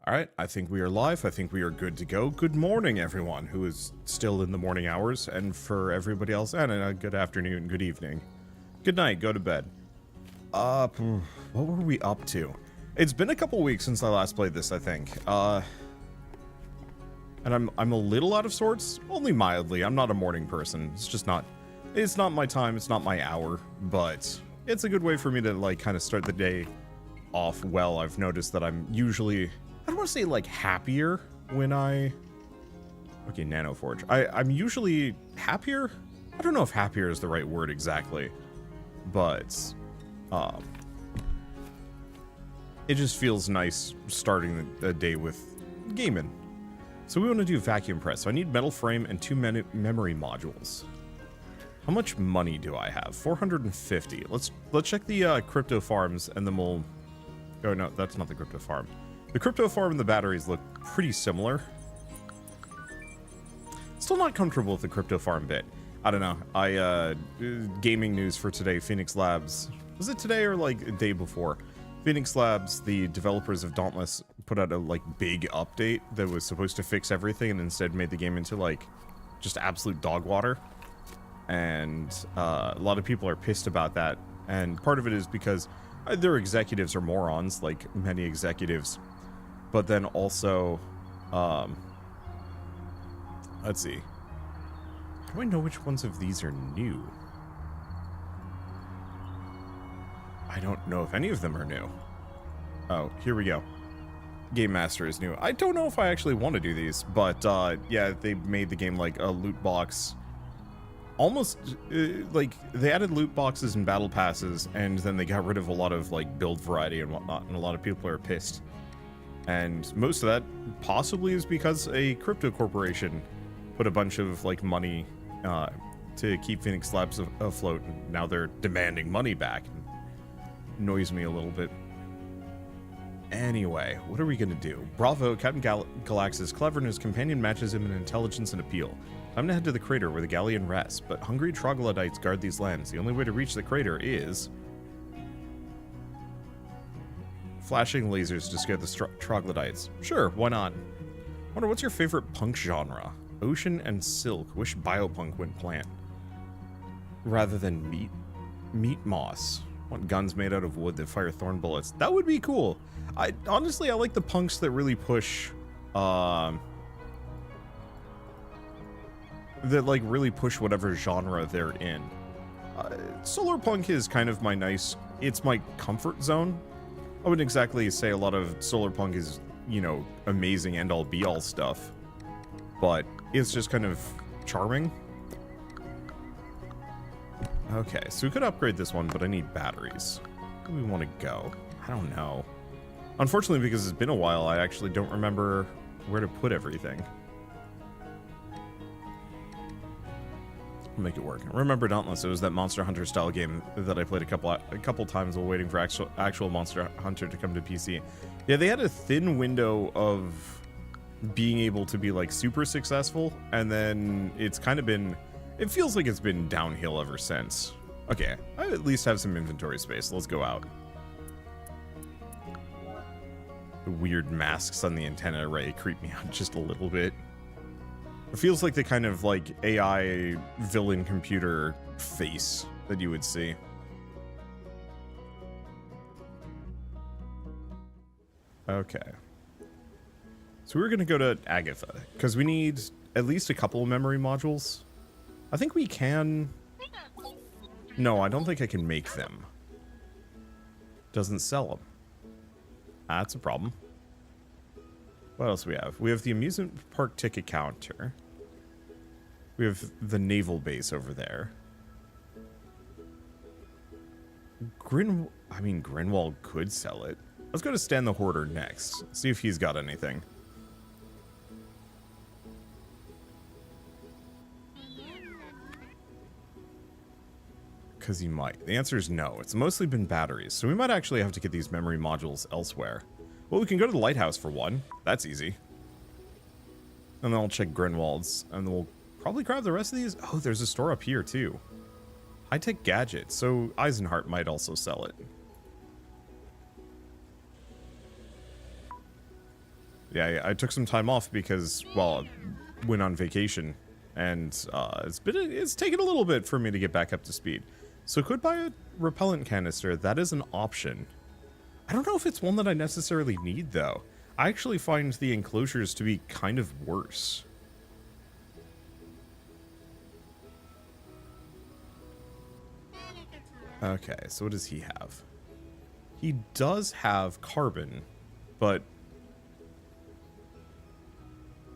Alright, I think we are live. I think we are good to go. Good morning, everyone who is still in the morning hours, and for everybody else, and good afternoon, good evening. Good night, go to bed. What were we up to? It's been a couple weeks since I last played this, I think. And I'm a little out of sorts, only mildly. I'm not a morning person. It's just not, it's not my time, it's not my hour, but it's a good way for me to, like, kind of start the day off well. I've noticed that I'm usually, I don't want to say like happier when okay, Nanoforge. I'm usually happier. I don't know if happier is the right word exactly, but it just feels nice starting the day with gaming. So we want to do vacuum press. So I need metal frame and 2 memory modules. How much money do I have? 450. Let's check the crypto farms, and then we'll. Oh no, that's not the crypto farm. The crypto farm and the batteries look pretty similar. Still not comfortable with the crypto farm bit. I don't know. Gaming news for today. Phoenix Labs. Was it today or like a day before? Phoenix Labs, the developers of Dauntless, put out a like big update that was supposed to fix everything, and instead made the game into like just absolute dog water. And a lot of people are pissed about that. And part of it is because their executives are morons, like many executives. But then also, let's see. How do I know which ones of these are new? I don't know if any of them are new. Oh, here we go. Game Master is new. I don't know if I actually want to do these, but yeah, they made the game like a loot box. Almost, like, they added loot boxes and battle passes, and then they got rid of a lot of, like, build variety and whatnot, and a lot of people are pissed. And most of that possibly is because a crypto corporation put a bunch of, like, money to keep Phoenix Labs afloat, and now they're demanding money back. It annoys me a little bit. Anyway, what are we gonna do? Bravo, Captain Galax's cleverness companion matches him in intelligence and appeal. Time to head to the crater where the galleon rests, but hungry troglodytes guard these lands. The only way to reach the crater is flashing lasers to scare the troglodytes. Sure, why not? Wonder, what's your favorite punk genre? Ocean and silk. Wish biopunk went plant. Rather than meat moss. Want guns made out of wood that fire thorn bullets. That would be cool. Honestly, I like the punks that really push that like really push whatever genre they're in. Solar punk is kind of it's my comfort zone. I wouldn't exactly say a lot of solar punk is, you know, amazing end all be all stuff, but it's just kind of charming. Okay, so we could upgrade this one, but I need batteries. Where do we want to go? I don't know. Unfortunately, because it's been a while, I actually don't remember where to put everything. Make it work. Remember Dauntless? It was that Monster Hunter style game that I played a couple times while waiting for actual Monster Hunter to come to PC. Yeah, they had a thin window of being able to be like super successful, and then it's kind of been, it feels like it's been downhill ever since. Okay, I at least have some inventory space. Let's go out. The weird masks on the antenna array creep me out just a little bit. It feels like the kind of like AI villain computer face that you would see. Okay. So we're gonna go to Agatha, because we need at least a couple of memory modules. I think we can... No, I don't think I can make them. Doesn't sell them. That's a problem. What else do we have? We have the amusement park ticket counter. We have the naval base over there. Grinwald could sell it. Let's go to Stan the Hoarder next. See if he's got anything. Because he might. The answer is no. It's mostly been batteries, so we might actually have to get these memory modules elsewhere. Well, we can go to the lighthouse for one. That's easy. And then I'll check Grinwald's, and then we'll probably grab the rest of these. Oh, there's a store up here, too. High-tech gadgets, so Eisenhart might also sell it. Yeah, I took some time off because, well, I went on vacation, and it's taken a little bit for me to get back up to speed. So could buy a repellent canister. That is an option. I don't know if it's one that I necessarily need, though. I actually find the enclosures to be kind of worse. Okay, so what does he have? He does have carbon, but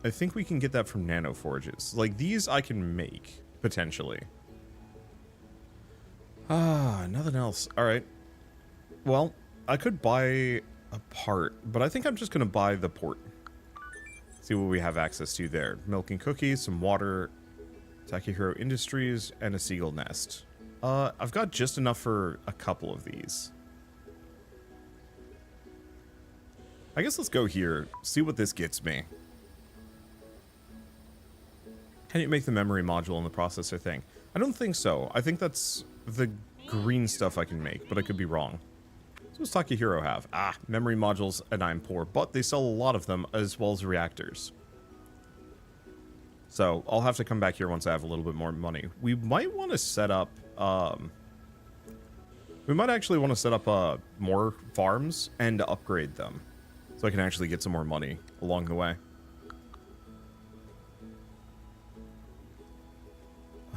I think we can get that from nano forges. Like, these I can make, potentially. Nothing else. Alright. Well, I could buy a part, but I think I'm just going to buy the port. See what we have access to there. Milk and cookies, some water, Takahiro Industries, and a seagull nest. I've got just enough for a couple of these. I guess let's go here, see what this gets me. Can you make the memory module and the processor thing? I don't think so. I think that's the green stuff I can make, but I could be wrong. So what does Takahiro have? Memory modules, and I'm poor, but they sell a lot of them, as well as reactors. So I'll have to come back here once I have a little bit more money. We might want to set up, we might actually want to set up more farms and upgrade them, so I can actually get some more money along the way.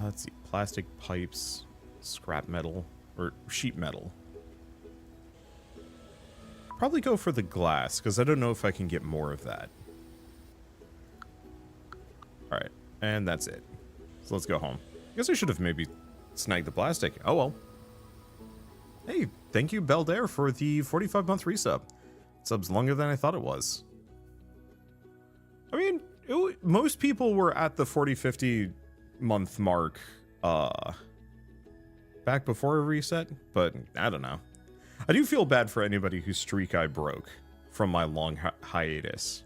Let's see, plastic pipes, scrap metal, or sheet metal. Probably go for the glass, because I don't know if I can get more of that. Alright, and that's it. So let's go home. I guess I should have maybe snagged the plastic. Oh well. Hey, thank you, Beldair, for the 45-month resub. Sub's longer than I thought it was. I mean, most people were at the 40-50 month mark back before a reset, but I don't know. I do feel bad for anybody whose streak I broke from my long hiatus.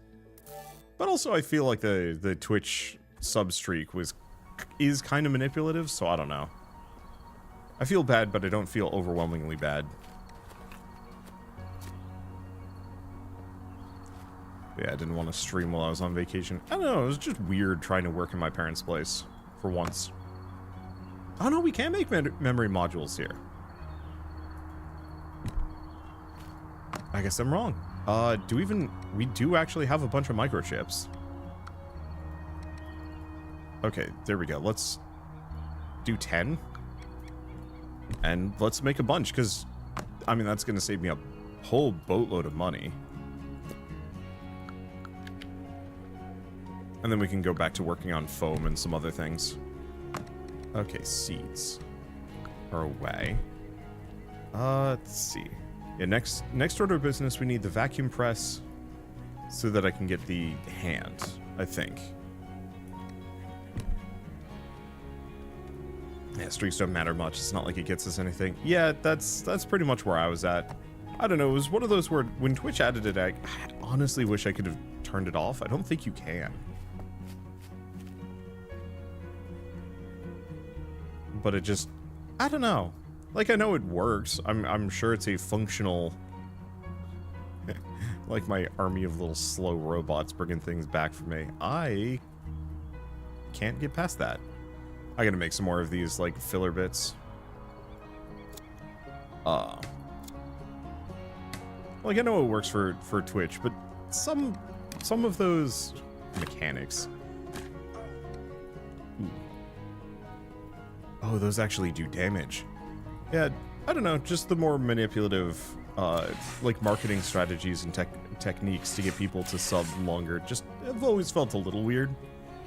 But also I feel like the Twitch sub streak is kind of manipulative, so I don't know. I feel bad, but I don't feel overwhelmingly bad. Yeah, I didn't want to stream while I was on vacation. I don't know, it was just weird trying to work in my parents' place for once. Oh no, we can make memory modules here. I guess I'm wrong. We do actually have a bunch of microchips. Okay, there we go. Let's do 10. And let's make a bunch, because, I mean, that's going to save me a whole boatload of money. And then we can go back to working on foam and some other things. Okay, seeds are away. Let's see. Yeah, next order of business, we need the vacuum press so that I can get the hand, I think. Yeah, streaks don't matter much. It's not like it gets us anything. Yeah, that's pretty much where I was at. I don't know, it was one of those where when Twitch added it, I honestly wish I could have turned it off. I don't think you can. But it just, I don't know. Like, I know it works. I'm sure it's a functional... like my army of little slow robots bringing things back for me. I can't get past that. I gotta make some more of these, like, filler bits. Like, I know it works for Twitch, but some of those mechanics... Ooh. Oh, those actually do damage. Yeah, I don't know, just the more manipulative, like, marketing strategies and techniques to get people to sub longer, just, I've always felt a little weird.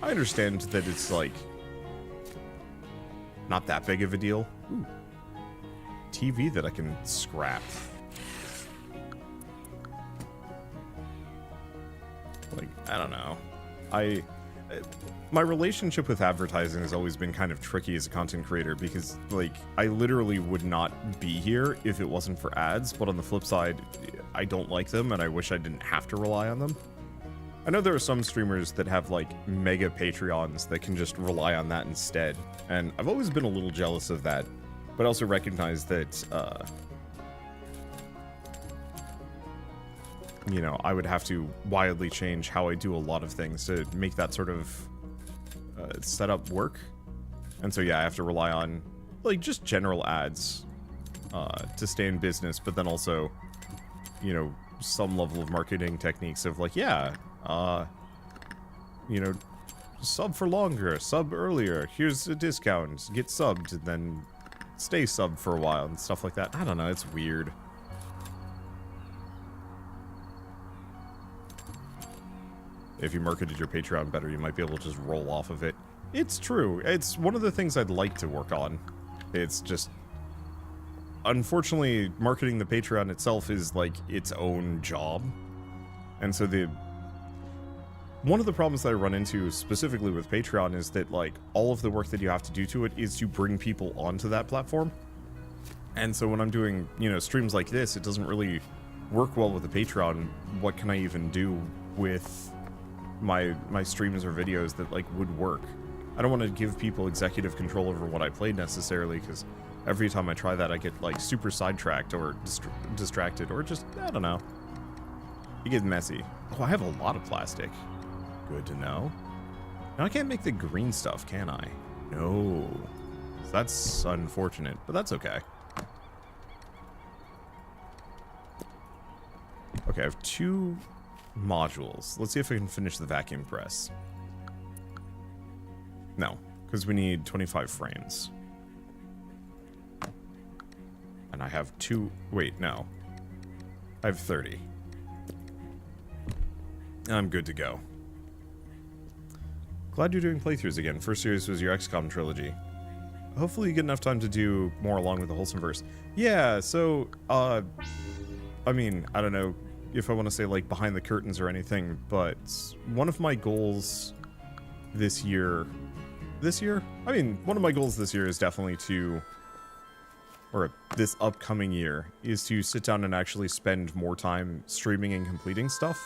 I understand that it's, like, not that big of a deal. Ooh. TV that I can scrap. Like, I don't know. My relationship with advertising has always been kind of tricky as a content creator because, like, I literally would not be here if it wasn't for ads, but on the flip side, I don't like them and I wish I didn't have to rely on them. I know there are some streamers that have, like, mega Patreons that can just rely on that instead, and I've always been a little jealous of that, but also recognize that, you know, I would have to wildly change how I do a lot of things to make that sort of setup work. And so, yeah, I have to rely on, like, just general ads to stay in business, but then also, you know, some level of marketing techniques of, like, yeah, you know, sub for longer, sub earlier, here's a discount, get subbed, and then stay subbed for a while, and stuff like that. I don't know, it's weird. If you marketed your Patreon better, you might be able to just roll off of it. It's true. It's one of the things I'd like to work on. It's just... Unfortunately, marketing the Patreon itself is, like, its own job. And so one of the problems that I run into specifically with Patreon is that, like, all of the work that you have to do to it is to bring people onto that platform. And so when I'm doing, you know, streams like this, it doesn't really work well with the Patreon. What can I even do with my streams or videos that, like, would work? I don't want to give people executive control over what I played necessarily, because every time I try that, I get, like, super sidetracked or distracted, or just, I don't know. It gets messy. Oh, I have a lot of plastic. Good to know. Now I can't make the green stuff, can I? No. So that's unfortunate, but that's okay. Okay, I have 2 modules. Let's see if I can finish the vacuum press. No, because we need 25 frames. And I have 2... Wait, no. I have 30. I'm good to go. Glad you're doing playthroughs again. First series was your XCOM trilogy. Hopefully you get enough time to do more along with the Wholesome Verse. Yeah, so, I mean, I don't know if I want to say, like, behind the curtains or anything, but one of my goals this year... I mean, one of my goals this year is definitely to... or this upcoming year, is to sit down and actually spend more time streaming and completing stuff.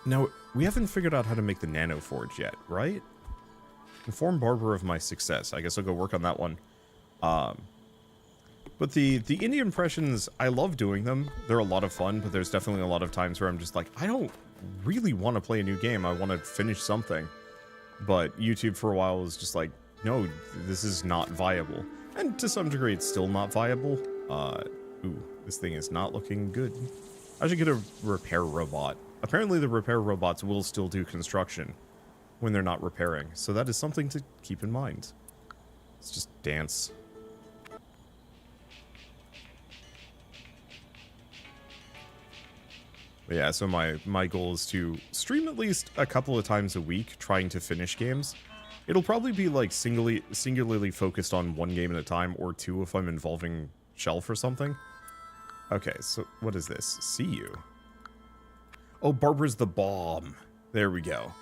Now, we haven't figured out how to make the Nano Forge yet, right? Inform Barbara of my success. I guess I'll go work on that one. But the indie impressions, I love doing them. They're a lot of fun, but there's definitely a lot of times where I'm just like, I don't really want to play a new game. I want to finish something. But YouTube for a while was just like, no, this is not viable. And to some degree, it's still not viable. Ooh, this thing is not looking good. I should get a repair robot. Apparently the repair robots will still do construction when they're not repairing. So that is something to keep in mind. Let's just dance. But yeah, so my goal is to stream at least a couple of times a week trying to finish games. It'll probably be like singularly focused on one game at a time, or 2 if I'm involving Shelf or something. Okay, so what is this? See you. Oh, Barbara's the bomb. There we go.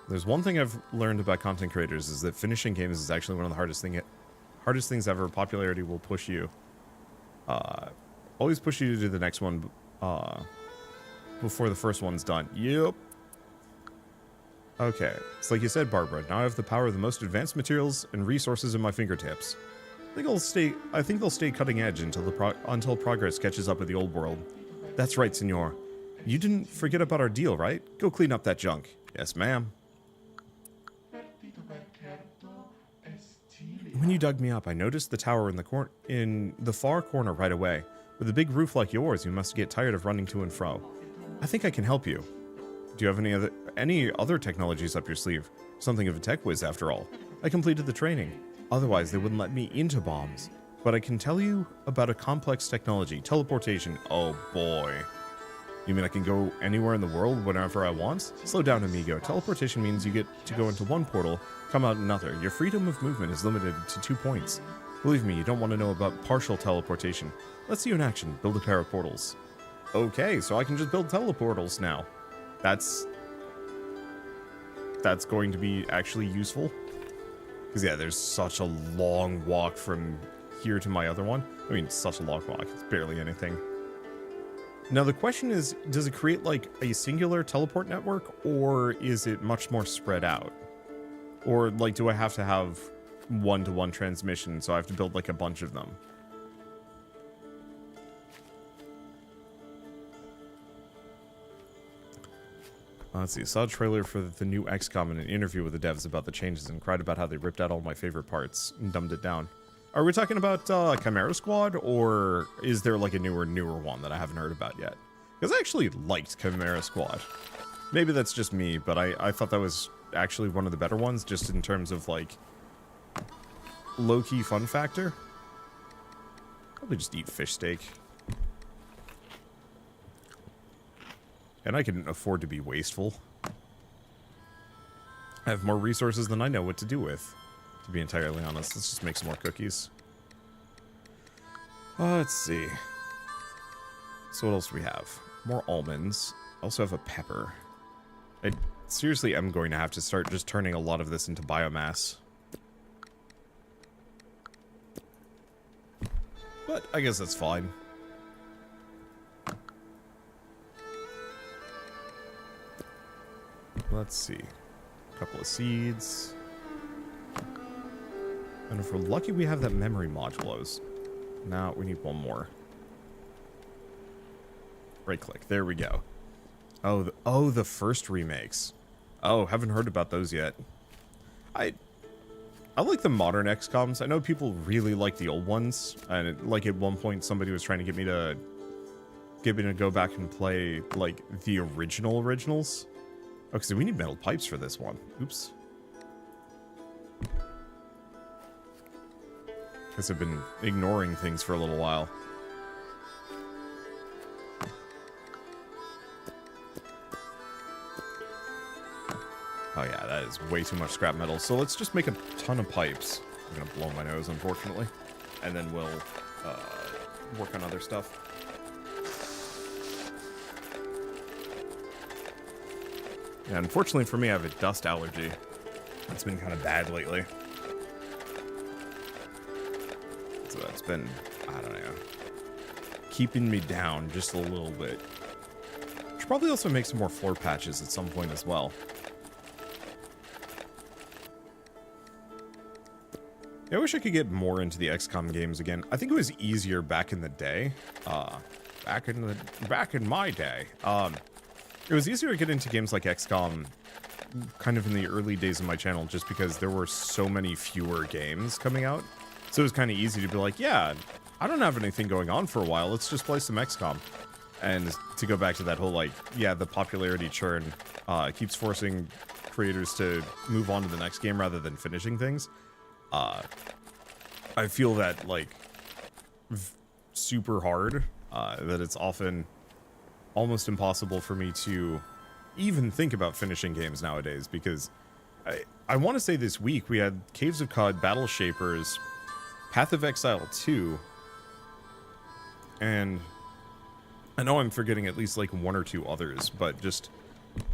There's one thing I've learned about content creators is that finishing games is actually one of the hardest things ever. Popularity will push you. Always push you to do the next one before the first one's done. Yep. Okay, it's like you said, Barbara. Now I have the power of the most advanced materials and resources in my fingertips. I think they'll stay cutting edge until progress catches up with the old world. That's right, senor. You didn't forget about our deal, right? Go clean up that junk. Yes, ma'am. When you dug me up, I noticed the tower in the far corner right away. With a big roof like yours, you must get tired of running to and fro. I think I can help you. Do you have any other technologies up your sleeve? Something of a tech whiz, after all. I completed the training. Otherwise, they wouldn't let me into bombs. But I can tell you about a complex technology, teleportation. Oh boy. You mean I can go anywhere in the world whenever I want? Slow down, amigo. Teleportation means you get to go into one portal, come out another. Your freedom of movement is limited to 2 points. Believe me, you don't want to know about partial teleportation. Let's see you in action. Build a pair of portals. Okay, so I can just build teleportals now. That's going to be actually useful. Because, yeah, there's such a long walk from here to my other one. I mean, such a long walk. It's barely anything. Now, the question is, does it create, like, a singular teleport network, or is it much more spread out? Or, like, do I have to have one-to-one transmission, so I have to build like a bunch of them. Let's see. Saw a trailer for the new XCOM and an interview with the devs about the changes and cried about how they ripped out all my favorite parts and dumbed it down. Are we talking about Chimera Squad, or is there like a newer one that I haven't heard about yet? Because I actually liked Chimera Squad. Maybe that's just me, but I thought that was actually one of the better ones, just in terms of like low-key fun factor. Probably just eat fish steak. And I can afford to be wasteful. I have more resources than I know what to do with, to be entirely honest. Let's just make some more cookies. Let's see. So what else do we have? More almonds. Also have a pepper. I seriously am going to have to start just turning a lot of this into biomass. But I guess that's fine. Let's see. A couple of seeds. And if we're lucky, we have that memory modulos. Now we need one more. Right click. There we go. Oh, the first remakes. Oh, haven't heard about those yet. I like the modern XCOMs. I know people really like the old ones, and like at one point somebody was trying to get me to go back and play like the originals. Okay, so we need metal pipes for this one. Oops. Guess I've been ignoring things for a little while. Oh yeah, that is way too much scrap metal. So let's just make a ton of pipes. I'm gonna blow my nose, unfortunately. And then we'll work on other stuff. Yeah, unfortunately for me, I have a dust allergy. It's been kind of bad lately. So that's been, I don't know, keeping me down just a little bit. Should probably also make some more floor patches at some point as well. Yeah, I wish I could get more into the XCOM games again. I think it was easier back in the day. Back in my day. It was easier to get into games like XCOM kind of in the early days of my channel just because there were so many fewer games coming out. So it was kind of easy to be like, yeah, I don't have anything going on for a while. Let's just play some XCOM. And to go back to that whole, like, yeah, the popularity churn keeps forcing creators to move on to the next game rather than finishing things. I feel that, like, super hard, that it's often almost impossible for me to even think about finishing games nowadays, because I want to say this week we had Caves of Cod, Battle Shapers, Path of Exile 2, and I know I'm forgetting at least like one or two others, but just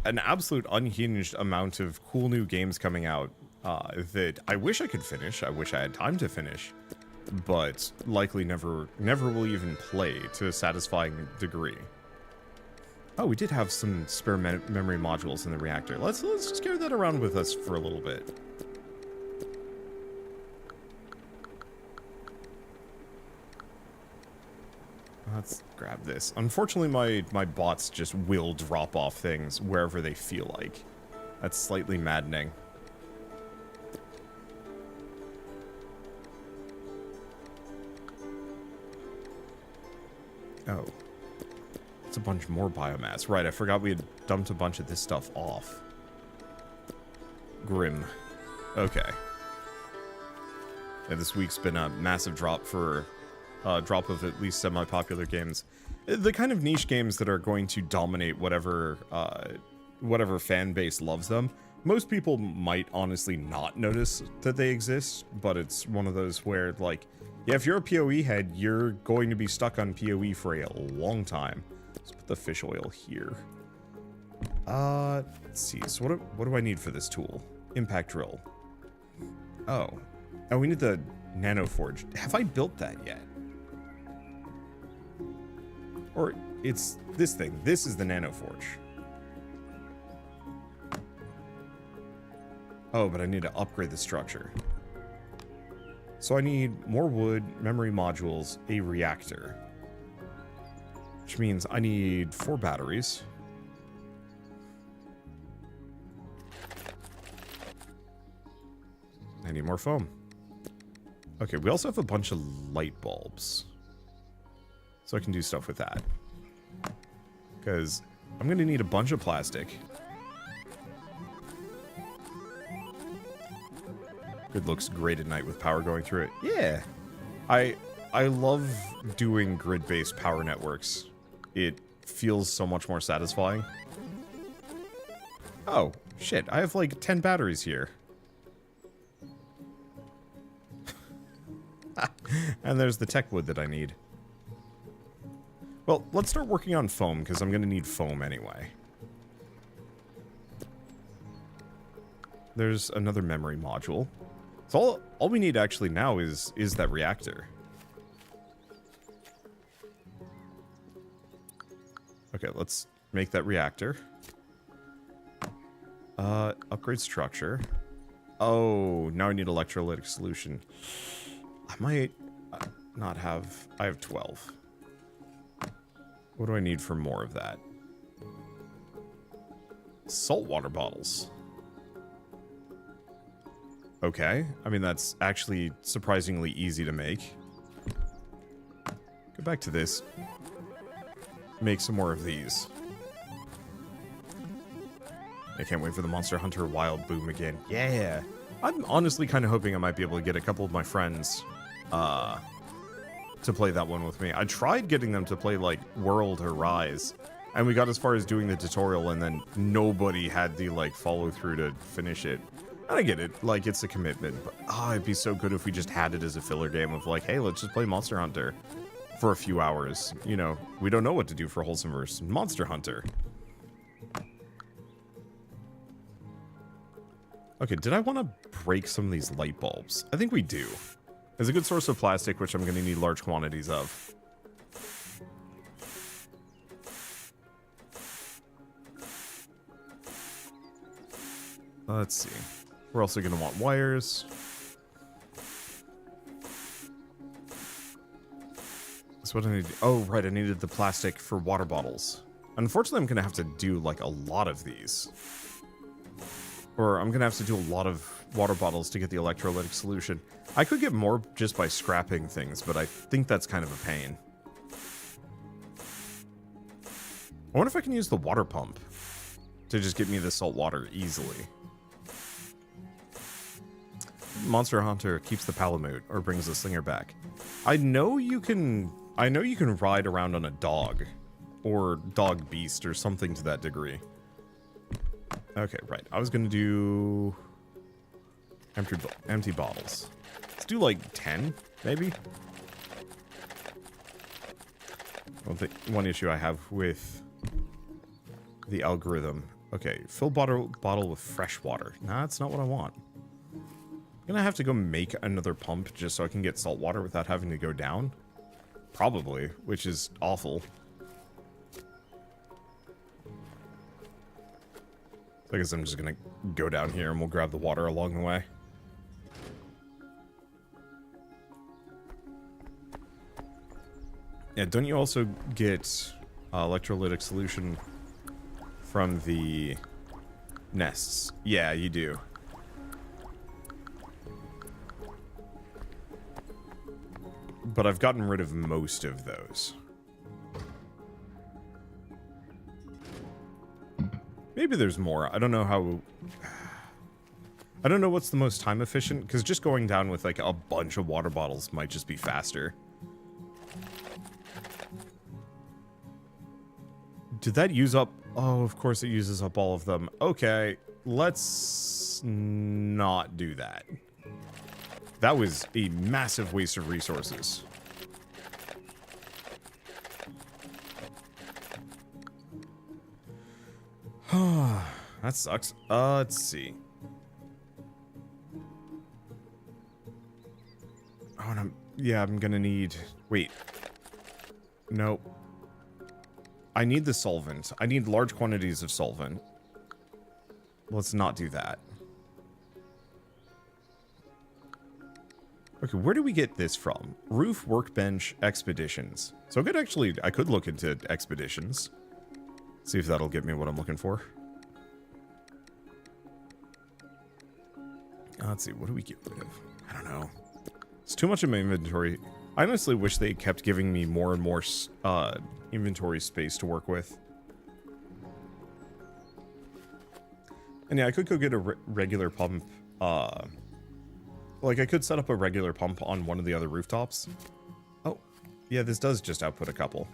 an absolute unhinged amount of cool new games coming out that I wish I could finish. I wish I had time to finish, but likely never will even play to a satisfying degree. Oh, we did have some spare memory modules in the reactor. Let's just carry that around with us for a little bit. Let's grab this. Unfortunately, my bots just will drop off things wherever they feel like. That's slightly maddening. Oh. It's a bunch more biomass. Right, I forgot we had dumped a bunch of this stuff off. Grim. Okay. Yeah, this week's been a massive drop for drop of at least semi-popular games. The kind of niche games that are going to dominate whatever fan base loves them. Most people might honestly not notice that they exist, but it's one of those where, like, yeah, if you're a PoE head, you're going to be stuck on PoE for a long time. Let's put the fish oil here. Let's see. So what do I need for this tool? Impact drill. Oh, we need the nano forge. Have I built that yet? Or it's this thing. This is the nano forge. Oh, but I need to upgrade the structure. So I need more wood, memory modules, a reactor. Which means I need 4 batteries. I need more foam. Okay, we also have a bunch of light bulbs. So I can do stuff with that. Because I'm going to need a bunch of plastic. It looks great at night with power going through it. Yeah. I love doing grid-based power networks. It feels so much more satisfying. Oh, shit. I have like 10 batteries here. And there's the tech wood that I need. Well, let's start working on foam, because I'm going to need foam anyway. There's another memory module. So all we need actually now is that reactor. Okay, let's make that reactor. Upgrade structure. Oh, now I need electrolytic solution. I might not have... I have 12. What do I need for more of that? Saltwater bottles. Okay. I mean, that's actually surprisingly easy to make. Go back to this. Make some more of these. I can't wait for the Monster Hunter Wild boom again. Yeah! I'm honestly kind of hoping I might be able to get a couple of my friends to play that one with me. I tried getting them to play, like, World or Rise, and we got as far as doing the tutorial, and then nobody had the, like, follow-through to finish it. And I get it, like, it's a commitment, but, it'd be so good if we just had it as a filler game of, like, hey, let's just play Monster Hunter for a few hours. You know, we don't know what to do for Wholesomeverse. Monster Hunter. Okay, did I want to break some of these light bulbs? I think we do. There's a good source of plastic, which I'm going to need large quantities of. Let's see. We're also going to want wires. That's what I need. Oh, right, I needed the plastic for water bottles. Unfortunately, I'm going to have to do, like, a lot of these. Or I'm going to have to do a lot of water bottles to get the electrolytic solution. I could get more just by scrapping things, but I think that's kind of a pain. I wonder if I can use the water pump to just get me the salt water easily. Monster Hunter keeps the Palamute, or brings the Slinger back. I know you can ride around on a dog, or dog beast, or something to that degree. Okay, right. I was gonna do empty bottles. Let's do like 10, maybe. One issue I have with the algorithm. Okay, fill bottle with fresh water. Nah, that's not what I want. I'm gonna have to go make another pump just so I can get salt water without having to go down. Probably, which is awful. I guess I'm just gonna go down here and we'll grab the water along the way. Yeah, don't you also get electrolytic solution from the nests? Yeah, you do. But I've gotten rid of most of those. Maybe there's more. I don't know how... I don't know what's the most time efficient, because just going down with like a bunch of water bottles might just be faster. Did that use up... Oh, of course it uses up all of them. Okay, let's not do that. That was a massive waste of resources. That sucks. Let's see. Oh, and I'm gonna need... Wait. Nope. I need the solvent. I need large quantities of solvent. Let's not do that. Okay, where do we get this from? Roof, workbench, expeditions. So I could look into expeditions. See if that'll get me what I'm looking for. Let's see, what do we get rid of? I don't know. It's too much in my inventory. I honestly wish they kept giving me more and more inventory space to work with. And yeah, I could go get a regular pump. Like, I could set up a regular pump on one of the other rooftops. Oh, yeah, this does just output a couple.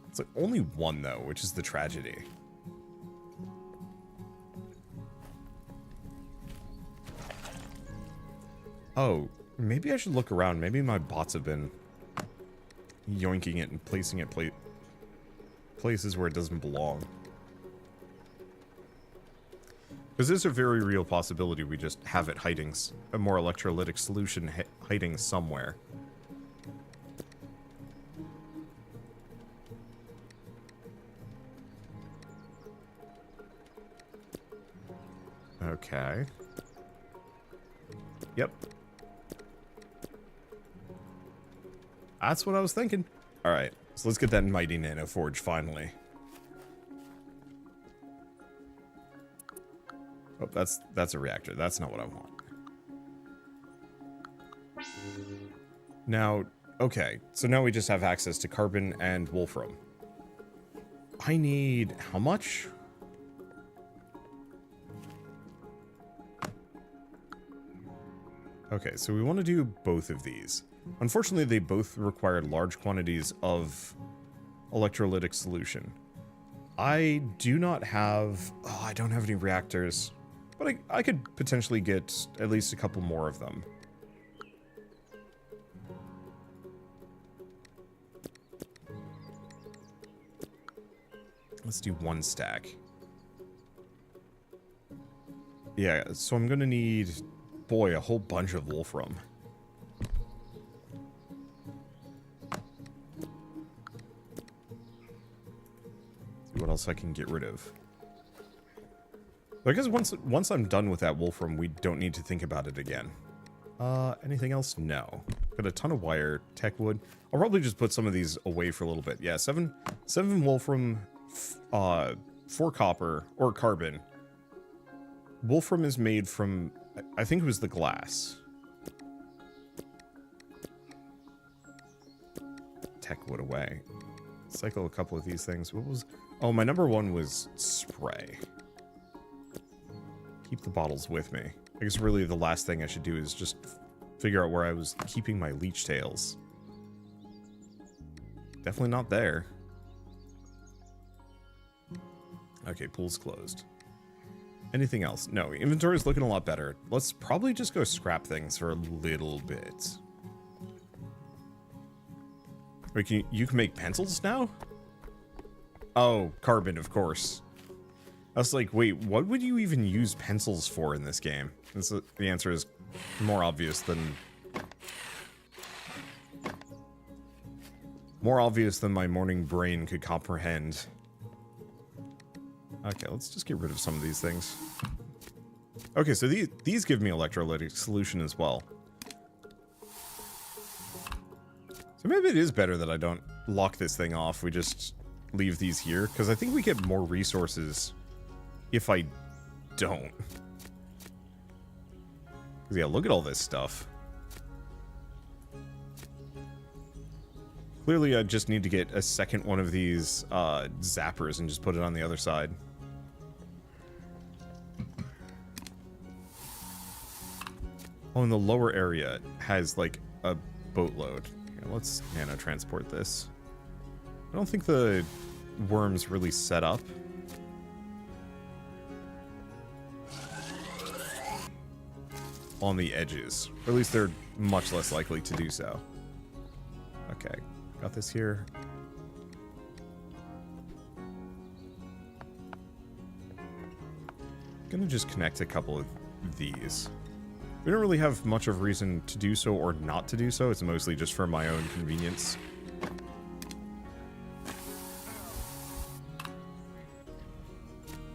It's like only one, though, which is the tragedy. Oh, maybe I should look around. Maybe my bots have been yoinking it and placing it places where it doesn't belong. Because there's a very real possibility we just have it hiding, a more electrolytic solution hiding somewhere. Okay. Yep. That's what I was thinking. Alright, so let's get that mighty nano forge finally. Oh, that's a reactor. That's not what I want. Now, okay, so now we just have access to carbon and wolfram. I need how much? Okay, so we want to do both of these. Unfortunately, they both require large quantities of electrolytic solution. I do not have... Oh, I don't have any reactors. But I could potentially get at least a couple more of them. Let's do one stack. Yeah, so I'm gonna need, boy, a whole bunch of wolfram. See what else I can get rid of. I guess once I'm done with that wolfram, we don't need to think about it again. Anything else? No. Got a ton of wire, tech wood. I'll probably just put some of these away for a little bit. Yeah, seven wolfram, 4 copper, or carbon. Wolfram is made from, I think it was the glass. Tech wood away. Cycle a couple of these things. What was... Oh, my number 1 was spray. Keep the bottles with me. I guess really the last thing I should do is just figure out where I was keeping my leech tails. Definitely not there. Okay, pool's closed. Anything else? No, inventory's looking a lot better. Let's probably just go scrap things for a little bit. Wait, you can make pencils now? Oh, carbon, of course. I was like, wait, what would you even use pencils for in this game? The answer is more obvious than... More obvious than my morning brain could comprehend. Okay, let's just get rid of some of these things. Okay, so these give me electrolytic solution as well. So maybe it is better that I don't lock this thing off. We just leave these here, because I think we get more resources if I don't. Because yeah, look at all this stuff. Clearly I just need to get a second one of these zappers and just put it on the other side. Oh, and the lower area has like a boatload. Here, let's nano transport this. I don't think the worm's really set up. On the edges. Or at least they're much less likely to do so. Okay, got this here. Gonna just connect a couple of these. We don't really have much of a reason to do so or not to do so. It's mostly just for my own convenience.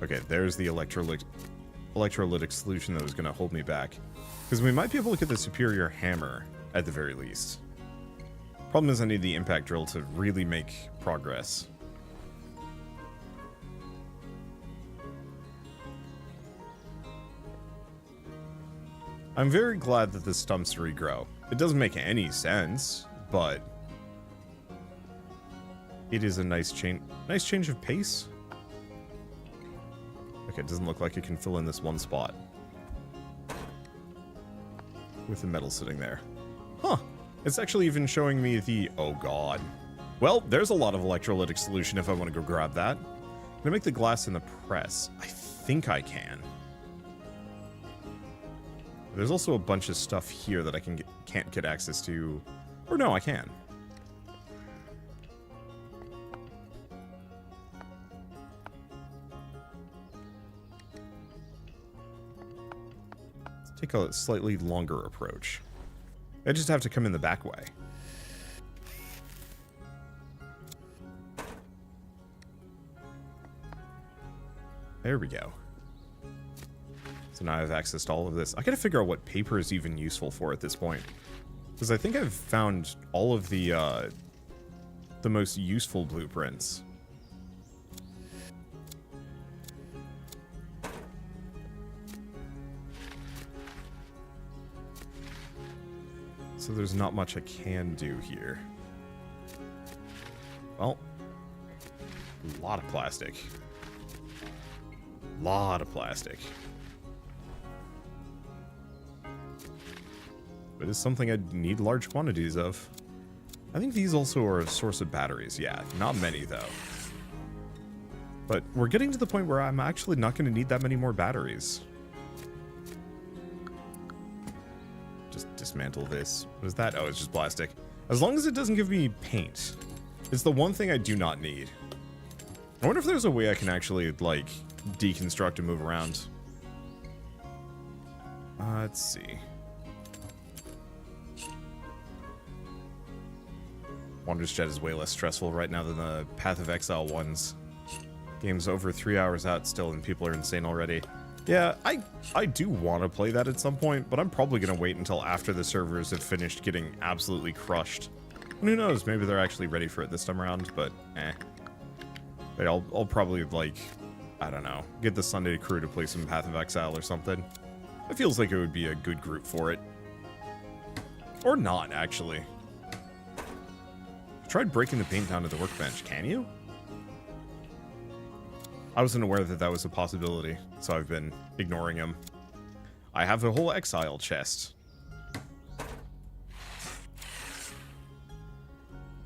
Okay, there's the electrolytic electrolytic solution that was going to hold me back. Because we might be able to get the superior hammer, at the very least. Problem is I need the impact drill to really make progress. I'm very glad that the stumps regrow. It doesn't make any sense, but it is a nice change of pace. Okay, it doesn't look like it can fill in this one spot with the metal sitting there. Huh. It's actually even showing me the... Oh, God. Well, there's a lot of electrolytic solution if I want to go grab that. Can I make the glass in the press? I think I can. There's also a bunch of stuff here that I can't get access to. Or no, I can. Let's take a slightly longer approach. I just have to come in the back way. There we go. So now I have access to all of this. I gotta figure out what paper is even useful for at this point. Because I think I've found all of the most useful blueprints. So there's not much I can do here. Well, a lot of plastic. Lot of plastic. But it's something I'd need large quantities of. I think these also are a source of batteries. Yeah, not many though. But we're getting to the point where I'm actually not going to need that many more batteries. Just dismantle this. What is that? Oh, it's just plastic. As long as it doesn't give me paint. It's the one thing I do not need. I wonder if there's a way I can actually, like, deconstruct and move around. Let's see. Wander's Jet is way less stressful right now than the Path of Exile ones. Game's over 3 hours out still and people are insane already. Yeah, I do want to play that at some point, but I'm probably going to wait until after the servers have finished getting absolutely crushed. And who knows, maybe they're actually ready for it this time around, but eh. But I'll probably, like, I don't know, get the Sunday crew to play some Path of Exile or something. It feels like it would be a good group for it. Or not, actually. I tried breaking the paint down to the workbench. Can you? I wasn't aware that that was a possibility, so I've been ignoring him. I have a whole exile chest.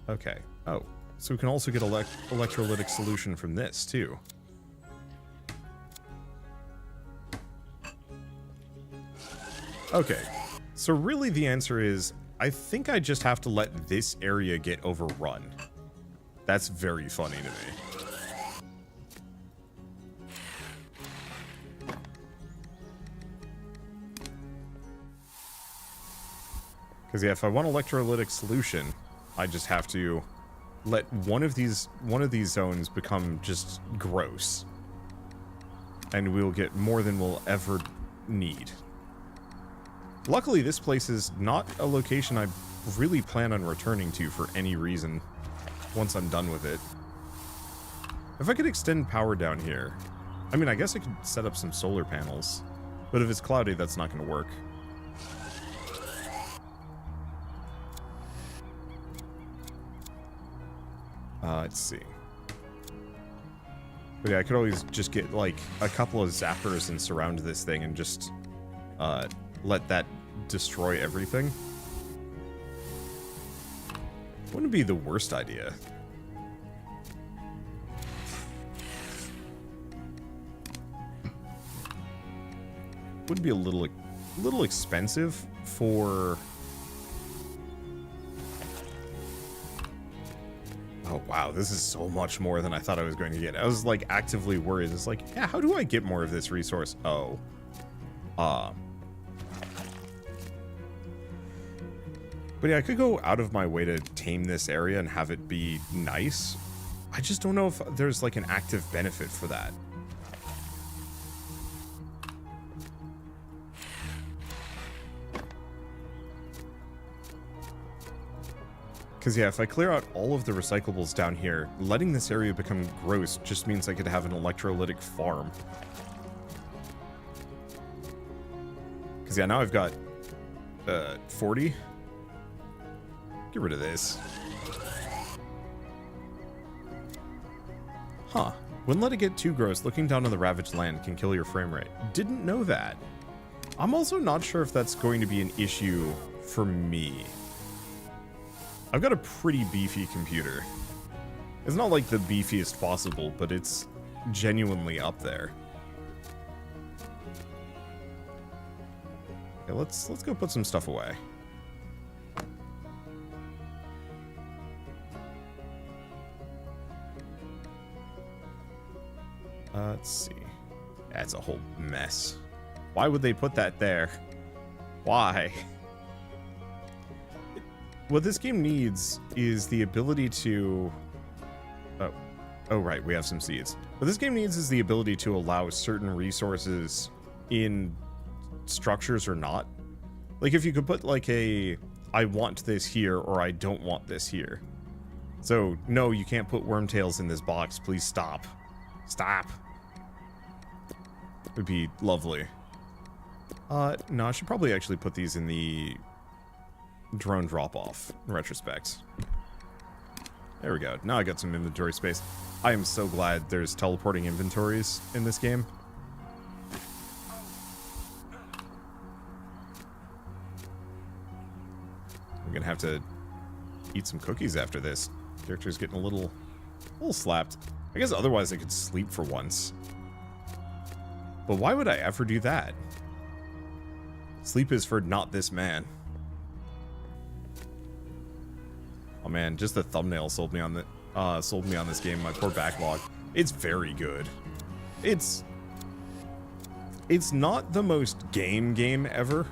Okay. Oh, so we can also get electrolytic solution from this, too. Okay. So really the answer is, I think I just have to let this area get overrun. That's very funny to me. Because yeah, if I want electrolytic solution, I just have to let one of these zones become just gross. And we'll get more than we'll ever need. Luckily, this place is not a location I really plan on returning to for any reason once I'm done with it. If I could extend power down here, I mean, I guess I could set up some solar panels, but if it's cloudy, that's not going to work. Let's see. But yeah, I could always just get, like, a couple of zappers and surround this thing and just, let that destroy everything. Wouldn't be the worst idea. Would be a little expensive for... Oh wow, this is so much more than I thought I was going to get. I was like actively worried. It's like, yeah, how do I get more of this resource? Oh. But yeah, I could go out of my way to tame this area and have it be nice. I just don't know if there's like an active benefit for that. Because, yeah, if I clear out all of the recyclables down here, letting this area become gross just means I could have an electrolytic farm. Because, yeah, now I've got 40. Get rid of this. Huh. Wouldn't let it get too gross. Looking down on the ravaged land can kill your frame rate. Didn't know that. I'm also not sure if that's going to be an issue for me. I've got a pretty beefy computer. It's not like the beefiest possible, but it's genuinely up there. Okay, let's go put some stuff away. Let's see. That's a whole mess. Why would they put that there? Why? What this game needs is the ability to... Oh, right, we have some seeds. What this game needs is the ability to allow certain resources in structures or not. Like, if you could put, like, a... I want this here, or I don't want this here. So, no, you can't put wormtails in this box. Please stop. Stop. Would be lovely. No, I should probably actually put these in the drone drop-off, in retrospect. There we go. Now I got some inventory space. I am so glad there's teleporting inventories in this game. I'm gonna have to eat some cookies after this. Character's getting a little slapped. I guess otherwise I could sleep for once. But why would I ever do that? Sleep is for not this man. Oh man, just the thumbnail sold me on this game. My poor backlog. It's very good. It's not the most game ever.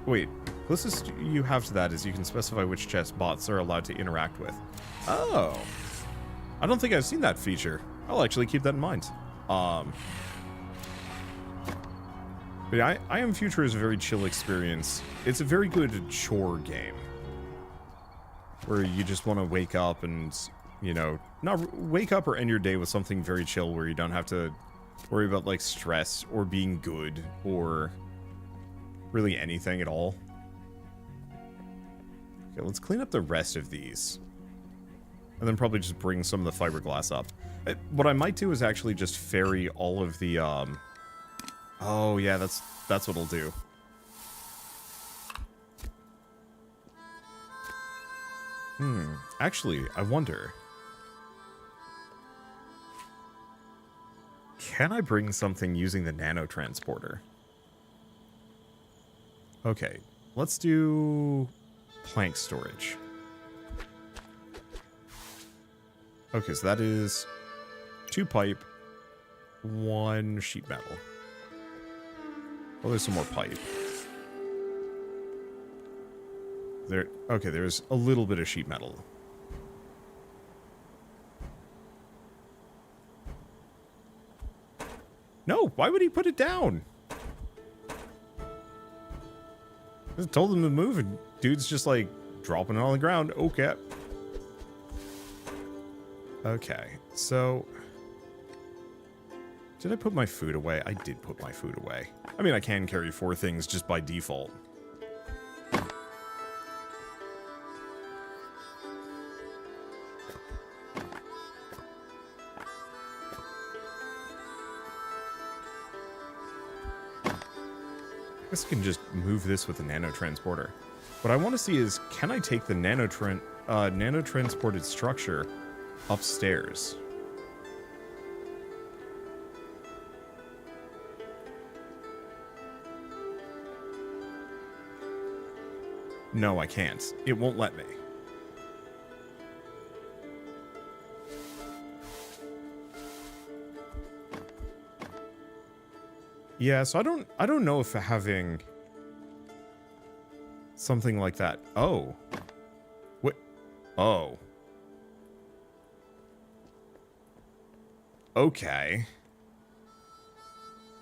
Wait, closest you have to that is you can specify which chest bots are allowed to interact with. Oh, I don't think I've seen that feature. I'll actually keep that in mind. But yeah, I Am Future is a very chill experience. It's a very good chore game. Where you just want to wake up and, you know, not wake up or end your day with something very chill where you don't have to worry about, like, stress or being good or really anything at all. Okay, let's clean up the rest of these. And then probably just bring some of the fiberglass up. What I might do is actually just ferry all of the, Oh, yeah, that's what I'll do. Actually, I wonder... Can I bring something using the nanotransporter? Okay, let's do... plank storage. Okay, so that is 2 pipe, 1 sheet metal. Oh, there's some more pipe. Okay, there's a little bit of sheet metal. No, why would he put it down? I just told him to move, and dude's just like dropping it on the ground. Okay. Okay, so... Did I put my food away? I did put my food away. I mean, I can carry 4 things just by default. I guess I can just move this with a nanotransporter. What I want to see is, can I take the nanotransported structure upstairs? No, I can't. It won't let me. Yeah, so I don't know if having something like that. Oh. What? Oh. Okay.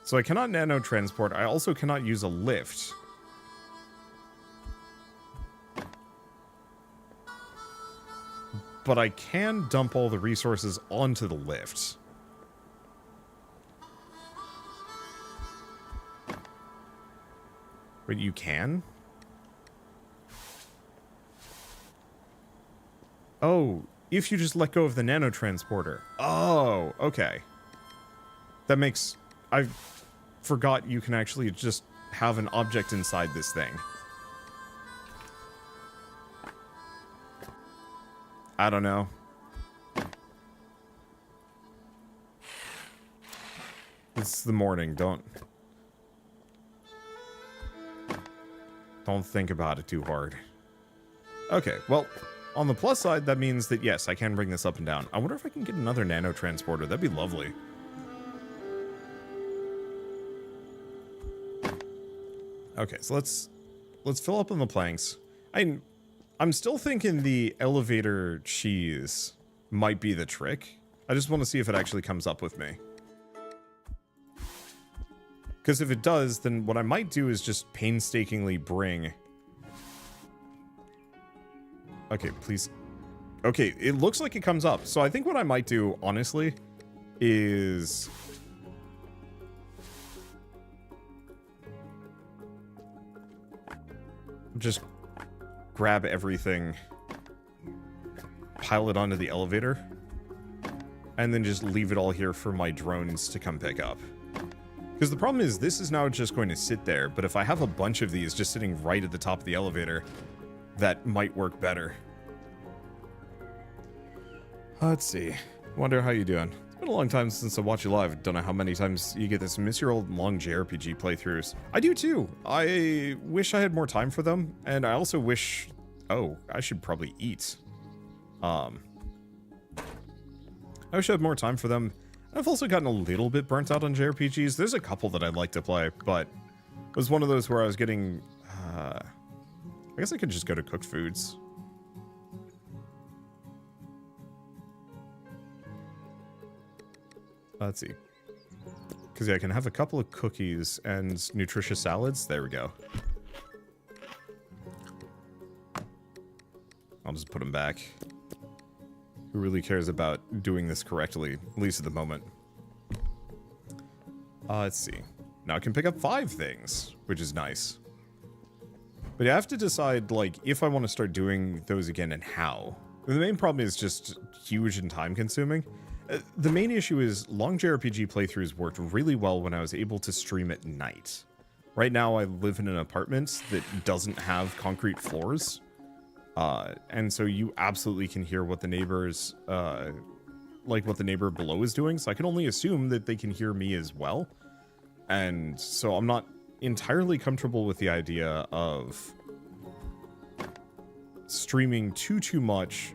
So I cannot nanotransport. I also cannot use a lift. but I can dump all the resources onto the lift. But you can? Oh, if you just let go of the nanotransporter. Oh, okay. That makes... I forgot you can actually just have an object inside this thing. I don't know. It's the morning. Don't think about it too hard. Okay, well, on the plus side, that means that yes, I can bring this up and down. I wonder if I can get another nanotransporter. That'd be lovely. Okay, so let's fill up on the planks. I'm still thinking the elevator cheese might be the trick. I just want to see if it actually comes up with me. Because if it does, then what I might do is just painstakingly bring... Okay, please. Okay, it looks like it comes up. So I think what I might do, honestly, is... just grab everything, pile it onto the elevator, and then just leave it all here for my drones to come pick up. Because the problem is, this is now just going to sit there, but if I have a bunch of these just sitting right at the top of the elevator, that might work better. Let's see. Wonder how you doing. It's been a long time since I watched you live. Don't know how many times you get this. Miss your old long JRPG playthroughs. I do too. I wish I had more time for them, and I also wish... Oh, I should probably eat. I wish I had more time for them. I've also gotten a little bit burnt out on JRPGs. There's a couple that I'd like to play, but it was one of those where I was getting... I guess I could just go to cooked foods. Let's see. Because yeah, I can have a couple of cookies and nutritious salads. There we go. I'll just put them back. Who really cares about doing this correctly, at least at the moment? Let's see. Now I can pick up 5 things, which is nice. But I have to decide, like, if I want to start doing those again and how. The main problem is just huge and time-consuming. The main issue is long JRPG playthroughs worked really well when I was able to stream at night. Right now I live in an apartment that doesn't have concrete floors. And so you absolutely can hear what the neighbors, like what the neighbor below is doing. So I can only assume that they can hear me as well. And so I'm not entirely comfortable with the idea of streaming too much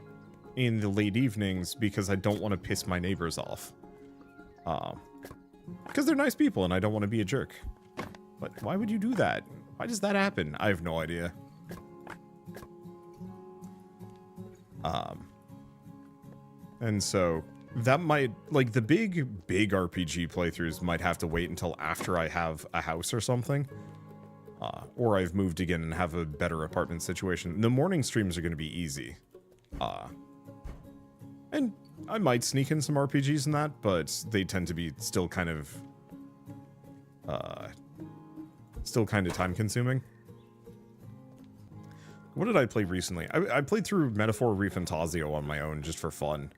in the late evenings because I don't want to piss my neighbors off. Because they're nice people and I don't want to be a jerk. But why would you do that? Why does that happen? I have no idea. And so that might, like, the big RPG playthroughs might have to wait until after I have a house or something. Or I've moved again and have a better apartment situation. The morning streams are going to be easy. And I might sneak in some RPGs in that, but they tend to be still kind of time consuming. What did I play recently? I played through Metaphor ReFantazio on my own just for fun.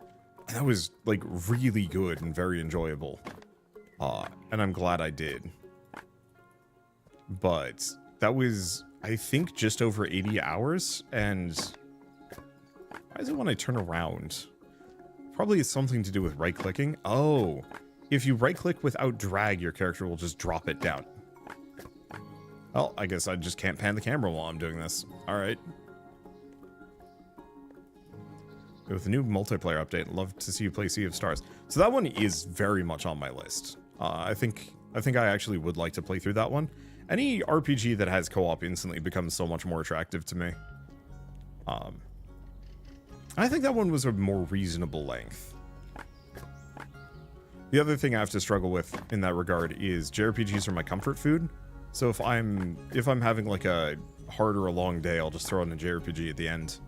And that was, like, really good and very enjoyable. And I'm glad I did. But that was, I think, just over 80 hours, and why is it when I turn around? Probably it's something to do with right-clicking. Oh, if you right-click without drag, your character will just drop it down. Well, I guess I just can't pan the camera while I'm doing this. Alright. With the new multiplayer update, love to see you play Sea of Stars. So that one is very much on my list. I think I actually would like to play through that one. Any RPG that has co-op instantly becomes so much more attractive to me. I think that one was a more reasonable length. The other thing I have to struggle with in that regard is JRPGs are my comfort food. So if I'm having like a hard or a long day, I'll just throw in a JRPG at the end.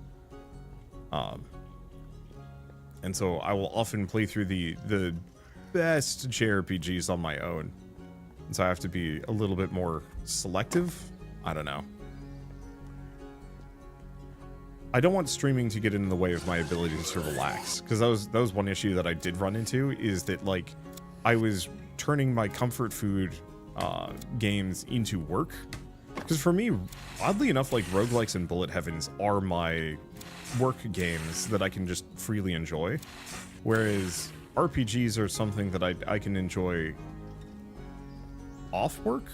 And so I will often play through the best JRPGs on my own. And so I have to be a little bit more selective. I don't know. I don't want streaming to get in the way of my ability to relax, because that was one issue that I did run into, is that like I was turning my comfort food games into work. Because for me, oddly enough, like roguelikes and bullet heavens are my work games that I can just freely enjoy, whereas RPGs are something that I can enjoy off work.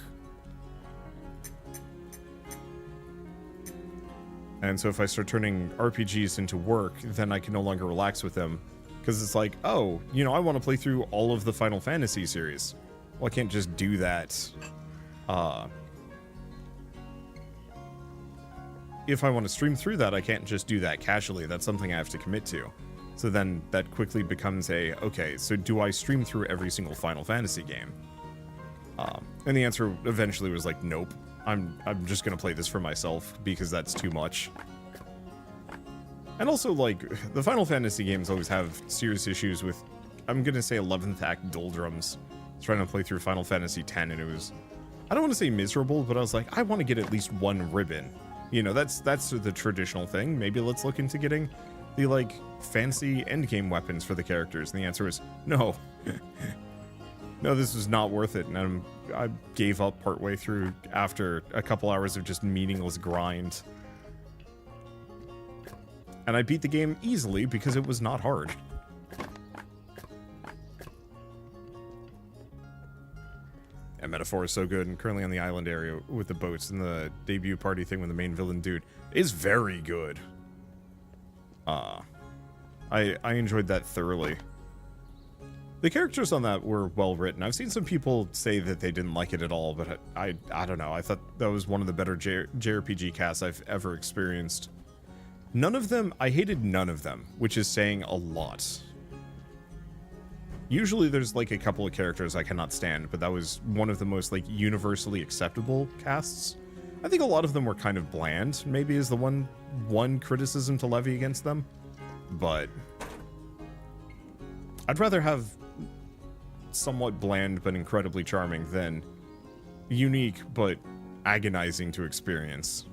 And so if I start turning RPGs into work, then I can no longer relax with them. Because it's like, oh, you know, I want to play through all of the Final Fantasy series. Well, I can't just do that. If I want to stream through that, I can't just do that casually. That's something I have to commit to. So then that quickly becomes okay, so do I stream through every single Final Fantasy game? And the answer eventually was like, nope. I'm just gonna play this for myself because that's too much. And also, like, the Final Fantasy games always have serious issues with, I'm gonna say 11th Act doldrums. I was trying to play through Final Fantasy X and it was, I don't want to say miserable, but I was like, I want to get at least one ribbon. You know, that's the traditional thing. Maybe let's look into getting the, like, fancy endgame weapons for the characters. And the answer is no. No, this was not worth it. And I gave up partway through after a couple hours of just meaningless grind. And I beat the game easily because it was not hard. And Metaphor is so good, and currently on the island area with the boats, and the debut party thing with the main villain dude is very good. I enjoyed that thoroughly. The characters on that were well written. I've seen some people say that they didn't like it at all, but I don't know. I thought that was one of the better JRPG casts I've ever experienced. None of them, I hated none of them, which is saying a lot. Usually there's like a couple of characters I cannot stand, but that was one of the most like universally acceptable casts. I think a lot of them were kind of bland, maybe is the one criticism to levy against them. But I'd rather have somewhat bland but incredibly charming than unique but agonizing to experience.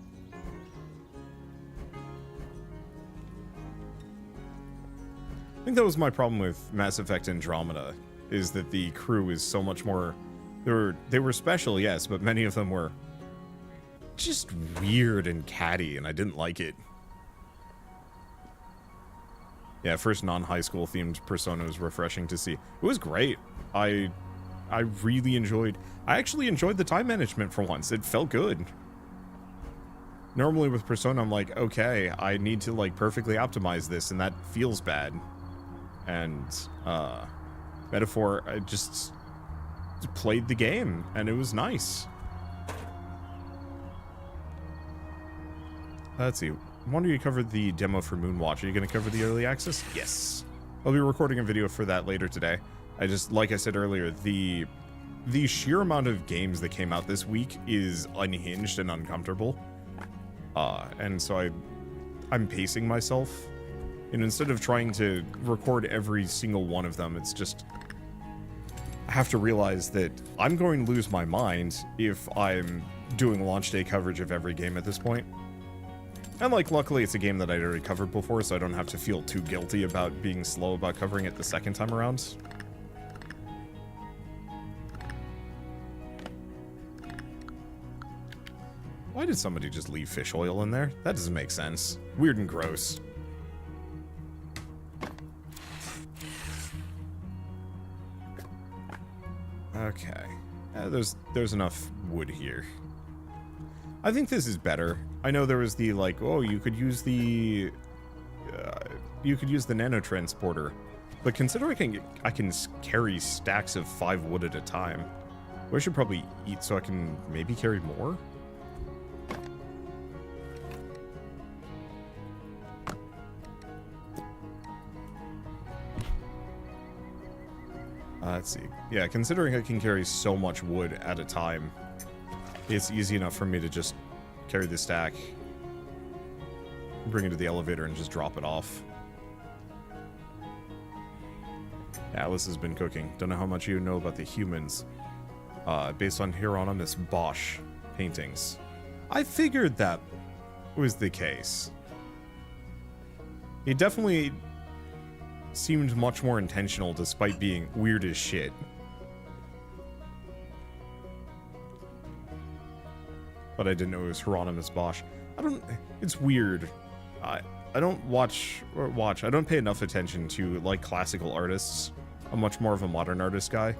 I think that was my problem with Mass Effect Andromeda, is that the crew is so much more... They were special, yes, but many of them were just weird and catty, and I didn't like it. Yeah, first non-high school themed Persona was refreshing to see. It was great. I really enjoyed... I actually enjoyed the time management for once. It felt good. Normally with Persona, I'm like, okay, I need to like perfectly optimize this, and that feels bad. And Metaphor, I just played the game, and it was nice. Let's see. I wonder you covered the demo for Moonwatch. Are you going to cover the early access? Yes. I'll be recording a video for that later today. I just, like I said earlier, the sheer amount of games that came out this week is unhinged and uncomfortable. And so I'm pacing myself. And instead of trying to record every single one of them, it's just... I have to realize that I'm going to lose my mind if I'm doing launch day coverage of every game at this point. And, like, luckily it's a game that I'd already covered before, so I don't have to feel too guilty about being slow about covering it the second time around. Why did somebody just leave fish oil in there? That doesn't make sense. Weird and gross. Okay. There's enough wood here. I think this is better. I know there was the, like, oh, you could use the nanotransporter. But considering I can carry stacks of 5 wood at a time, I should probably eat so I can maybe carry more? Let's see. Yeah, considering I can carry so much wood at a time, it's easy enough for me to just carry the stack, bring it to the elevator, and just drop it off. Alice has been cooking. Don't know how much you know about the humans. Based on Hieronymus Bosch paintings. I figured that was the case. It definitely seemed much more intentional despite being weird as shit. But I didn't know it was Hieronymus Bosch. It's weird. I don't I don't pay enough attention to, like, classical artists. I'm much more of a modern artist guy.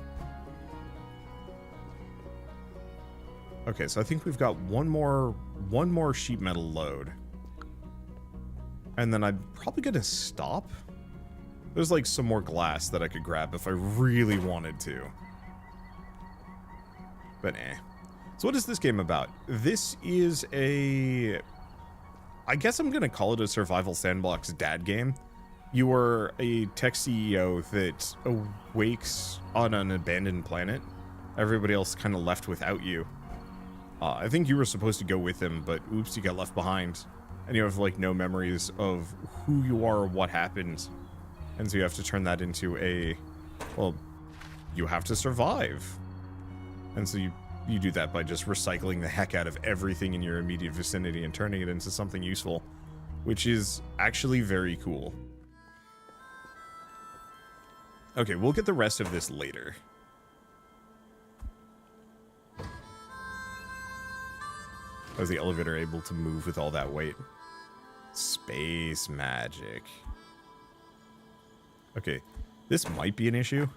Okay, so I think we've got one more sheet metal load. And then I'm probably gonna stop. There's like some more glass that I could grab if I really wanted to. But eh. So what is this game about? This is a... I guess I'm gonna call it a survival sandbox dad game. You are a tech CEO that awakes on an abandoned planet. Everybody else kind of left without you. I think you were supposed to go with him, but oops, you got left behind. And you have, like, no memories of who you are or what happened. And so you have to turn that into a... Well, you have to survive. And so you do that by just recycling the heck out of everything in your immediate vicinity and turning it into something useful. Which is actually very cool. Okay, we'll get the rest of this later. Was the elevator able to move with all that weight? Space magic. Okay, this might be an issue.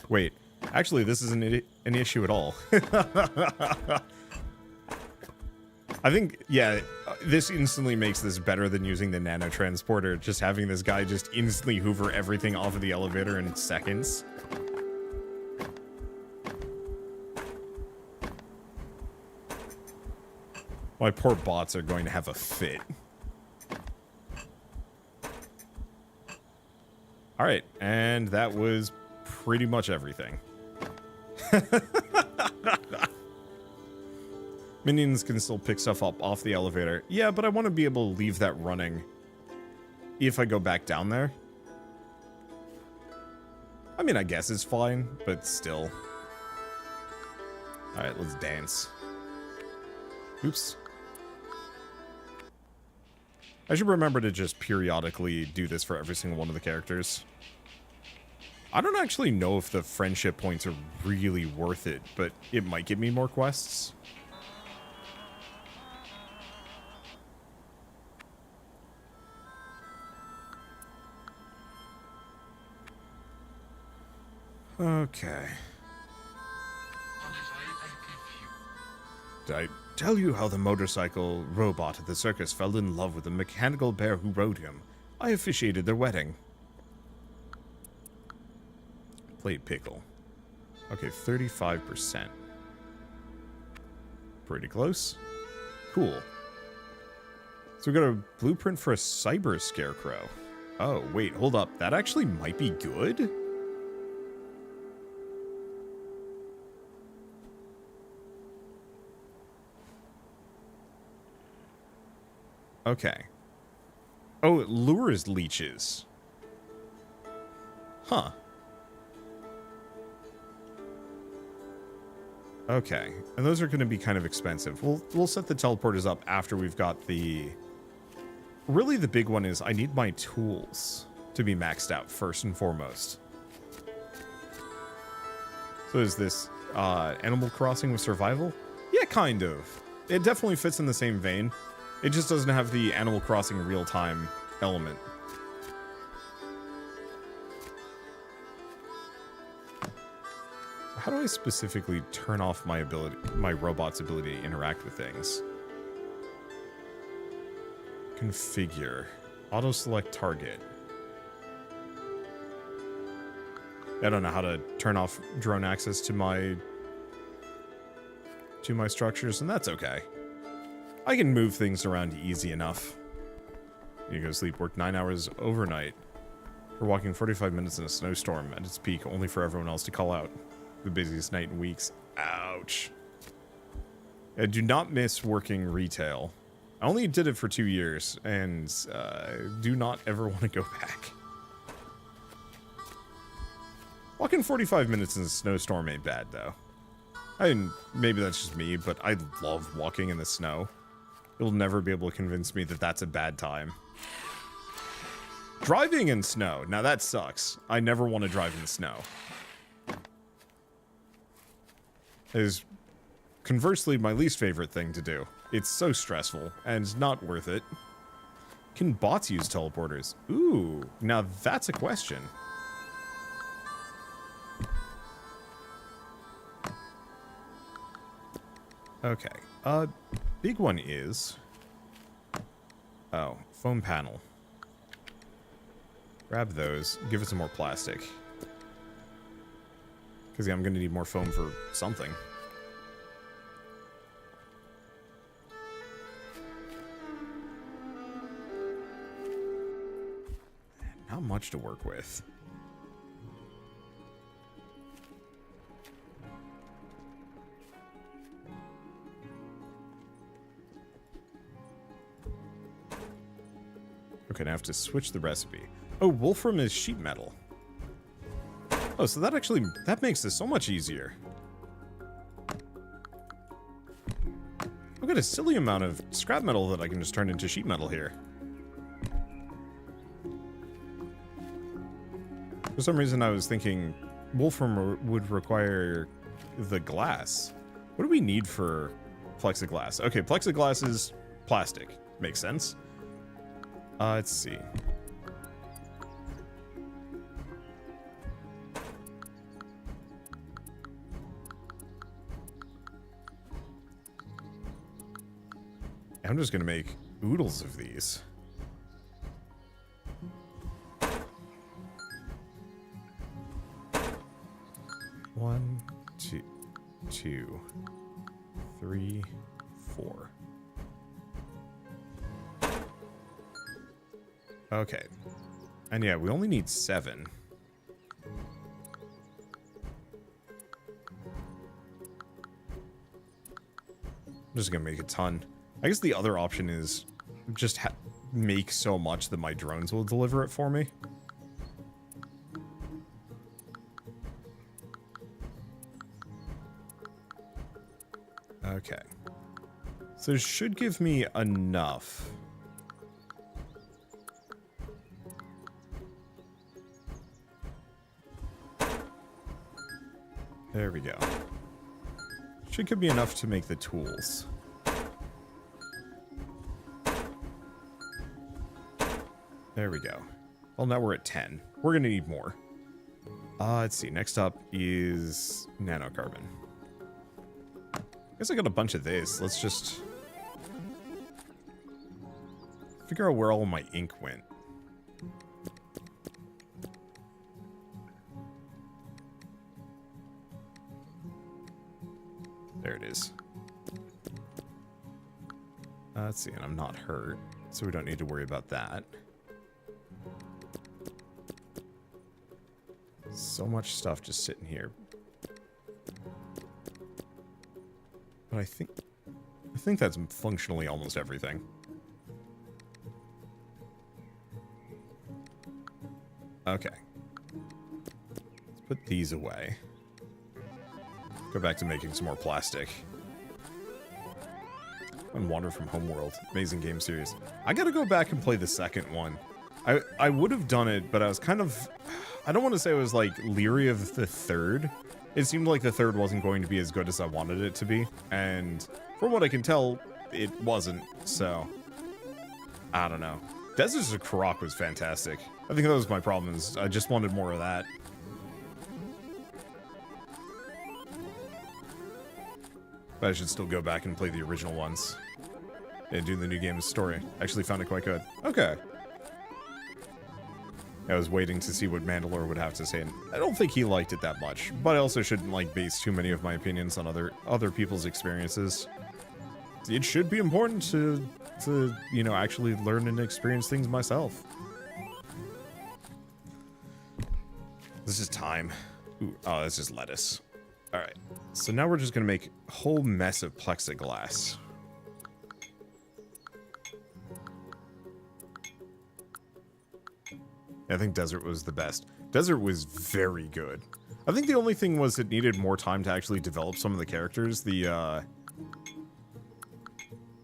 Wait, actually, this isn't an issue at all. I think, yeah, this instantly makes this better than using the nanotransporter. Just having this guy just instantly hoover everything off of the elevator in seconds. My poor bots are going to have a fit. Alright, and that was pretty much everything. Minions can still pick stuff up off the elevator. Yeah, but I want to be able to leave that running if I go back down there. I mean, I guess it's fine, but still. Alright, let's dance. Oops. I should remember to just periodically do this for every single one of the characters. I don't actually know if the friendship points are really worth it, but it might give me more quests. Okay. Did I tell you how the motorcycle robot at the circus fell in love with the mechanical bear who rode him? I officiated their wedding. Plate pickle. Okay, 35%. Pretty close. Cool. So we got a blueprint for a cyber scarecrow. Oh, wait, hold up. That actually might be good? Okay. Oh, it lures leeches. Huh. Okay. And those are going to be kind of expensive. We'll set the teleporters up after we've got the... Really, the big one is I need my tools to be maxed out first and foremost. So is this Animal Crossing with survival? Yeah, kind of. It definitely fits in the same vein. It just doesn't have the Animal Crossing real-time element. How do I specifically turn off my robot's ability to interact with things? Configure. Auto-select target. I don't know how to turn off drone access to my structures, and that's okay. I can move things around easy enough. You go sleep, work 9 hours overnight. We're walking 45 minutes in a snowstorm at its peak, only for everyone else to call out. The busiest night in weeks. Ouch. I do not miss working retail. I only did it for 2 years, and do not ever want to go back. Walking 45 minutes in a snowstorm ain't bad, though. I mean, maybe that's just me, but I love walking in the snow. You'll never be able to convince me that that's a bad time. Driving in snow. Now that sucks. I never want to drive in the snow. It is conversely my least favorite thing to do. It's so stressful, and not worth it. Can bots use teleporters? Ooh, now that's a question. Okay, big one is... Oh, foam panel. Grab those, give it some more plastic. Because yeah, I'm going to need more foam for something. Not much to work with. Okay, now I have to switch the recipe. Oh, wolfram is sheet metal. Oh, so that makes this so much easier. I've got a silly amount of scrap metal that I can just turn into sheet metal here. For some reason, I was thinking wolfram would require the glass. What do we need for plexiglass? Okay, plexiglass is plastic. Makes sense. Let's see. I'm just gonna make oodles of these. One, two, three, four. Okay. And yeah, we only need 7. I'm just gonna make a ton. I guess the other option is just make so much that my drones will deliver it for me. Okay. So it should give me enough. There we go. Should give me enough to make the tools. There we go. Well, now we're at 10. We're gonna need more. Let's see. Next up is nanocarbon. I guess I got a bunch of this. Let's just figure out where all my ink went. There it is. Let's see, and I'm not hurt, so we don't need to worry about that. So much stuff just sitting here. But I think that's functionally almost everything. Okay. Let's put these away. Go back to making some more plastic. And Wander from Homeworld. Amazing game series. I gotta go back and play the second one. I would have done it, but I was kind of... I don't want to say I was, like, leery of the third. It seemed like the third wasn't going to be as good as I wanted it to be. And from what I can tell, it wasn't. So, I don't know. Deserts of Karak was fantastic. I think that was my problem, is I just wanted more of that. But I should still go back and play the original ones. And do the new game's story. Actually found it quite good. Okay. I was waiting to see what Mandalore would have to say, and I don't think he liked it that much. But I also shouldn't, like, base too many of my opinions on other people's experiences. It should be important to you know, actually learn and experience things myself. This is time. Ooh, oh, that's just lettuce. Alright, so now we're just gonna make a whole mess of plexiglass. I think Desert was the best. Desert was very good. I think the only thing was it needed more time to actually develop some of the characters. I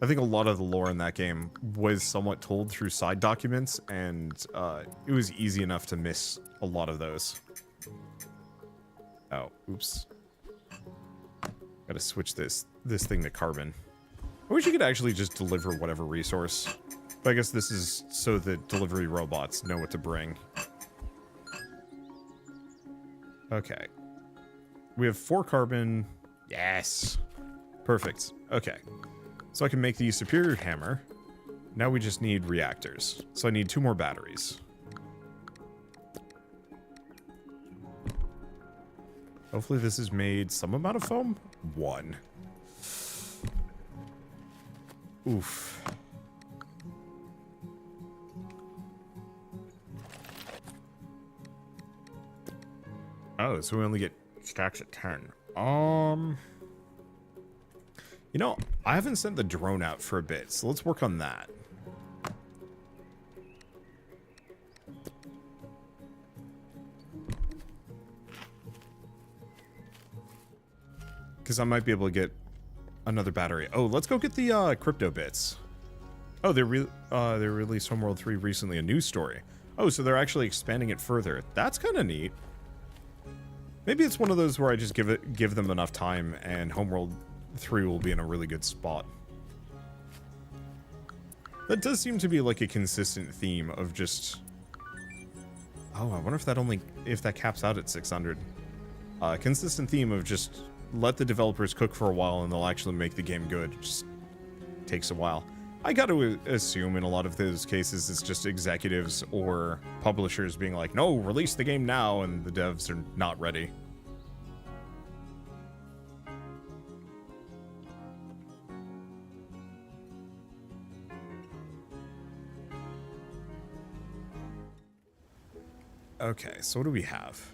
think a lot of the lore in that game was somewhat told through side documents, and it was easy enough to miss a lot of those. Oh, oops. Gotta switch this thing to carbon. I wish you could actually just deliver whatever resource. But I guess this is so that delivery robots know what to bring. Okay. We have 4 carbon. Yes. Perfect. Okay. So I can make the superior hammer. Now we just need reactors. So I need 2 more batteries. Hopefully this is made some amount of foam. 1. Oof. Oh, so we only get stacks at 10. You know, I haven't sent the drone out for a bit, so let's work on that. Because I might be able to get another battery. Oh, let's go get the crypto bits. Oh, they released Homeworld 3 recently, a news story. Oh, so they're actually expanding it further. That's kind of neat. Maybe it's one of those where I just give them enough time and Homeworld 3 will be in a really good spot. That does seem to be like a consistent theme of just... Oh, I wonder if that caps out at 600. Consistent theme of just let the developers cook for a while and they'll actually make the game good. It just takes a while. I got to assume in a lot of those cases it's just executives or publishers being like, no, release the game now, and the devs are not ready. Okay, so what do we have?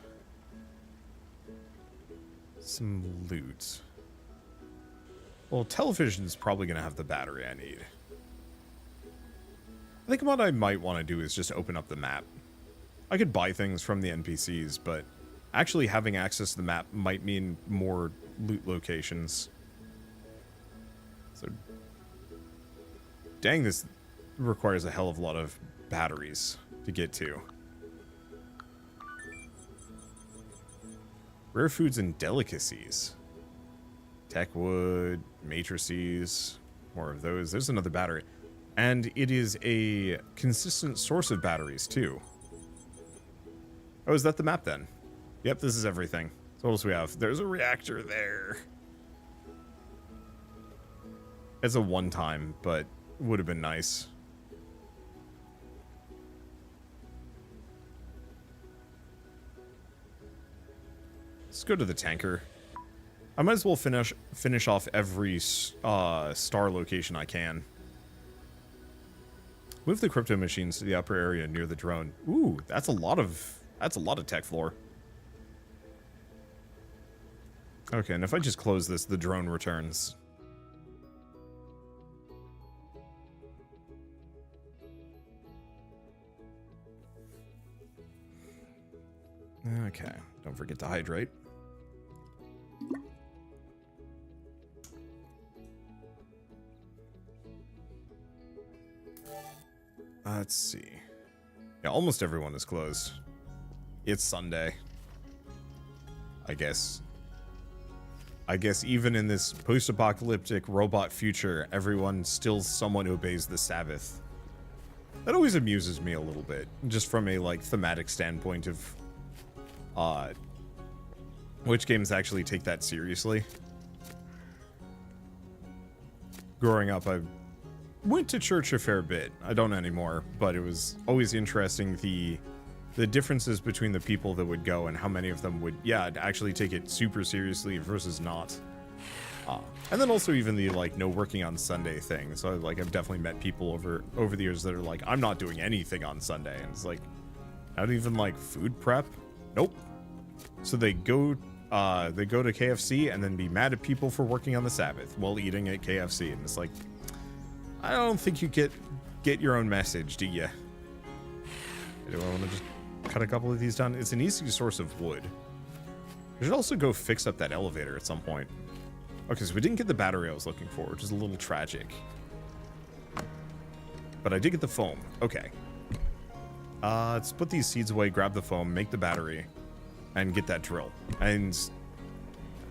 Some loot. Well, television's probably going to have the battery I need. I think what I might want to do is just open up the map. I could buy things from the NPCs, but actually having access to the map might mean more loot locations. So, dang, this requires a hell of a lot of batteries to get to. Rare foods and delicacies. Tech wood, matrices, more of those. There's another battery. And it is a consistent source of batteries, too. Oh, is that the map, then? Yep, this is everything. So what else do we have? There's a reactor there. It's a one-time, but would have been nice. Let's go to the tanker. I might as well finish off every star location I can. Move the crypto machines to the upper area near the drone. Ooh, that's a lot of tech floor. Okay, and if I just close this, the drone returns. Okay, don't forget to hydrate. Let's see. Yeah, almost everyone is closed. It's Sunday. I guess even in this post-apocalyptic robot future, everyone still somewhat obeys the Sabbath. That always amuses me a little bit, just from a like thematic standpoint of which games actually take that seriously. Growing up, I went to church a fair bit. I don't anymore, but it was always interesting the differences between the people that would go and how many of them would, yeah, actually take it super seriously versus not. And then also even the like no working on Sunday thing. So like I've definitely met people over the years that are like, I'm not doing anything on Sunday, and it's like, not even like food prep. Nope. So they go to KFC and then be mad at people for working on the Sabbath while eating at KFC, and it's like, I don't think you get your own message, do you? Do I want to just cut a couple of these down? It's an easy source of wood. I should also go fix up that elevator at some point. Okay, so we didn't get the battery I was looking for, which is a little tragic. But I did get the foam. Okay. Let's put these seeds away, grab the foam, make the battery, and get that drill. And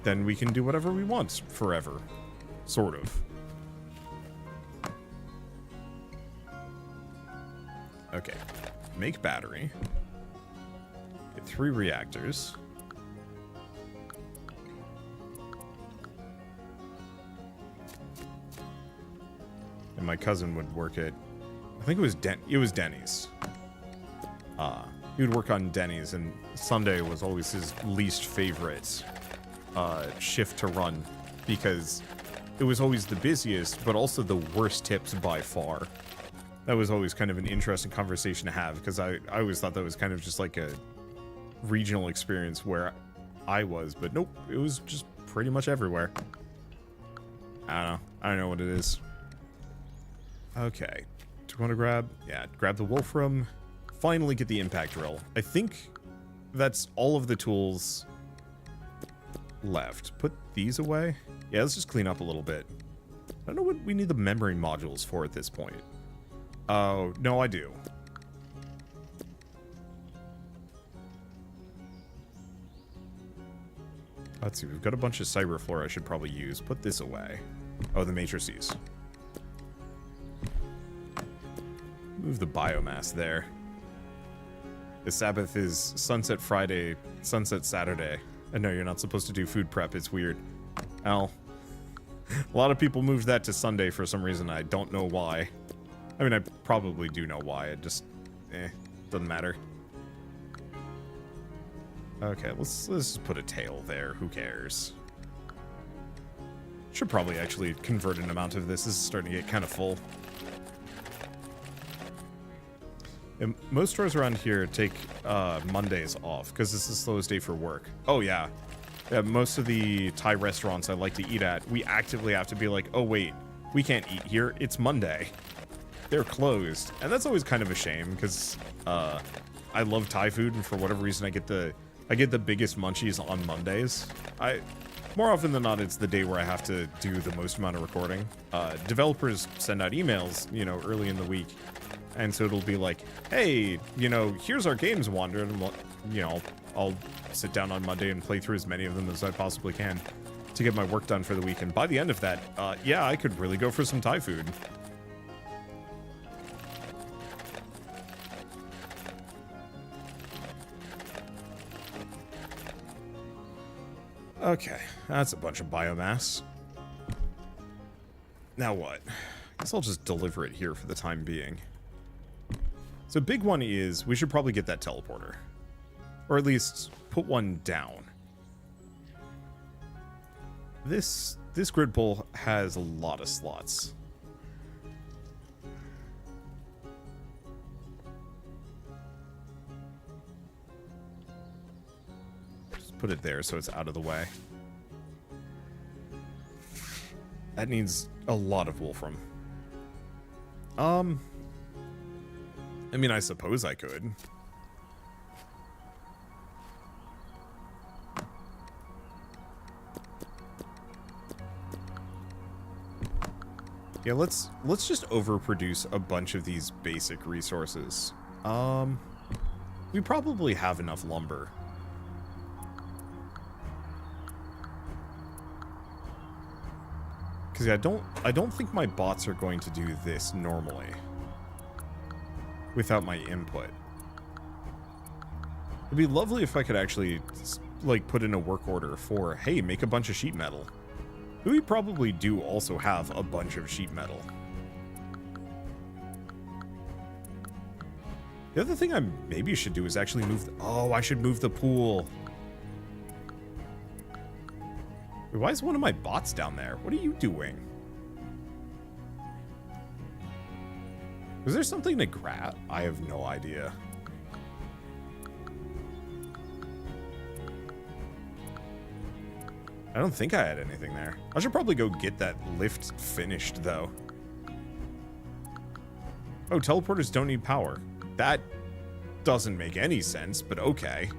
then we can do whatever we want forever. Sort of. Okay. Make battery. Get 3 reactors. And my cousin would work at, I think it was Denny's. He would work on Denny's, and Sunday was always his least favorite shift to run because it was always the busiest, but also the worst tips by far. That was always kind of an interesting conversation to have because I always thought that was kind of just like a regional experience where I was, but nope, it was just pretty much everywhere. I don't know. I don't know what it is. Okay. Do you want to grab? Yeah, grab the Wolfram. Finally get the impact drill. I think that's all of the tools left. Put these away. Yeah, let's just clean up a little bit. I don't know what we need the memory modules for at this point. Oh, no, I do. Let's see, we've got a bunch of cyberflora I should probably use. Put this away. Oh, the matrices. Move the biomass there. The Sabbath is Sunset Friday, Sunset Saturday. I know you're not supposed to do food prep, it's weird. Well, a lot of people moved that to Sunday for some reason. I don't know why. I mean, I probably do know why. It just, doesn't matter. Okay, let's just put a tail there. Who cares? Should probably actually convert an amount of this. This is starting to get kind of full. And most stores around here take Mondays off because it's the slowest day for work. Oh, yeah. Yeah, most of the Thai restaurants I like to eat at, we actively have to be like, oh, wait, we can't eat here. It's Monday. They're closed. And that's always kind of a shame because I love Thai food, and for whatever reason I get the biggest munchies on Mondays. More often than not, it's the day where I have to do the most amount of recording. Developers send out emails, you know, early in the week. And so it'll be like, hey, you know, here's our games, Wander. And, you know, I'll sit down on Monday and play through as many of them as I possibly can to get my work done for the week. And by the end of that, yeah, I could really go for some Thai food. Okay, that's a bunch of biomass. Now what? I guess I'll just deliver it here for the time being. So big one is, we should probably get that teleporter. Or at least, put one down. This grid pull has a lot of slots. Just put it there so it's out of the way. That needs a lot of Wolfram. I mean, I suppose I could. Yeah, let's just overproduce a bunch of these basic resources. We probably have enough lumber. Because I don't think my bots are going to do this normally without my input. It'd be lovely if I could actually, like, put in a work order for, hey, make a bunch of sheet metal. We probably do also have a bunch of sheet metal. The other thing I maybe should do is actually move... Oh, I should move the pool. Wait, why is one of my bots down there? What are you doing? Was there something to grab? I have no idea. I don't think I had anything there. I should probably go get that lift finished, though. Oh, teleporters don't need power. That doesn't make any sense, but okay.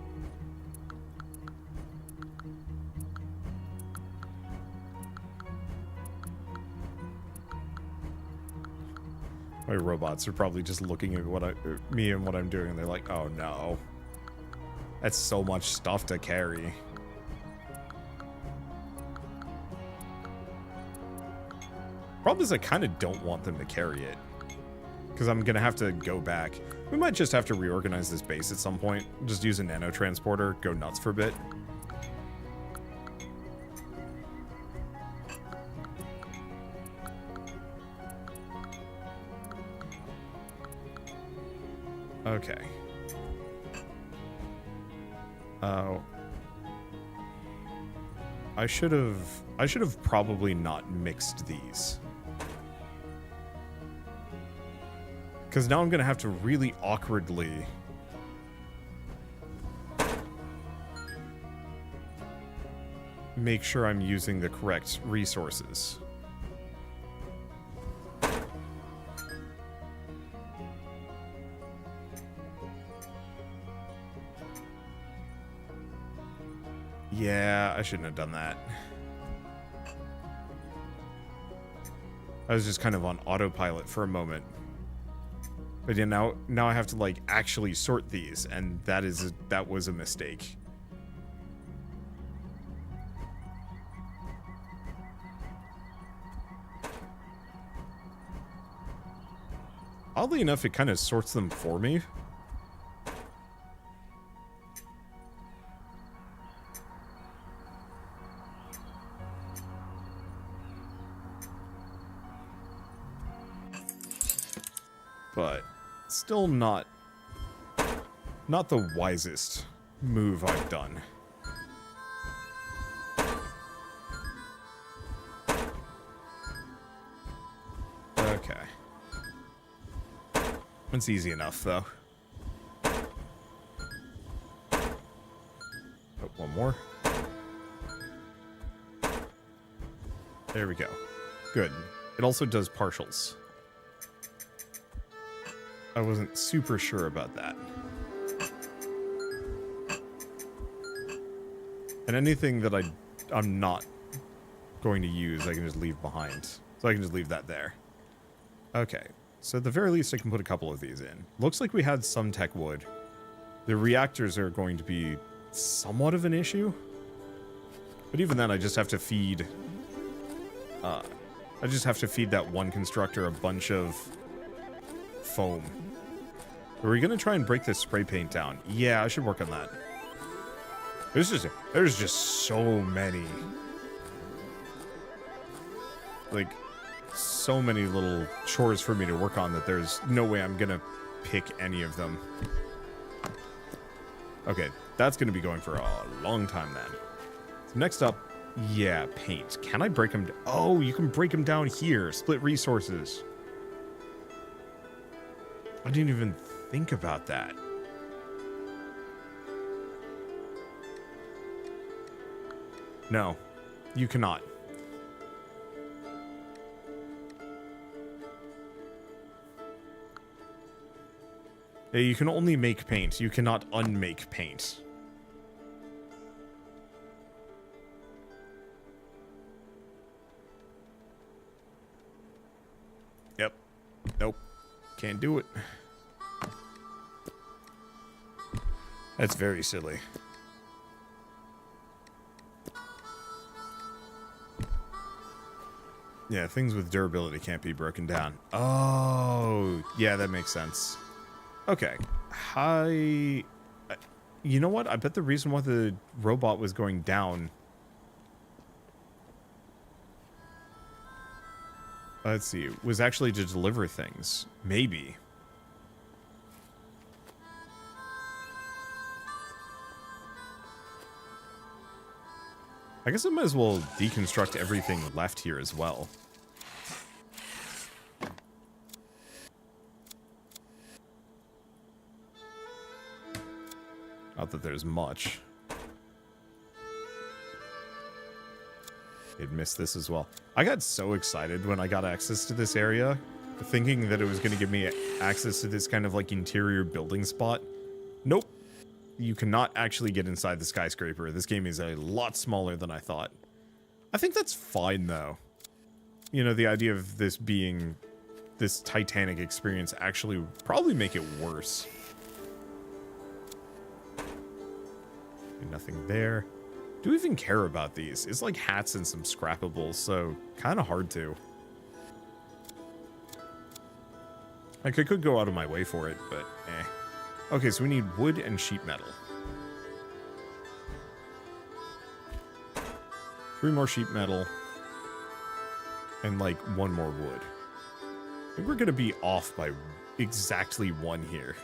My robots are probably just looking at me and what I'm doing, and they're like, oh no. That's so much stuff to carry. Problem is I kind of don't want them to carry it. Because I'm going to have to go back. We might just have to reorganize this base at some point. Just use a nanotransporter, go nuts for a bit. Okay. I should have probably not mixed these. Because now I'm going to have to really awkwardly make sure I'm using the correct resources. Yeah, I shouldn't have done that. I was just kind of on autopilot for a moment. But yeah, now I have to like actually sort these, and that was a mistake. Oddly enough, it kind of sorts them for me. But still not the wisest move I've done. Okay. It's easy enough, though. Oh, one more. There we go. Good. It also does partials. I wasn't super sure about that. And anything that I'm not going to use, I can just leave behind. So I can just leave that there. Okay, so at the very least I can put a couple of these in. Looks like we had some tech wood. The reactors are going to be somewhat of an issue. But even then, I just have to feed... that one constructor a bunch of foam. Are we gonna try and break this spray paint down? Yeah, I should work on that. There's just so many. Like, so many little chores for me to work on that there's no way I'm gonna pick any of them. Okay, that's gonna be going for a long time then. So next up, yeah, paint. Can I break them? Oh, you can break them down here. Split resources. I didn't even think about that. No, you cannot. Yeah, you can only make paint. You cannot unmake paint. Yep. Nope. Can't do it. That's very silly. Yeah, things with durability can't be broken down. Oh, yeah, that makes sense. Okay. You know what? I bet the reason why the robot was going down... Let's see. Was actually to deliver things. Maybe. I guess I might as well deconstruct everything left here as well. Not that there's much. I'd missed this as well. I got so excited when I got access to this area, thinking that it was going to give me access to this kind of like interior building spot. Nope. You cannot actually get inside the skyscraper. This game is a lot smaller than I thought. I think that's fine, though. You know, the idea of this being this Titanic experience actually probably make it worse. Nothing there. Do we even care about these? It's like hats and some scrappables, so kind of hard to. Like, I could go out of my way for it, but eh. Okay, so we need wood and sheet metal. 3 more sheet metal. And, like, 1 more wood. I think we're going to be off by exactly 1 here.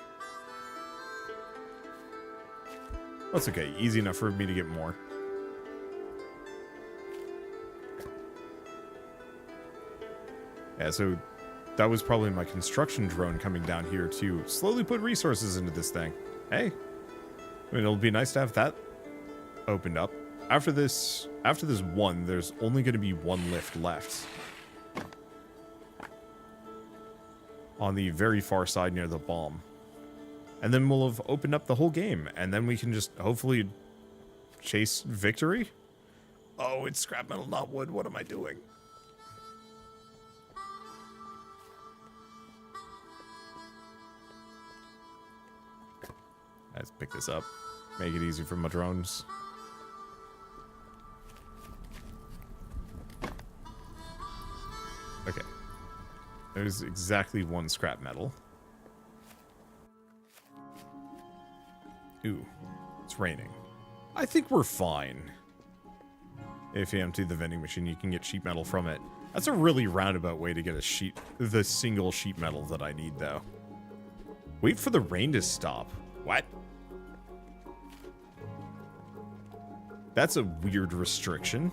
That's okay. Easy enough for me to get more. Yeah, so that was probably my construction drone coming down here to slowly put resources into this thing. Hey, I mean, it'll be nice to have that opened up. After this 1, there's only going to be 1 lift left. On the very far side near the bomb. And then we'll have opened up the whole game, and then we can just hopefully chase victory. Oh, it's scrap metal, not wood. What am I doing? Let's pick this up. Make it easy for my drones. Okay. There's exactly 1 scrap metal. Ooh, it's raining. I think we're fine. If you empty the vending machine, you can get sheet metal from it. That's a really roundabout way to get the single sheet metal that I need, though. Wait for the rain to stop. What? That's a weird restriction.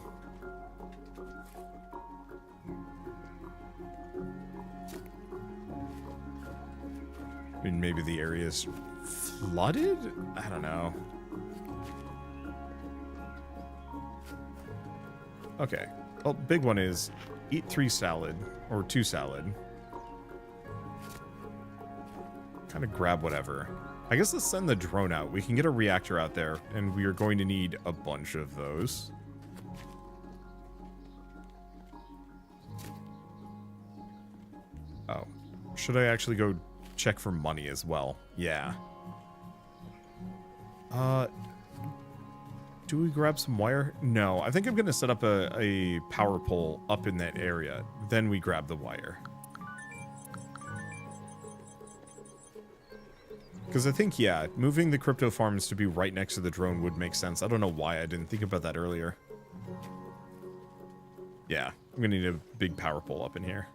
I mean, maybe the area's flooded? I don't know. Okay. Well, big one is eat 3 salad, or 2 salad. Kind of grab whatever. I guess let's send the drone out. We can get a reactor out there, and we are going to need a bunch of those. Oh. Should I actually go check for money as well? Yeah. Do we grab some wire? No, I think I'm going to set up a power pole up in that area. Then we grab the wire. Because I think, yeah, moving the crypto farms to be right next to the drone would make sense. I don't know why I didn't think about that earlier. Yeah, I'm going to need a big power pole up in here.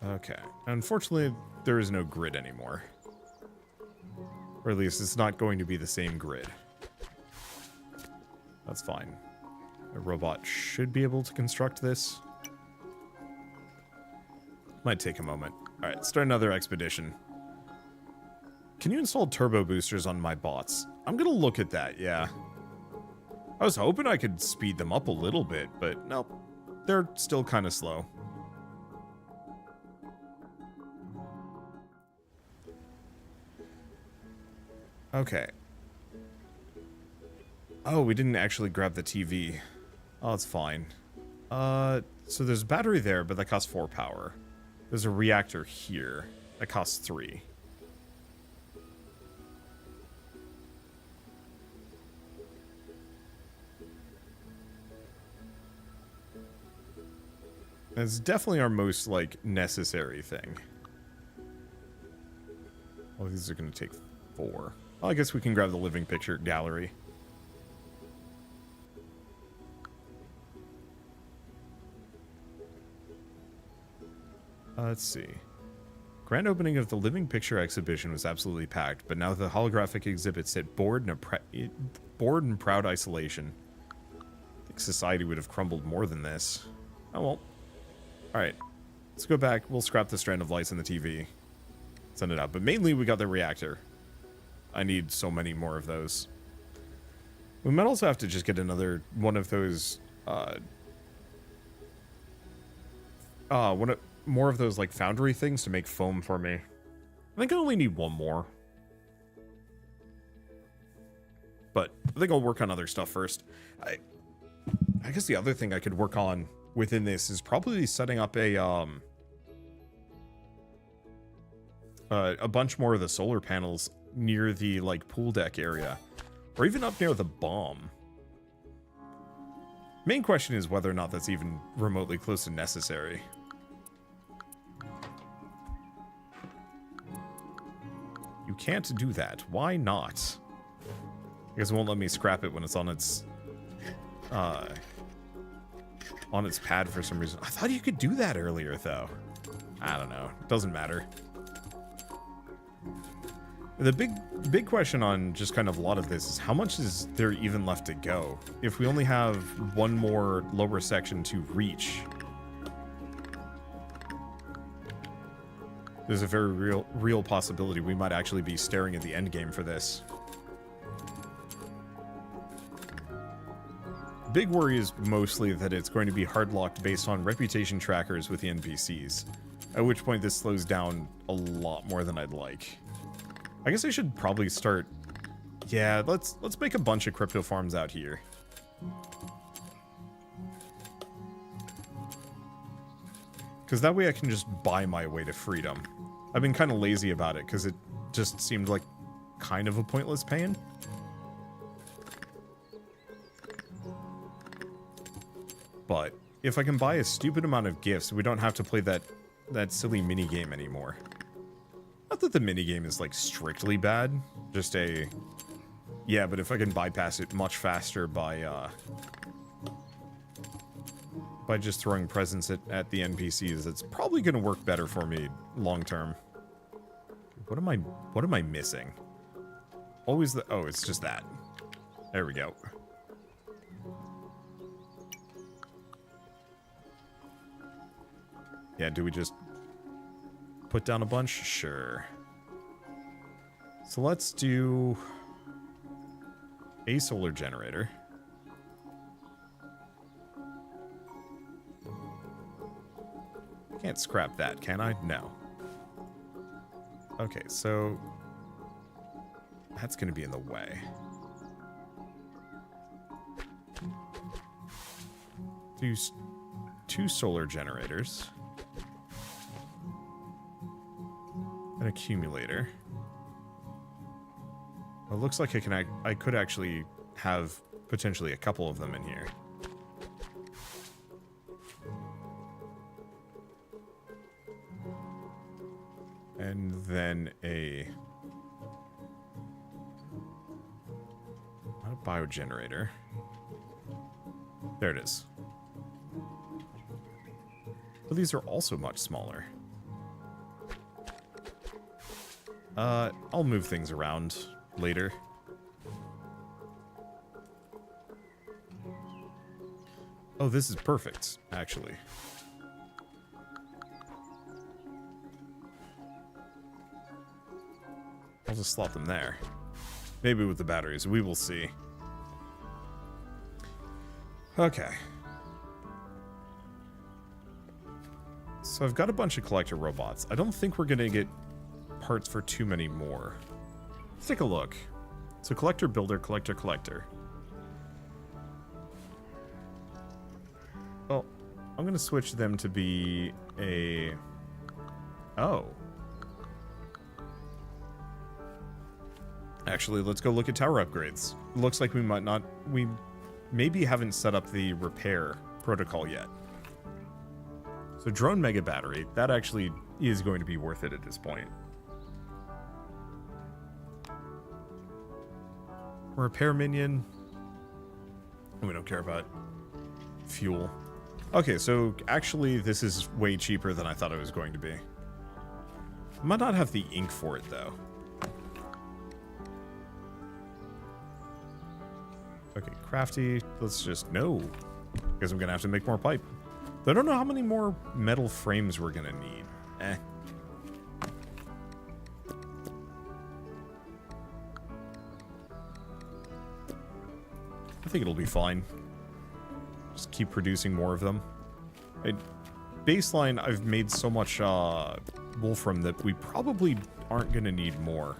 Okay. Unfortunately, there is no grid anymore. Or at least it's not going to be the same grid. That's fine. A robot should be able to construct this. Might take a moment. Alright, start another expedition. Can you install turbo boosters on my bots? I'm gonna look at that, yeah. I was hoping I could speed them up a little bit, but nope. They're still kind of slow. Okay. Oh, we didn't actually grab the TV. Oh, it's fine. So there's a battery there, but that costs 4 power. There's a reactor here. That costs 3. That's definitely our most, like, necessary thing. Oh, these are going to take 4. Well, I guess we can grab the living picture gallery. Let's see. Grand opening of the living picture exhibition was absolutely packed, but now the holographic exhibit sit bored and proud isolation. I think society would have crumbled more than this. Oh well. Alright. Let's go back. We'll scrap the strand of lights in the TV. Send it out. But mainly we got the reactor. I need so many more of those. We might also have to just get another one of those, more of those like foundry things to make foam for me. I think I only need one more. But I think I'll work on other stuff first. I guess the other thing I could work on within this is probably setting up a bunch more of the solar panels near the like pool deck area, or even up near the bomb. Main question is whether or not that's even remotely close to necessary. You can't do that. Why not? Because it won't let me scrap it when it's on its pad for some reason. I thought you could do that earlier, though. I don't know. Doesn't matter. The big question on just kind of a lot of this is how much is there even left to go? If we only have one more lower section to reach, there's a very real possibility we might actually be staring at the end game for this. Big worry is mostly that it's going to be hard-locked based on reputation trackers with the NPCs, at which point this slows down a lot more than I'd like. I guess I should probably start... Yeah, let's make a bunch of crypto farms out here. Because that way I can just buy my way to freedom. I've been kind of lazy about it because it just seemed like kind of a pointless pain. But if I can buy a stupid amount of gifts, we don't have to play that silly minigame anymore. Not that the minigame is, like, strictly bad. Just a... Yeah, but if I can bypass it much faster by just throwing presents at the NPCs, it's probably going to work better for me long term. What am I missing? Always the... Oh, it's just that. There we go. Yeah, do we just put down a bunch? Sure. So let's do a solar generator. I can't scrap that, can I? No. Okay, so that's going to be in the way. Do two solar generators. An accumulator. It looks like I could actually have potentially a couple of them in here. And then not a biogenerator. There it is. But these are also much smaller. I'll move things around later. Oh, this is perfect, actually. I'll just slot them there. Maybe with the batteries, we will see. Okay. So I've got a bunch of collector robots. I don't think we're gonna get parts for too many more. Let's take a look. So collector, builder, collector, collector. Well, I'm gonna switch them to be a... Oh. Actually, let's go look at tower upgrades. Looks like we might not... We maybe haven't set up the repair protocol yet. So drone mega battery, that actually is going to be worth it at this point. Repair minion. We don't care about fuel. Okay, so actually this is way cheaper than I thought it was going to be. I might not have the ink for it though. Okay, crafty. Let's just... No. Because I'm going to have to make more pipe. I don't know how many more metal frames we're going to need. I think it'll be fine. Just keep producing more of them. baseline, I've made so much wolfram that we probably aren't going to need more.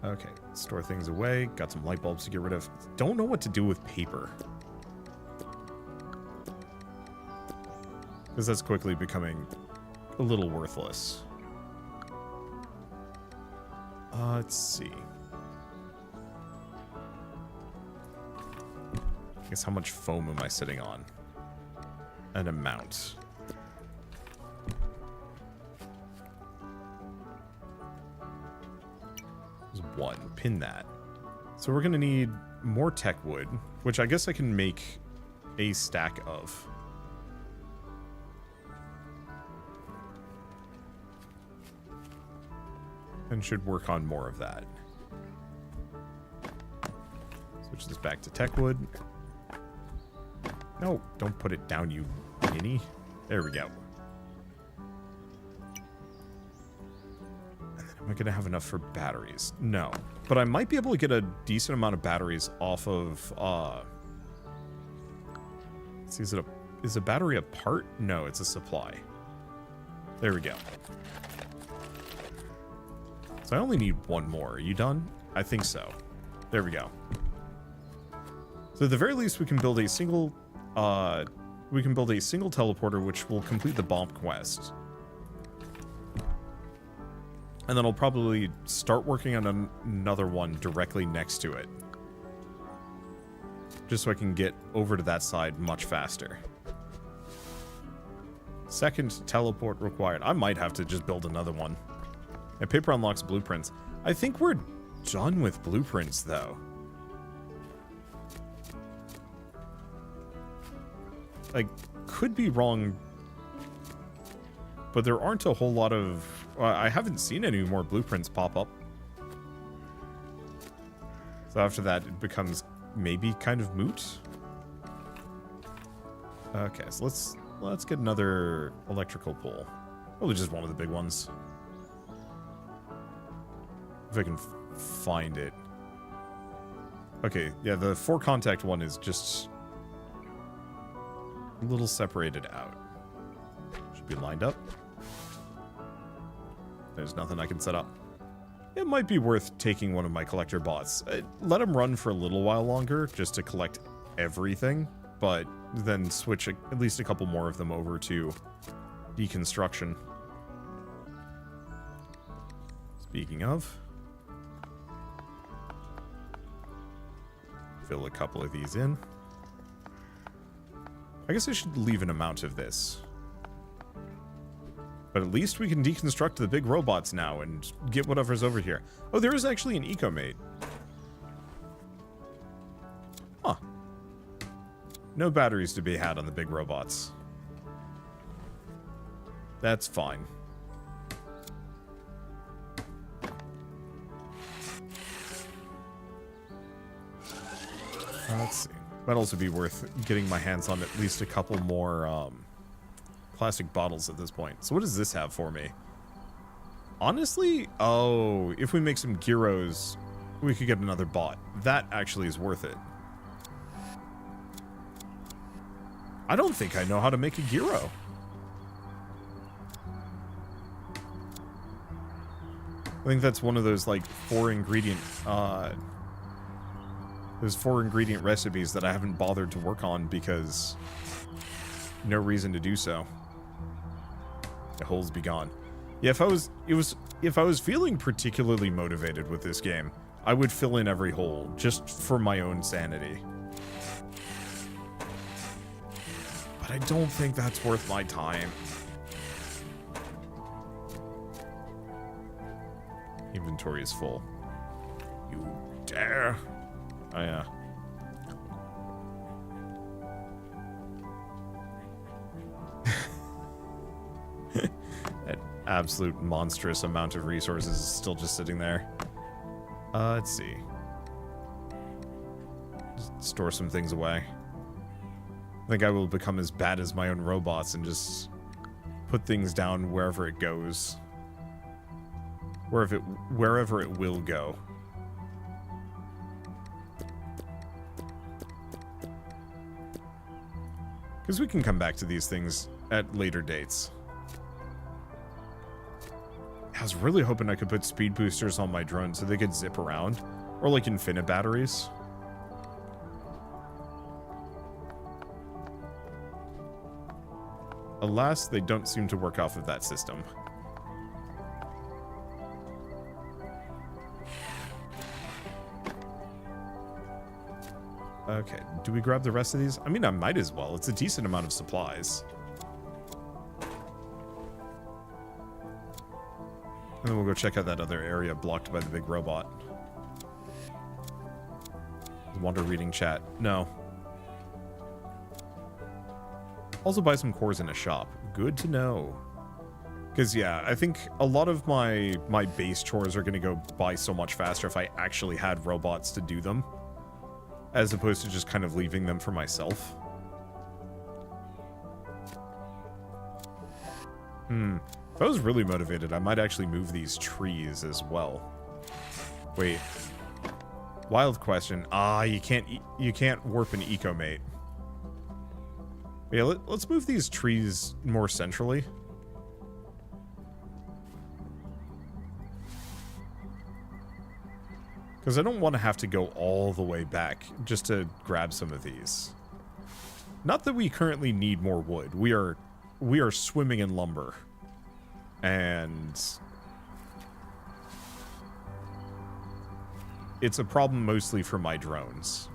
Okay, store things away. Got some light bulbs to get rid of. Don't know what to do with paper. Because that's quickly becoming a little worthless. Let's see. I guess how much foam am I sitting on? An amount. There's one. Pin that. So we're going to need more tech wood, which I guess I can make a stack of. And should work on more of that. Switch this back to tech wood. No, don't put it down, you ninny. There we go. And then am I going to have enough for batteries? No. But I might be able to get a decent amount of batteries off of, let's see, is a battery a part? No, it's a supply. There we go. So I only need one more. Are you done? I think so. There we go. So at the very least, we can build a single teleporter, which will complete the bomb quest. And then I'll probably start working on another one directly next to it. Just so I can get over to that side much faster. Second teleport required. I might have to just build another one. And paper unlocks blueprints. I think we're done with blueprints, though. I could be wrong, but there aren't a whole lot of... I haven't seen any more blueprints pop up. So after that, it becomes maybe kind of moot. Okay, so let's get another electrical pole. Probably just one of the big ones. If I can find it. Okay, yeah, the 4 contact one is just a little separated out. Should be lined up. There's nothing I can set up. It might be worth taking one of my collector bots. Let them run for a little while longer just to collect everything, but then switch at least a couple more of them over to deconstruction. Speaking of, fill a couple of these in. I guess I should leave an amount of this. But at least we can deconstruct the big robots now and get whatever's over here. Oh, there is actually an eco-mate. Huh. No batteries to be had on the big robots. That's fine. Let's see. Might also be worth getting my hands on at least a couple more plastic bottles at this point. So what does this have for me? Honestly, oh, if we make some gyros, we could get another bot. That actually is worth it. I don't think I know how to make a gyro. I think that's one of those like 4 ingredient recipes that I haven't bothered to work on because no reason to do so. The holes be gone. Yeah, if I was feeling particularly motivated with this game, I would fill in every hole just for my own sanity. But I don't think that's worth my time. Inventory is full. You dare. Oh, yeah. That absolute monstrous amount of resources is still just sitting there. Let's see. Just store some things away. I think I will become as bad as my own robots and just put things down wherever it goes. Wherever it will go. Because we can come back to these things at later dates. I was really hoping I could put speed boosters on my drone so they could zip around. Or like infinite batteries. Alas, they don't seem to work off of that system. Okay, do we grab the rest of these? I mean, I might as well. It's a decent amount of supplies. And then we'll go check out that other area blocked by the big robot. Wander reading chat. No. Also buy some cores in a shop. Good to know. Because, yeah, I think a lot of my base chores are going to go by so much faster if I actually had robots to do them. As opposed to just kind of leaving them for myself. If I was really motivated, I might actually move these trees as well. Wait. Wild question. You can't warp an eco-mate. Yeah, let's move these trees more centrally. Because I don't want to have to go all the way back just to grab some of these. Not that we currently need more wood. We are swimming in lumber. And it's a problem mostly for my drones.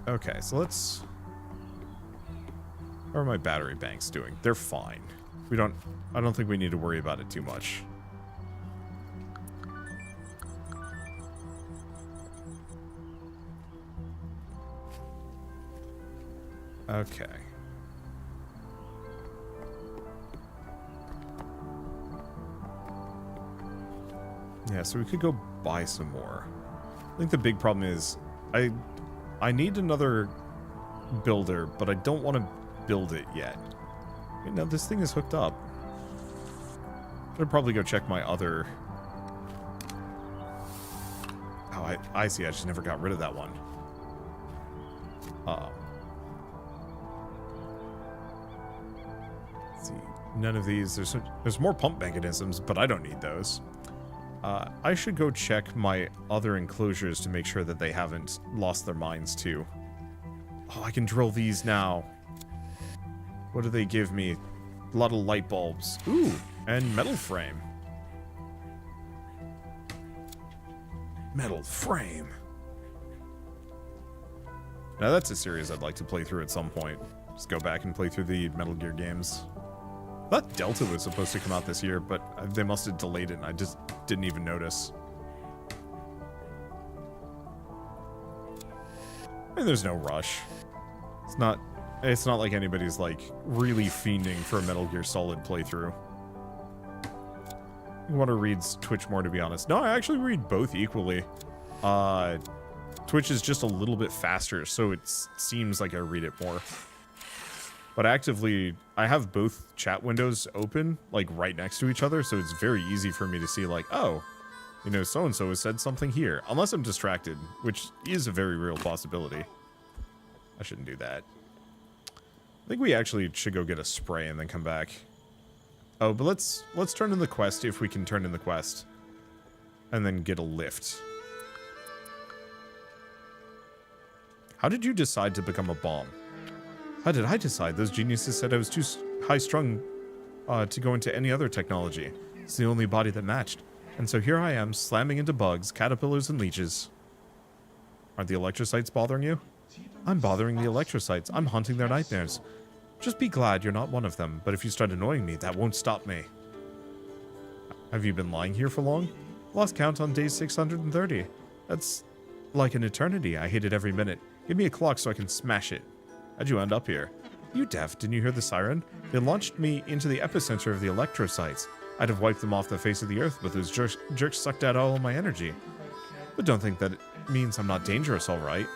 Okay, so let's... How are my battery banks doing? They're fine. I don't think we need to worry about it too much. Okay. Yeah, so we could go buy some more. I think the big problem is I need another builder, but I don't want to build it yet. Now this thing is hooked up. Should probably go check my other... Oh, I see. I just never got rid of that one. Let's see. None of these. There's more pump mechanisms, but I don't need those. I should go check my other enclosures to make sure that they haven't lost their minds too. Oh, I can drill these now. What do they give me? A lot of light bulbs. Ooh, and metal frame. Metal frame. Now that's a series I'd like to play through at some point. Just go back and play through the Metal Gear games. I thought Delta was supposed to come out this year, but they must have delayed it and I just didn't even notice. I mean, there's no rush. It's not like anybody's, like, really fiending for a Metal Gear Solid playthrough. I want to read Twitch more, to be honest. No, I actually read both equally. Twitch is just a little bit faster, so it seems like I read it more. But actively, I have both chat windows open, like, right next to each other, so it's very easy for me to see, like, oh, you know, so-and-so has said something here. Unless I'm distracted, which is a very real possibility. I shouldn't do that. I think we actually should go get a spray and then come back. Oh, but let's turn in the quest if we can turn in the quest. And then get a lift. How did you decide to become a bomb? How did I decide? Those geniuses said I was too high-strung to go into any other technology. It's the only body that matched. And so here I am, slamming into bugs, caterpillars, and leeches. Aren't the electrocytes bothering you? I'm bothering the electrocytes. I'm haunting their nightmares. Just be glad you're not one of them, but if you start annoying me, that won't stop me. Have you been lying here for long? Lost count on day 630. That's like an eternity. I hate it every minute. Give me a clock so I can smash it. How'd you end up here? You deaf, didn't you hear the siren? They launched me into the epicenter of the electrocytes. I'd have wiped them off the face of the earth, but those jerks sucked out all my energy. But don't think that it means I'm not dangerous, alright?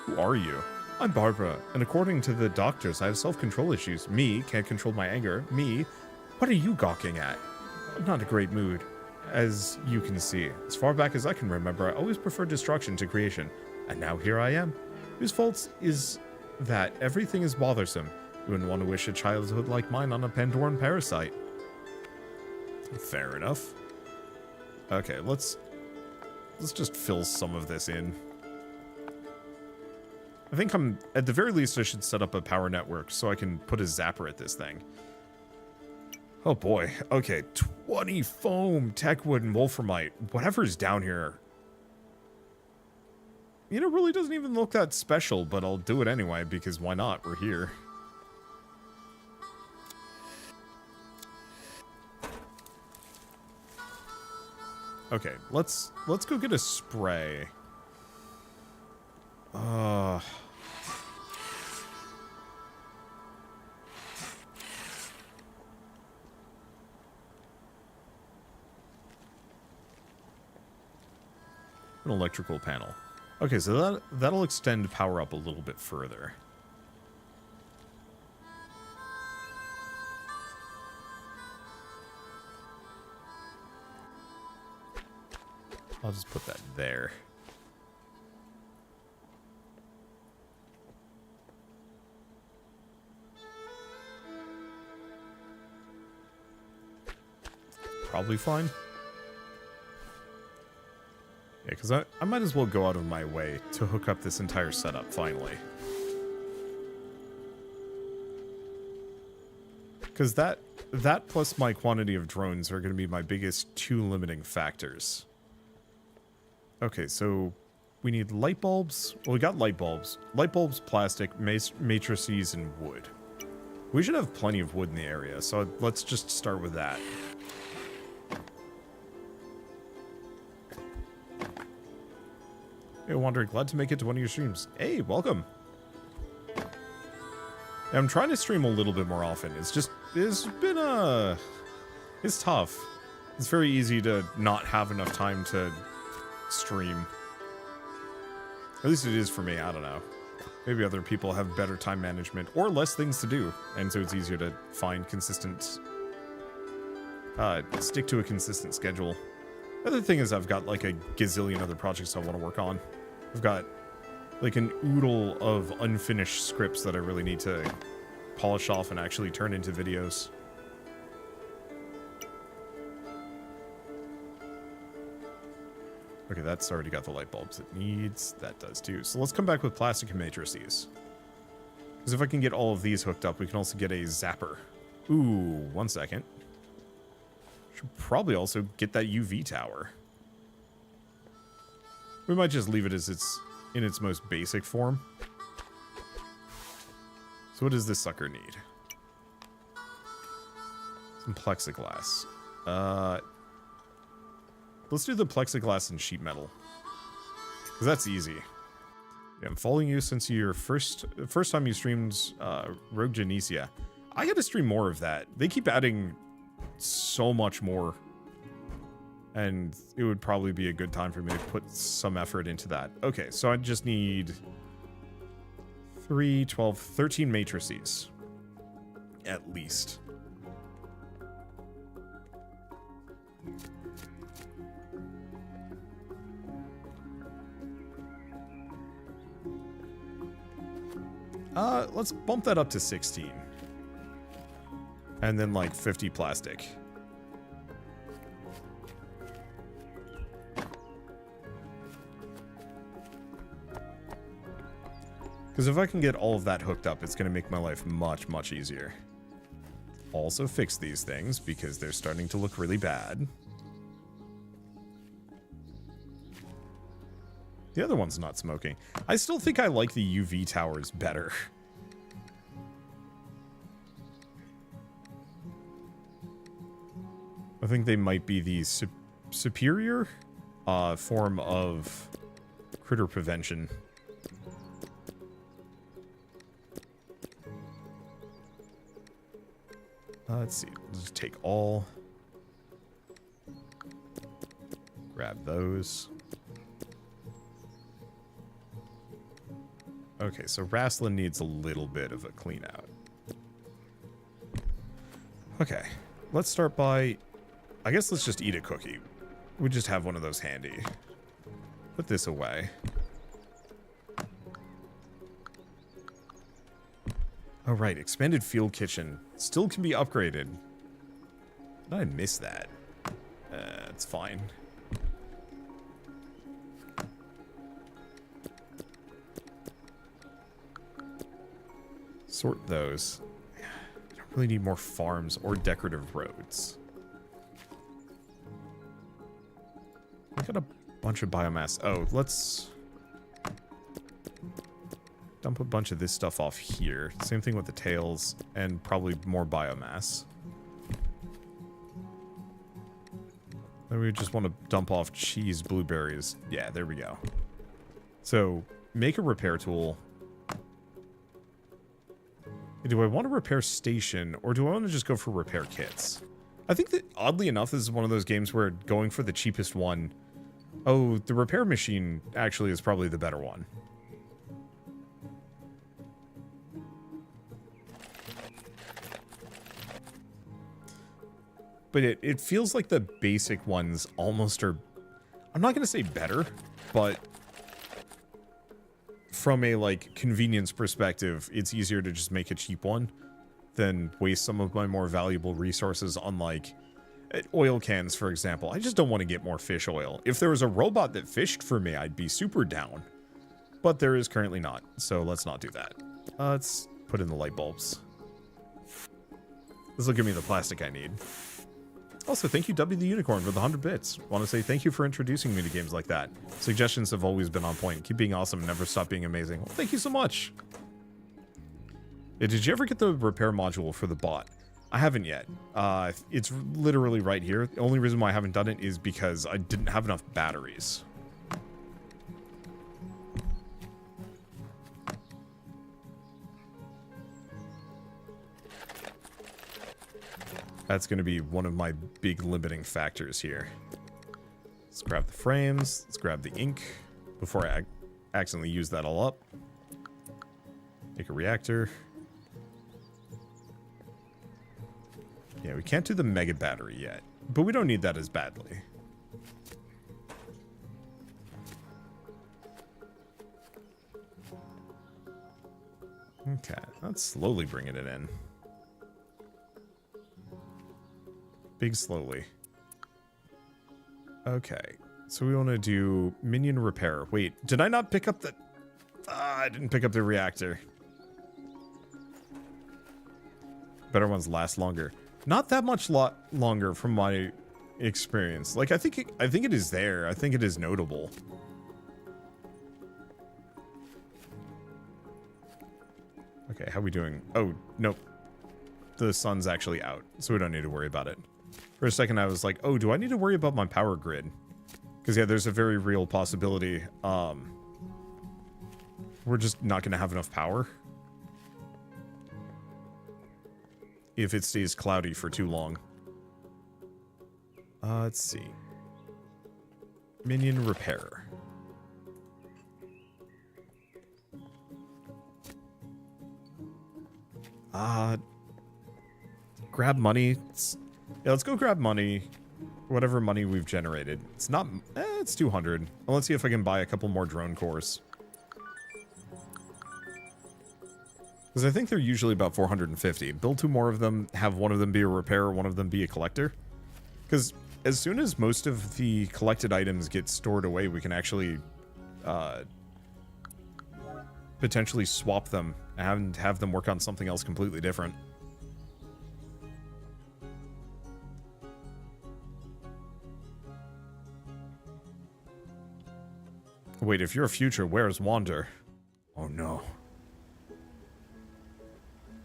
Who are you? I'm Barbara, and according to the doctors, I have self-control issues. Me, can't control my anger. Me, what are you gawking at? I'm not in a great mood. as you can see. As far back as I can remember, I always preferred destruction to creation. And now here I am. Whose fault is that everything is bothersome? You wouldn't want to wish a childhood like mine on a Pandoran parasite. Fair enough. Okay, let's just fill some of this in. I think at the very least, I should set up a power network so I can put a zapper at this thing. Oh boy. Okay, 20 foam, techwood, and wolframite. Whatever's down here. You know, it really doesn't even look that special, but I'll do it anyway, because why not? We're here. Okay, let's go get a spray. An electrical panel. Okay, so that'll extend power up a little bit further. I'll just put that there. Probably fine. Yeah, because I might as well go out of my way to hook up this entire setup, finally. Because that plus my quantity of drones are going to be my biggest two limiting factors. Okay, so we need light bulbs. Well, we got light bulbs. Light bulbs, plastic, matrices, and wood. We should have plenty of wood in the area, so let's just start with that. Hey, Wander, glad to make it to one of your streams. Hey, welcome. I'm trying to stream a little bit more often. It's been it's tough. It's very easy to not have enough time to stream. At least it is for me, I don't know. Maybe other people have better time management or less things to do, and so it's easier to find consistent, stick to a consistent schedule. The other thing is I've got like a gazillion other projects I want to work on. I've got like an oodle of unfinished scripts that I really need to polish off and actually turn into videos. Okay, that's already got the light bulbs it needs. That does too. So let's come back with plastic and matrices. Because if I can get all of these hooked up, we can also get a zapper. Ooh, 1 second. Should probably also get that UV tower. We might just leave it as it's in its most basic form. So what does this sucker need? Some plexiglass. Let's do the plexiglass and sheet metal. Because that's easy. Yeah, I'm following you since your first time you streamed Rogue Genesia. I gotta stream more of that. They keep adding so much more. And it would probably be a good time for me to put some effort into that. Okay, so I just need 3, 12, 13 matrices. At least. Let's bump that up to 16. And then like 50 plastic. Because if I can get all of that hooked up, it's going to make my life much, much easier. Also fix these things because they're starting to look really bad. The other one's not smoking. I still think I like the UV towers better. I think they might be the superior form of critter prevention. Let's see. Let's just take all. Grab those. Okay, so Rasslin needs a little bit of a clean out. Okay, let's start by... I guess let's just eat a cookie. We just have one of those handy. Put this away. Oh, right. Expanded field kitchen. Still can be upgraded. Did I miss that? It's fine. Sort those. I don't really need more farms or decorative roads. We got a bunch of biomass. Oh, let's dump a bunch of this stuff off here. Same thing with the tails and probably more biomass. Then we just want to dump off cheese, blueberries. Yeah, there we go. So, make a repair tool. Do I want a repair station, or do I want to just go for repair kits? I think that, oddly enough, this is one of those games where going for the cheapest one... Oh, the repair machine actually is probably the better one. But it feels like the basic ones almost are... I'm not going to say better, but... From a, like, convenience perspective, it's easier to just make a cheap one than waste some of my more valuable resources on, like, oil cans, for example. I just don't want to get more fish oil. If there was a robot that fished for me, I'd be super down. But there is currently not, so let's not do that. Let's put in the light bulbs. This will give me the plastic I need. Also, thank you, W the Unicorn, for the 100 bits. Want to say thank you for introducing me to games like that. Suggestions have always been on point. Keep being awesome, never stop being amazing. Well, thank you so much. Yeah, did you ever get the repair module for the bot? I haven't yet. It's literally right here. The only reason why I haven't done it is because I didn't have enough batteries. That's going to be one of my big limiting factors here. Let's grab the frames. Let's grab the ink before I accidentally use that all up. Make a reactor. Yeah, we can't do the mega battery yet, but we don't need that as badly. Okay, that's slowly bringing it in. Big slowly. Okay, so we want to do minion repair. Wait, did I not pick up the... I didn't pick up the reactor. Better ones last longer. Not that much longer from my experience. Like, I think it is there. I think it is notable. Okay, how are we doing? Oh, nope. The sun's actually out, so we don't need to worry about it. For a second, I was like, oh, do I need to worry about my power grid? Because, yeah, there's a very real possibility. We're just not going to have enough power. If it stays cloudy for too long. Let's see. Minion repair. Grab money. Yeah, let's go grab money. Whatever money we've generated. It's not... it's 200. Well, let's see if I can buy a couple more drone cores. Because I think they're usually about 450. Build 2 more of them, have one of them be a repairer, one of them be a collector. Because as soon as most of the collected items get stored away, we can actually potentially swap them and have them work on something else completely different. Wait, if you're a future, where's Wander? Oh no.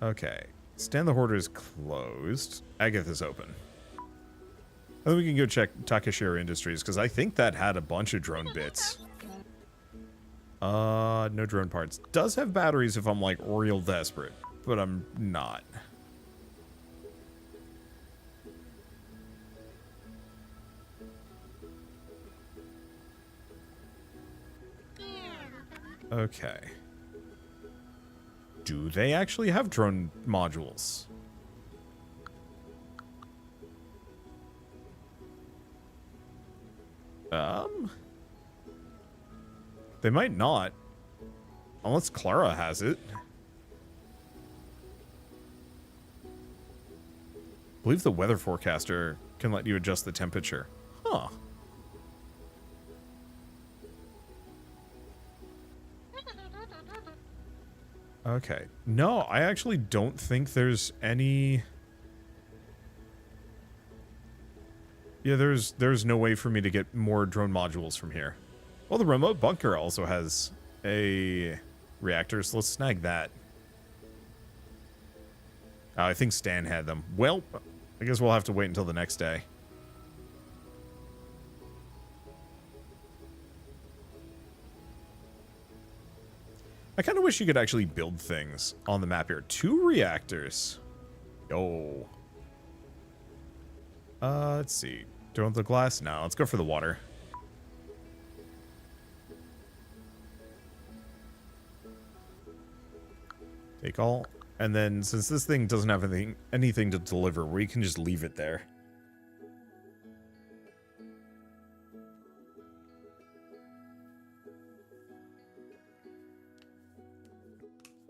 Okay. Stand the Hoarder is closed. Agath is open. I think we can go check Takashira Industries, because I think that had a bunch of drone bits. No drone parts. Does have batteries if I'm, like, real desperate, but I'm not. Okay. Do they actually have drone modules? They might not. Unless Clara has it. I believe the weather forecaster can let you adjust the temperature. Huh. Okay. No, I actually don't think there's any... Yeah, there's no way for me to get more drone modules from here. Well, the remote bunker also has a reactor, so let's snag that. I think Stan had them. Well, I guess we'll have to wait until the next day. I kind of wish you could actually build things on the map here. 2 reactors. Yo. Let's see. Do you want the glass? No, let's go for the water. Take all. And then, since this thing doesn't have anything to deliver, we can just leave it there.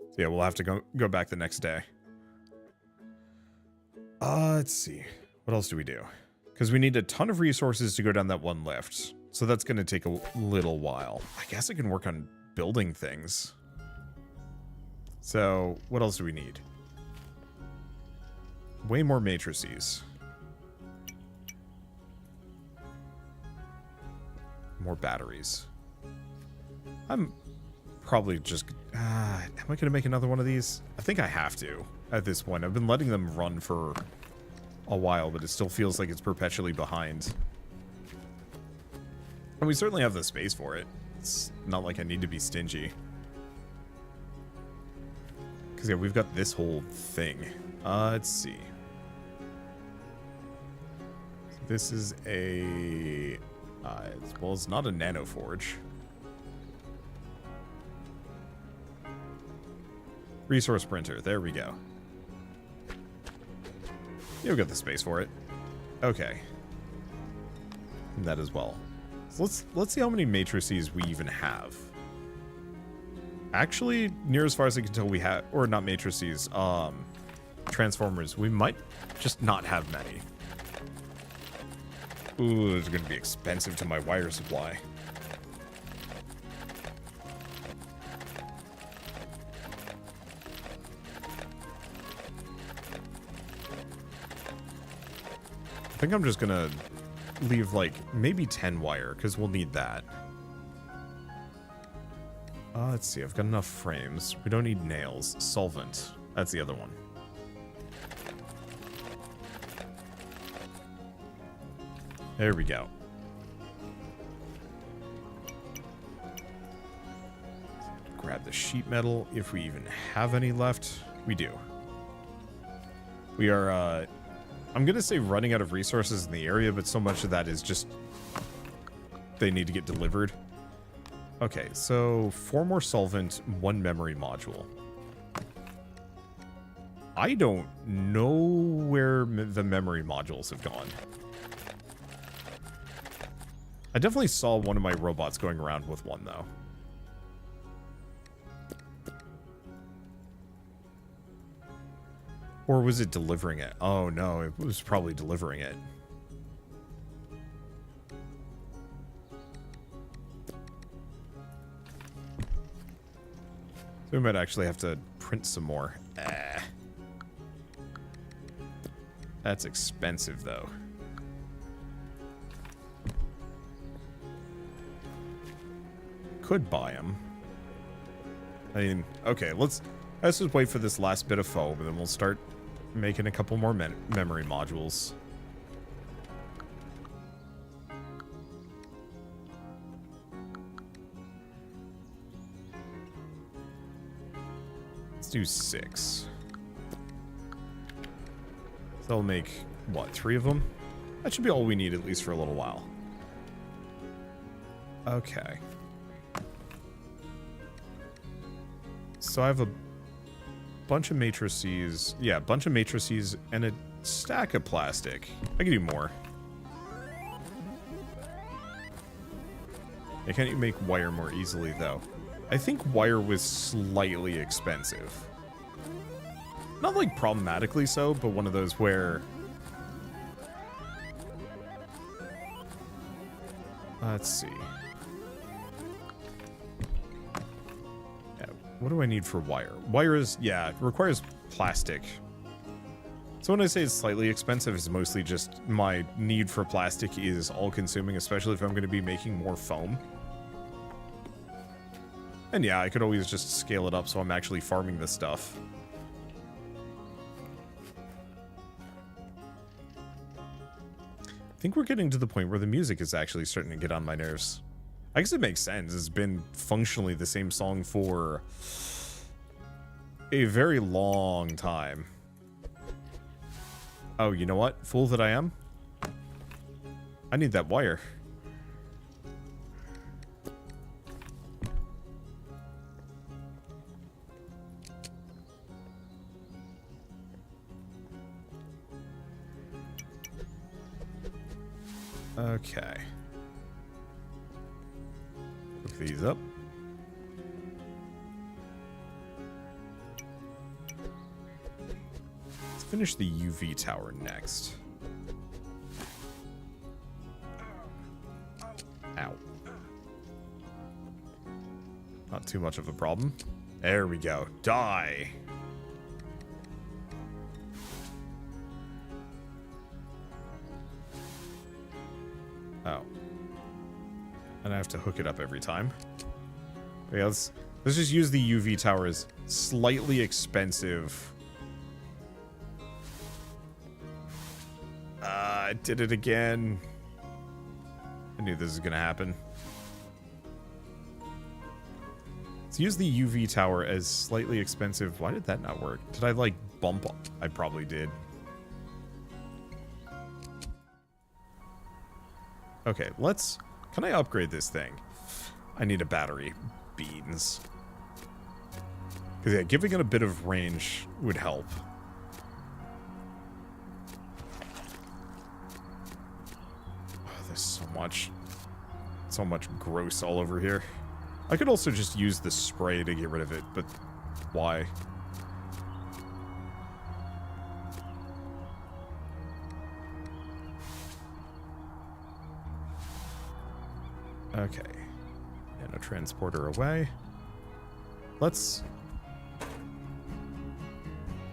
So yeah, we'll have to go back the next day. Let's see. What else do we do? Because we need a ton of resources to go down that one lift. So that's going to take a little while. I guess I can work on building things. So, what else do we need? Way more matrices. More batteries. I'm probably just... am I going to make another one of these? I think I have to at this point. I've been letting them run for a while, but it still feels like it's perpetually behind. And we certainly have the space for it. It's not like I need to be stingy. Because, yeah, we've got this whole thing. Let's see. So this is a... well, it's not a nano forge. Resource printer. There we go. You've got the space for it. Okay. And that as well. So let's see how many matrices we even have. Actually, near as far as I can tell, we have, or not matrices, transformers. We might just not have many. Ooh, it's going to be expensive to my wire supply. I think I'm just going to leave, like, maybe 10 wire, because we'll need that. Let's see, I've got enough frames. We don't need nails. Solvent. That's the other one. There we go. Grab the sheet metal, if we even have any left. We do. We are, I'm gonna say running out of resources in the area, but so much of that is just... they need to get delivered. Okay, so 4 more solvent, 1 memory module. I don't know where the memory modules have gone. I definitely saw one of my robots going around with one, though. Or was it delivering it? Oh, no, it was probably delivering it. So we might actually have to print some more. That's expensive, though. Could buy them. I mean, okay, let's just wait for this last bit of foam, and then we'll start making a couple more memory modules. Let's do 6. So that'll make, what, 3 of them? That should be all we need, at least for a little while. Okay. So I have a bunch of matrices. Yeah, a bunch of matrices and a stack of plastic. I can do more. Yeah, can't you make wire more easily, though? I think wire was slightly expensive. Not, like, problematically so, but one of those where... Let's see. Yeah, what do I need for wire? Wire is, yeah, it requires plastic. So when I say it's slightly expensive, it's mostly just my need for plastic is all-consuming, especially if I'm going to be making more foam. And yeah, I could always just scale it up so I'm actually farming this stuff. I think we're getting to the point where the music is actually starting to get on my nerves. I guess it makes sense. It's been functionally the same song for a very long time. Oh, you know what? Fool that I am. I need that wire. Okay. Hook these up. Let's finish the UV tower next. Ow. Not too much of a problem. There we go. Die! Oh. And I have to hook it up every time. Okay, let's just use the UV tower as slightly expensive. I did it again. I knew this was gonna happen. Let's use the UV tower as slightly expensive. Why did that not work? Did I, like, bump up? I probably did. Okay, let's... Can I upgrade this thing? I need a battery. Beans. Because, yeah, giving it a bit of range would help. Oh, there's so much gross all over here. I could also just use the spray to get rid of it, but why? Okay. Nano transporter away. Let's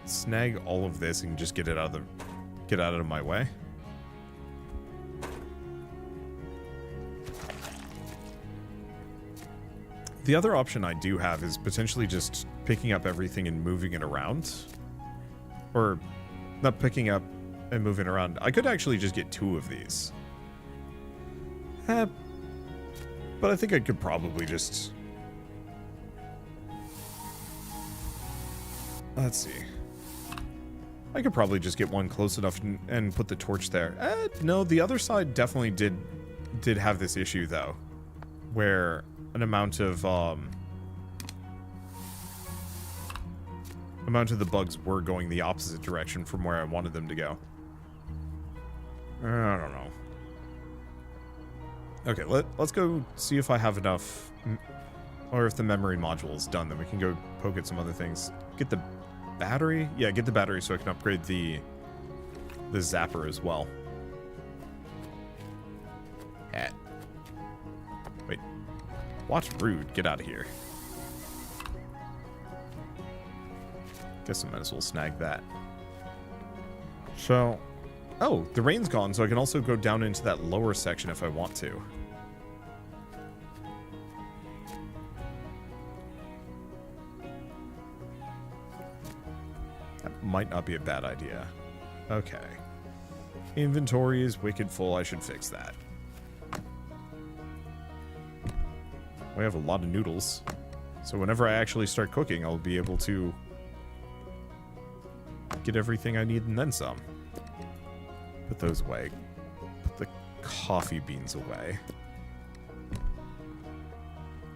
snag all of this and just get it out of my way. The other option I do have is potentially just picking up everything and moving it around. Or not picking up and moving around. I could actually just get 2 of these. But I think I could probably just... Let's see. I could probably just get one close enough and put the torch there. No, the other side definitely did have this issue, though. Where an amount of the bugs were going the opposite direction from where I wanted them to go. I don't know. Okay, let's go see if I have enough, or if the memory module is done, then we can go poke at some other things. Get the battery? Yeah, get the battery so I can upgrade the zapper as well. Wait. Watch rude. Get out of here. Guess I might as well snag that. So... Oh, the rain's gone, so I can also go down into that lower section if I want to. That might not be a bad idea. Okay. Inventory is wicked full. I should fix that. We have a lot of noodles. So whenever I actually start cooking, I'll be able to get everything I need and then some. Put those away. Put the coffee beans away.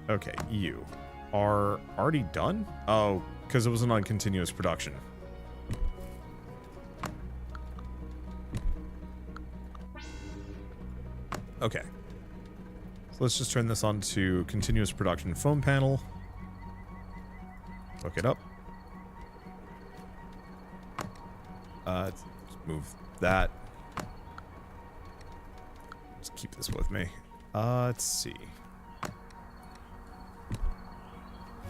Okay, you are already done? Oh, because it wasn't on continuous production. Okay. let's just turn this on to continuous production foam panel. Hook it up. Let's move that. Just keep this with me. Let's see.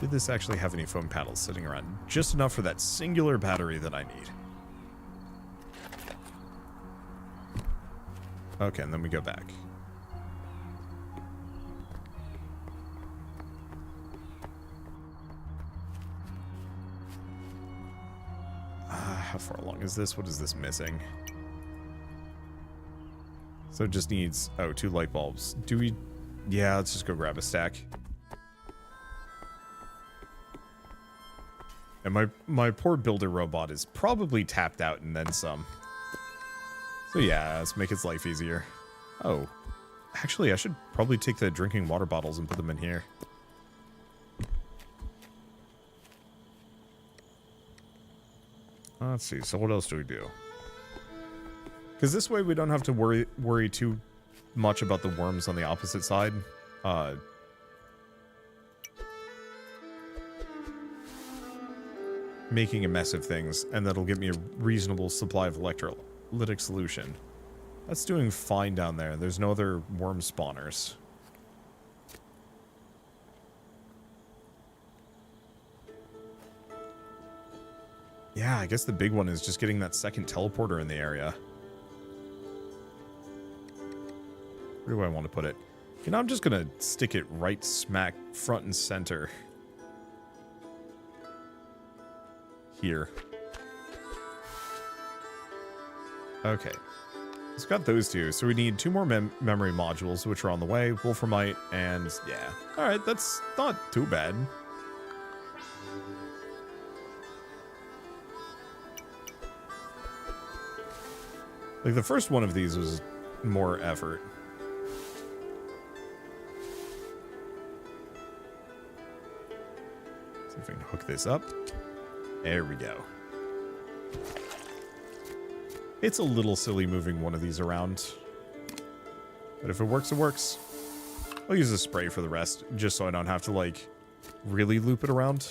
Did this actually have any foam panels sitting around? Just enough for that singular battery that I need. Okay, and then we go back. How far along is this? What is this missing? So it just needs, oh, 2 light bulbs. Do we, yeah, let's just go grab a stack. And my poor builder robot is probably tapped out and then some. So yeah, let's make its life easier. Oh, actually I should probably take the drinking water bottles and put them in here. Let's see, so what else do we do? Because this way we don't have to worry too much about the worms on the opposite side. Making a mess of things, and that'll give me a reasonable supply of electrolytic solution. That's doing fine down there. There's no other worm spawners. Yeah, I guess the big one is just getting that second teleporter in the area. Where do I want to put it? You know, I'm just gonna stick it right smack front and center. Here. Okay. It's got those two, so we need 2 more memory modules, which are on the way. Wolframite, and yeah. Alright, that's not too bad. Like, the first one of these was more effort. See if I can hook this up. There we go. It's a little silly moving one of these around. But if it works, it works. I'll use a spray for the rest, just so I don't have to, like, really loop it around.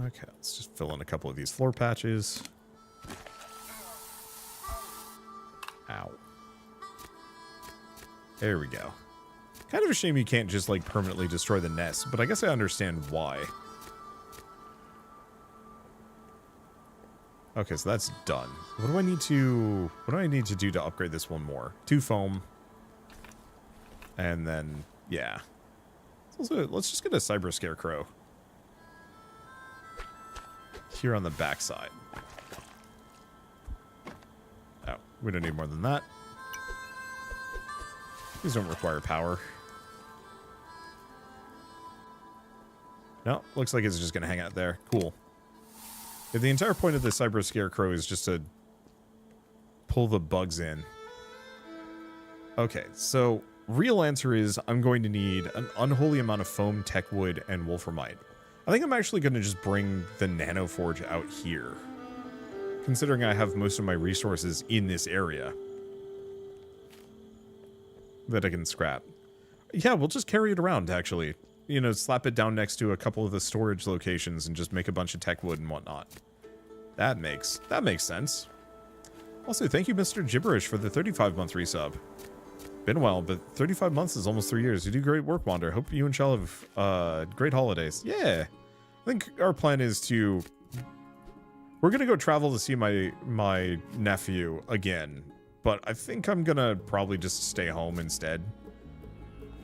Okay, let's just fill in a couple of these floor patches. Ow. There we go. Kind of a shame you can't just, like, permanently destroy the nest, but I guess I understand why. Okay, so that's done. What do I need to do to upgrade this one more? 2 foam. And then, yeah. Let's just get a cyber scarecrow. Here on the backside. Oh, we don't need more than that. These don't require power. No, looks like it's just going to hang out there. Cool. If the entire point of the cyber scarecrow is just to pull the bugs in. Okay, so real answer is I'm going to need an unholy amount of foam, tech wood, and wolframite. I think I'm actually going to just bring the nanoforge out here, considering I have most of my resources in this area that I can scrap. Yeah, we'll just carry it around, actually. You know, slap it down next to a couple of the storage locations and just make a bunch of tech wood and whatnot. That makes sense. Also, thank you, Mr. Gibberish, for the 35-month resub. Been a while, but 35 months is almost 3 years. You do great work, Wander. Hope you and Shell have great holidays. Yeah. I think our plan is to... We're going to go travel to see my nephew again. But I think I'm going to probably just stay home instead.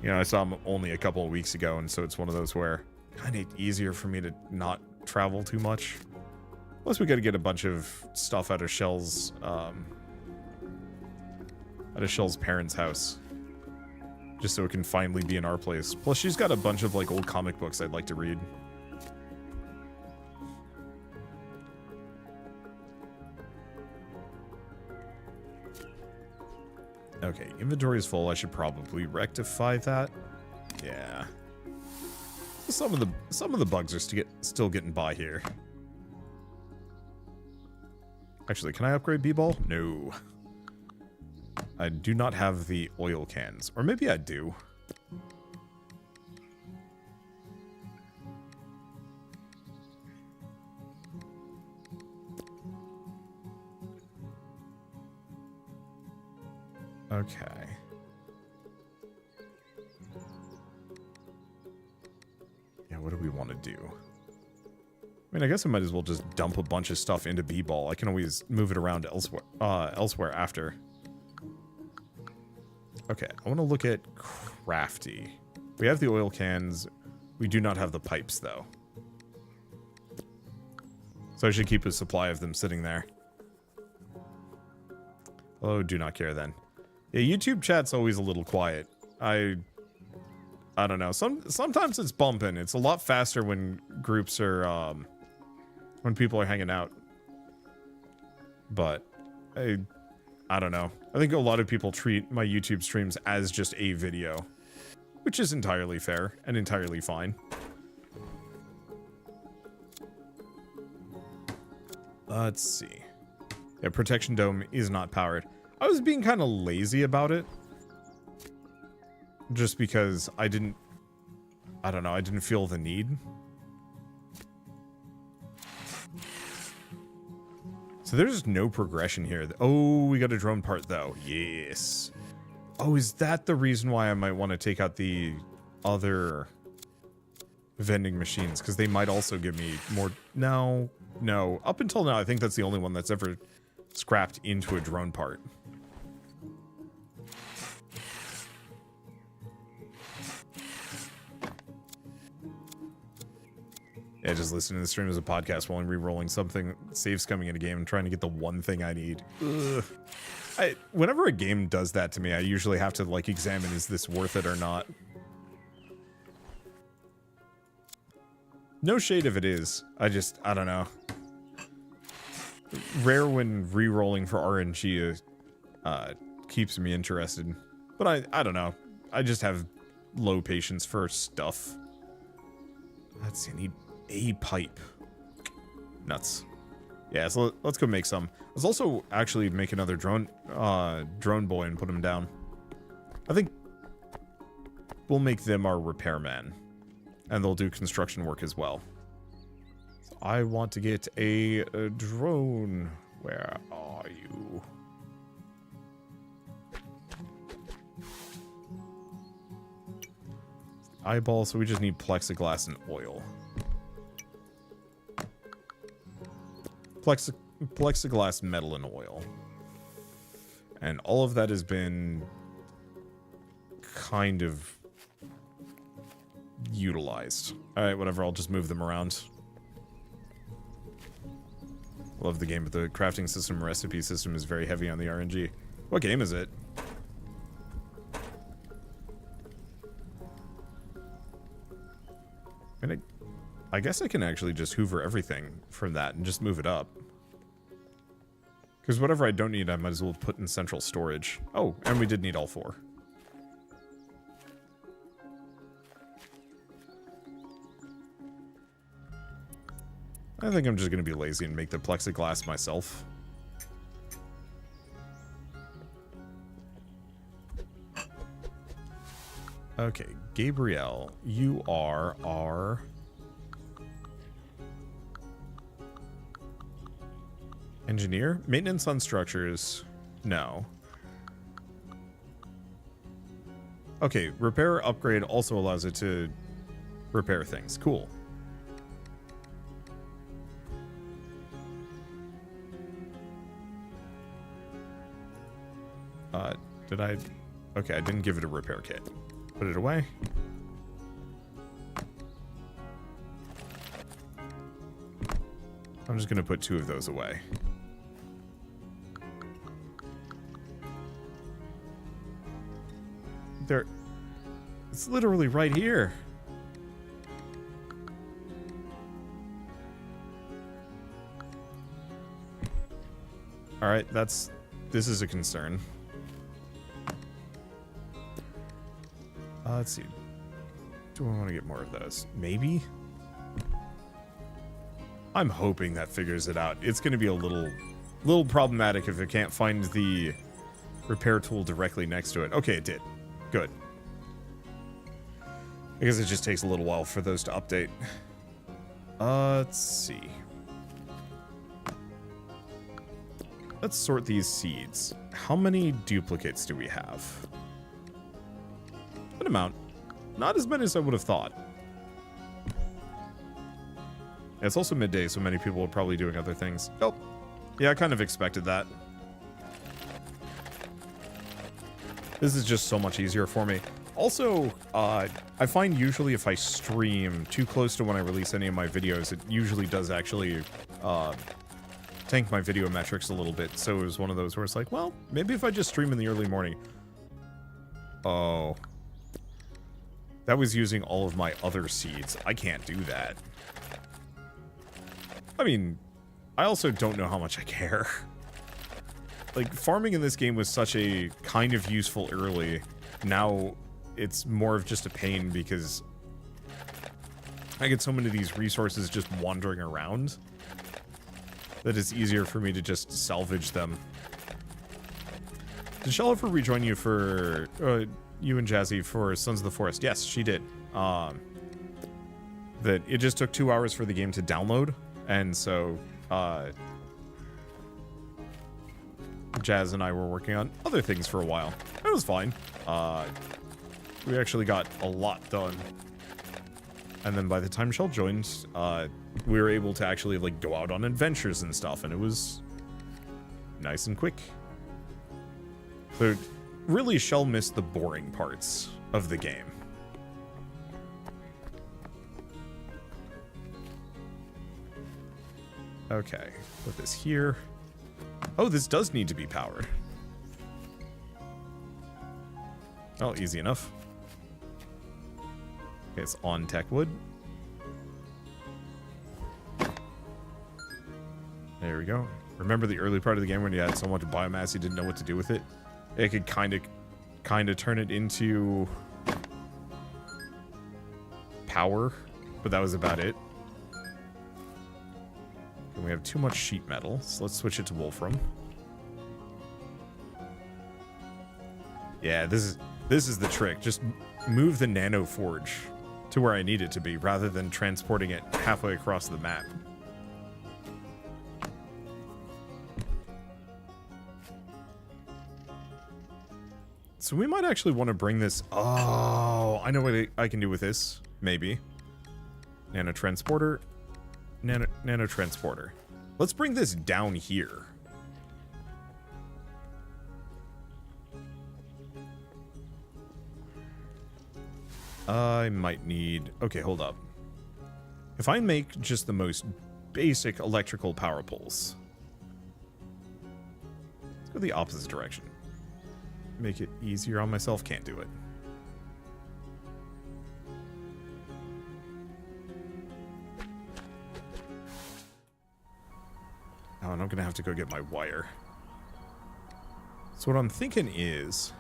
You know, I saw him only a couple of weeks ago, and so it's one of those where kind of easier for me to not travel too much. Plus, we got to get a bunch of stuff out of Shell's parents' house, just so it can finally be in our place. Plus, she's got a bunch of like old comic books I'd like to read. Okay, inventory is full. I should probably rectify that. Yeah. Some of the bugs are still getting by here. Actually, can I upgrade B-ball? No. I do not have the oil cans. Or maybe I do. Okay. Yeah, what do we want to do? I mean, I guess I might as well just dump a bunch of stuff into B-ball. I can always move it around elsewhere after. Okay, I want to look at crafty. We have the oil cans. We do not have the pipes, though. So I should keep a supply of them sitting there. Oh, do not care then. Yeah, YouTube chat's always a little quiet. I don't know. Sometimes it's bumping. It's a lot faster when groups are, when people are hanging out. But I don't know. I think a lot of people treat my YouTube streams as just a video, which is entirely fair and entirely fine. Let's see. Yeah, Protection Dome is not powered. I was being kind of lazy about it. Just because I don't know, I didn't feel the need. So there's no progression here. Oh, we got a drone part though. Yes. Oh, is that the reason why I might want to take out the other vending machines? Because they might also give me more. No. Up until now, I think that's the only one that's ever scrapped into a drone part. Yeah, just listening to the stream as a podcast while I'm re-rolling something, saves coming in a game and trying to get the one thing I need. Ugh. Whenever a game does that to me, I usually have to, like, examine, is this worth it or not? No shade if it is. I don't know. Rare when re-rolling for RNG keeps me interested. But I don't know. I just have low patience for stuff. Let's see, I need a pipe. Nuts. Yeah, so let's go make some. Let's also actually make another drone boy and put him down. I think we'll make them our repairman. And they'll do construction work as well. So I want to get a drone. Where are you? Eyeball, so we just need plexiglass and oil. Plexiglass, metal, and oil. And all of that has been kind of utilized. Alright, whatever, I'll just move them around. Love the game, but the crafting system recipe system is very heavy on the RNG. What game is it? And I guess I can actually just hoover everything from that and just move it up. Because whatever I don't need, I might as well put in central storage. Oh, and we did need all four. I think I'm just going to be lazy and make the plexiglass myself. Okay, Gabrielle, you are our... engineer? Maintenance on structures. No. Okay, repair upgrade also allows it to repair things. Cool. Did I... Okay, I didn't give it a repair kit. Put it away. I'm just going to put 2 of those away. There... It's literally right here. Alright, this is a concern. Let's see. Do I want to get more of those? Maybe? I'm hoping that figures it out. It's going to be a little little problematic if it can't find the repair tool directly next to it. Okay, it did. Good. I guess it just takes a little while for those to update. Let's see. Let's sort these seeds. How many duplicates do we have? Good amount. Not as many as I would have thought. Yeah, it's also midday, so many people are probably doing other things. Oh, yeah, I kind of expected that. This is just so much easier for me. Also, I find usually if I stream too close to when I release any of my videos, it usually does actually tank my video metrics a little bit. So it was one of those where it's like, well, maybe if I just stream in the early morning. Oh. That was using all of my other seeds. I can't do that. I mean, I also don't know how much I care. Like, farming in this game was such a kind of useful early. Now, it's more of just a pain because I get so many of these resources just wandering around that it's easier for me to just salvage them. Did Shell ever rejoin you for, you and Jazzy for Sons of the Forest? Yes, she did. That it just took 2 hours for the game to download, and so, Jazz and I were working on other things for a while. It was fine. We actually got a lot done. And then by the time Shell joined, we were able to actually, like, go out on adventures and stuff, and it was nice and quick. So, really, Shell missed the boring parts of the game. Okay, put this here. Oh, this does need to be powered. Oh, easy enough. Okay, it's on tech wood. There we go. Remember the early part of the game when you had so much biomass you didn't know what to do with it? It could kind of turn it into power, but that was about it. And we have too much sheet metal, so let's switch it to wolfram. Yeah, this is the trick. Just move the nano forge to where I need it to be, rather than transporting it halfway across the map. So we might actually want to bring this... Oh, I know what I can do with this. Maybe. Nano transporter. Nano transporter. Let's bring this down here. I might need... Okay, hold up. If I make just the most basic electrical power poles... Let's go the opposite direction. Make it easier on myself. Can't do it. Oh, and I'm gonna have to go get my wire. So what I'm thinking is...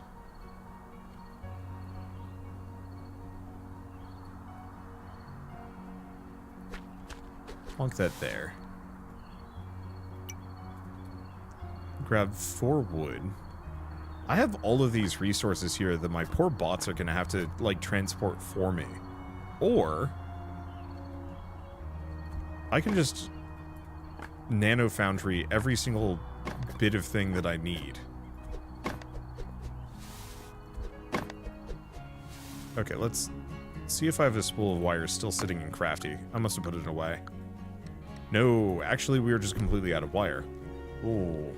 plonk that there. Grab 4 wood. I have all of these resources here that my poor bots are going to have to, like, transport for me. Or I can just nano foundry every single bit of thing that I need. Okay, let's see if I have a spool of wire still sitting in Crafty. I must have put it away. No, actually we were just completely out of wire. Ooh.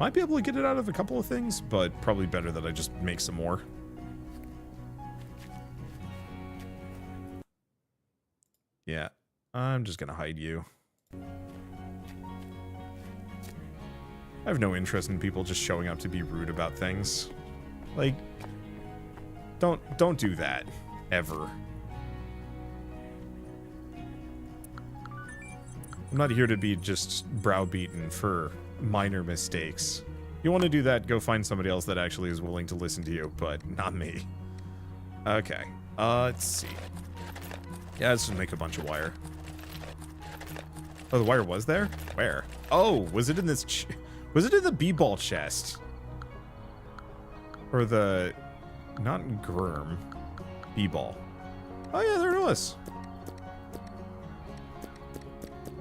Might be able to get it out of a couple of things, but probably better that I just make some more. Yeah, I'm just gonna hide you. I have no interest in people just showing up to be rude about things. Like, don't do that. Ever. I'm not here to be just browbeaten for minor mistakes. You want to do that, go find somebody else that actually is willing to listen to you, but not me. Okay, let's see. Yeah, let's just make a bunch of wire. Oh, the wire was there? Where? Oh, was it in this... was it in the b-ball chest? Or the... not Gurm. B-ball. Oh, yeah, there it was.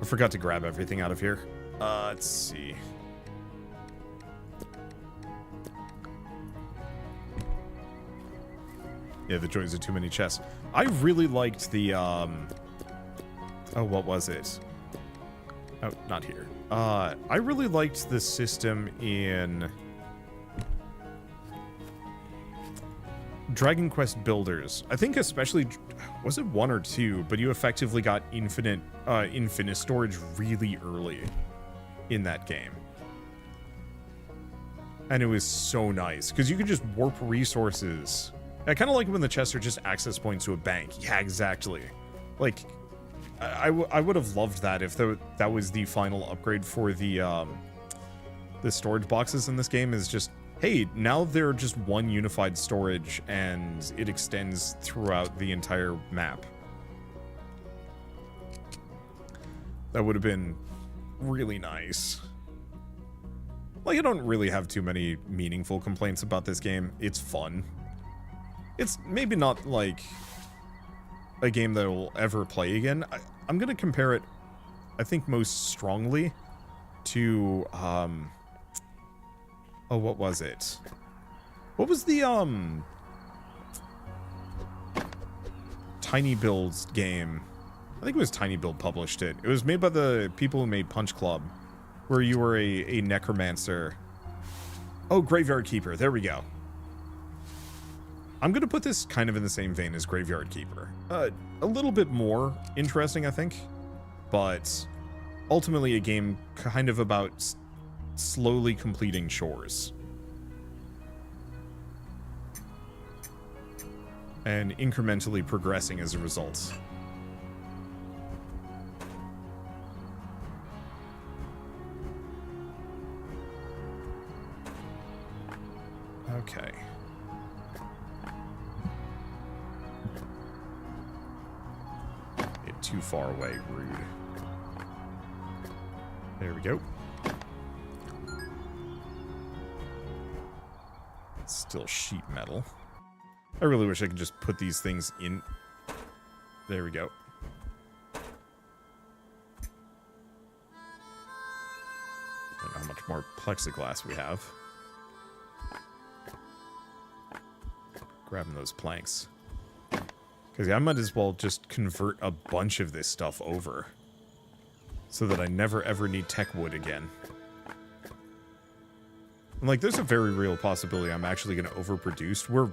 I forgot to grab everything out of here. Let's see. Yeah, the joys of too many chests. I really liked the, oh, what was it? Oh, not here. I really liked the system in Dragon Quest Builders. I think especially, was it 1 or 2, but you effectively got infinite storage really early in that game. And it was so nice, because you could just warp resources. I kind of like when the chests are just access points to a bank. Yeah, exactly. Like, I would have loved that if that was the final upgrade for the storage boxes in this game, is just, hey, now they're just one unified storage and it extends throughout the entire map. That would have been really nice. Like, I don't really have too many meaningful complaints about this game. It's fun. It's maybe not, like, a game that I'll ever play again. I'm gonna compare it, I think, most strongly to, oh, what was it? What was the, Tiny Build's game? I think it was Tiny Build published it. It was made by the people who made Punch Club, where you were a necromancer. Oh, Graveyard Keeper. There we go. I'm going to put this kind of in the same vein as Graveyard Keeper. A little bit more interesting, I think. But ultimately a game kind of about slowly completing chores. And incrementally progressing as a result. Okay. Get too far away, rude. There we go. Still sheet metal. I really wish I could just put these things in. There we go. I don't know how much more plexiglass we have. Grabbing those planks. Because yeah, I might as well just convert a bunch of this stuff over. So that I never ever need tech wood again. And like, there's a very real possibility I'm actually going to overproduce.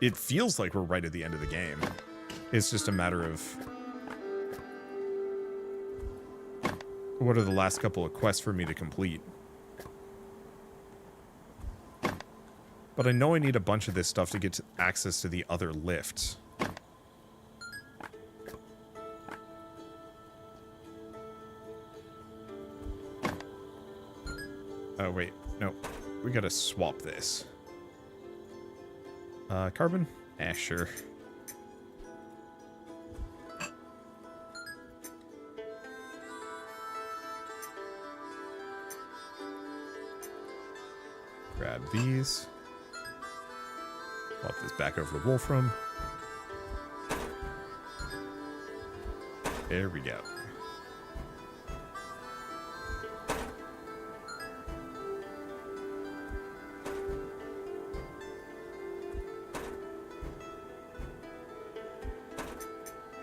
It feels like we're right at the end of the game. It's just a matter of... what are the last couple of quests for me to complete? But I know I need a bunch of this stuff to get access to the other lift. Oh, wait. No. We gotta swap this. Carbon? Eh, sure. Grab these. Swap this back over to Wolfram. There we go.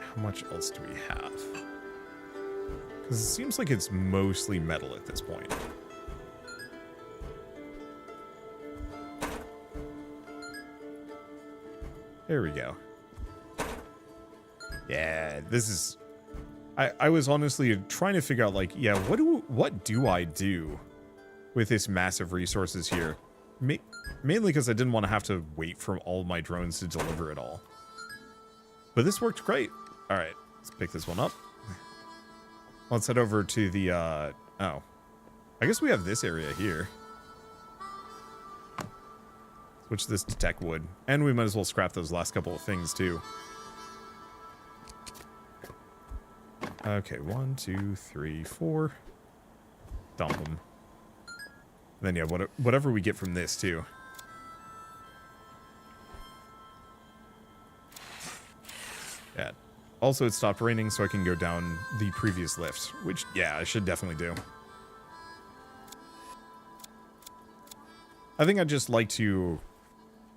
How much else do we have? Because it seems like it's mostly metal at this point. There we go. Yeah, this is... I was honestly trying to figure out, like, yeah, what do I do with this massive resources here? Mainly because I didn't want to have to wait for all my drones to deliver it all. But this worked great. All right, let's pick this one up. Let's head over to the, oh. I guess we have this area here. Switch this to tech wood. And we might as well scrap those last couple of things, too. Okay, 1, 2, 3, 4. Dump them. Then, yeah, whatever we get from this, too. Yeah. Also, it stopped raining, so I can go down the previous lift, which, yeah, I should definitely do. I think I just like to,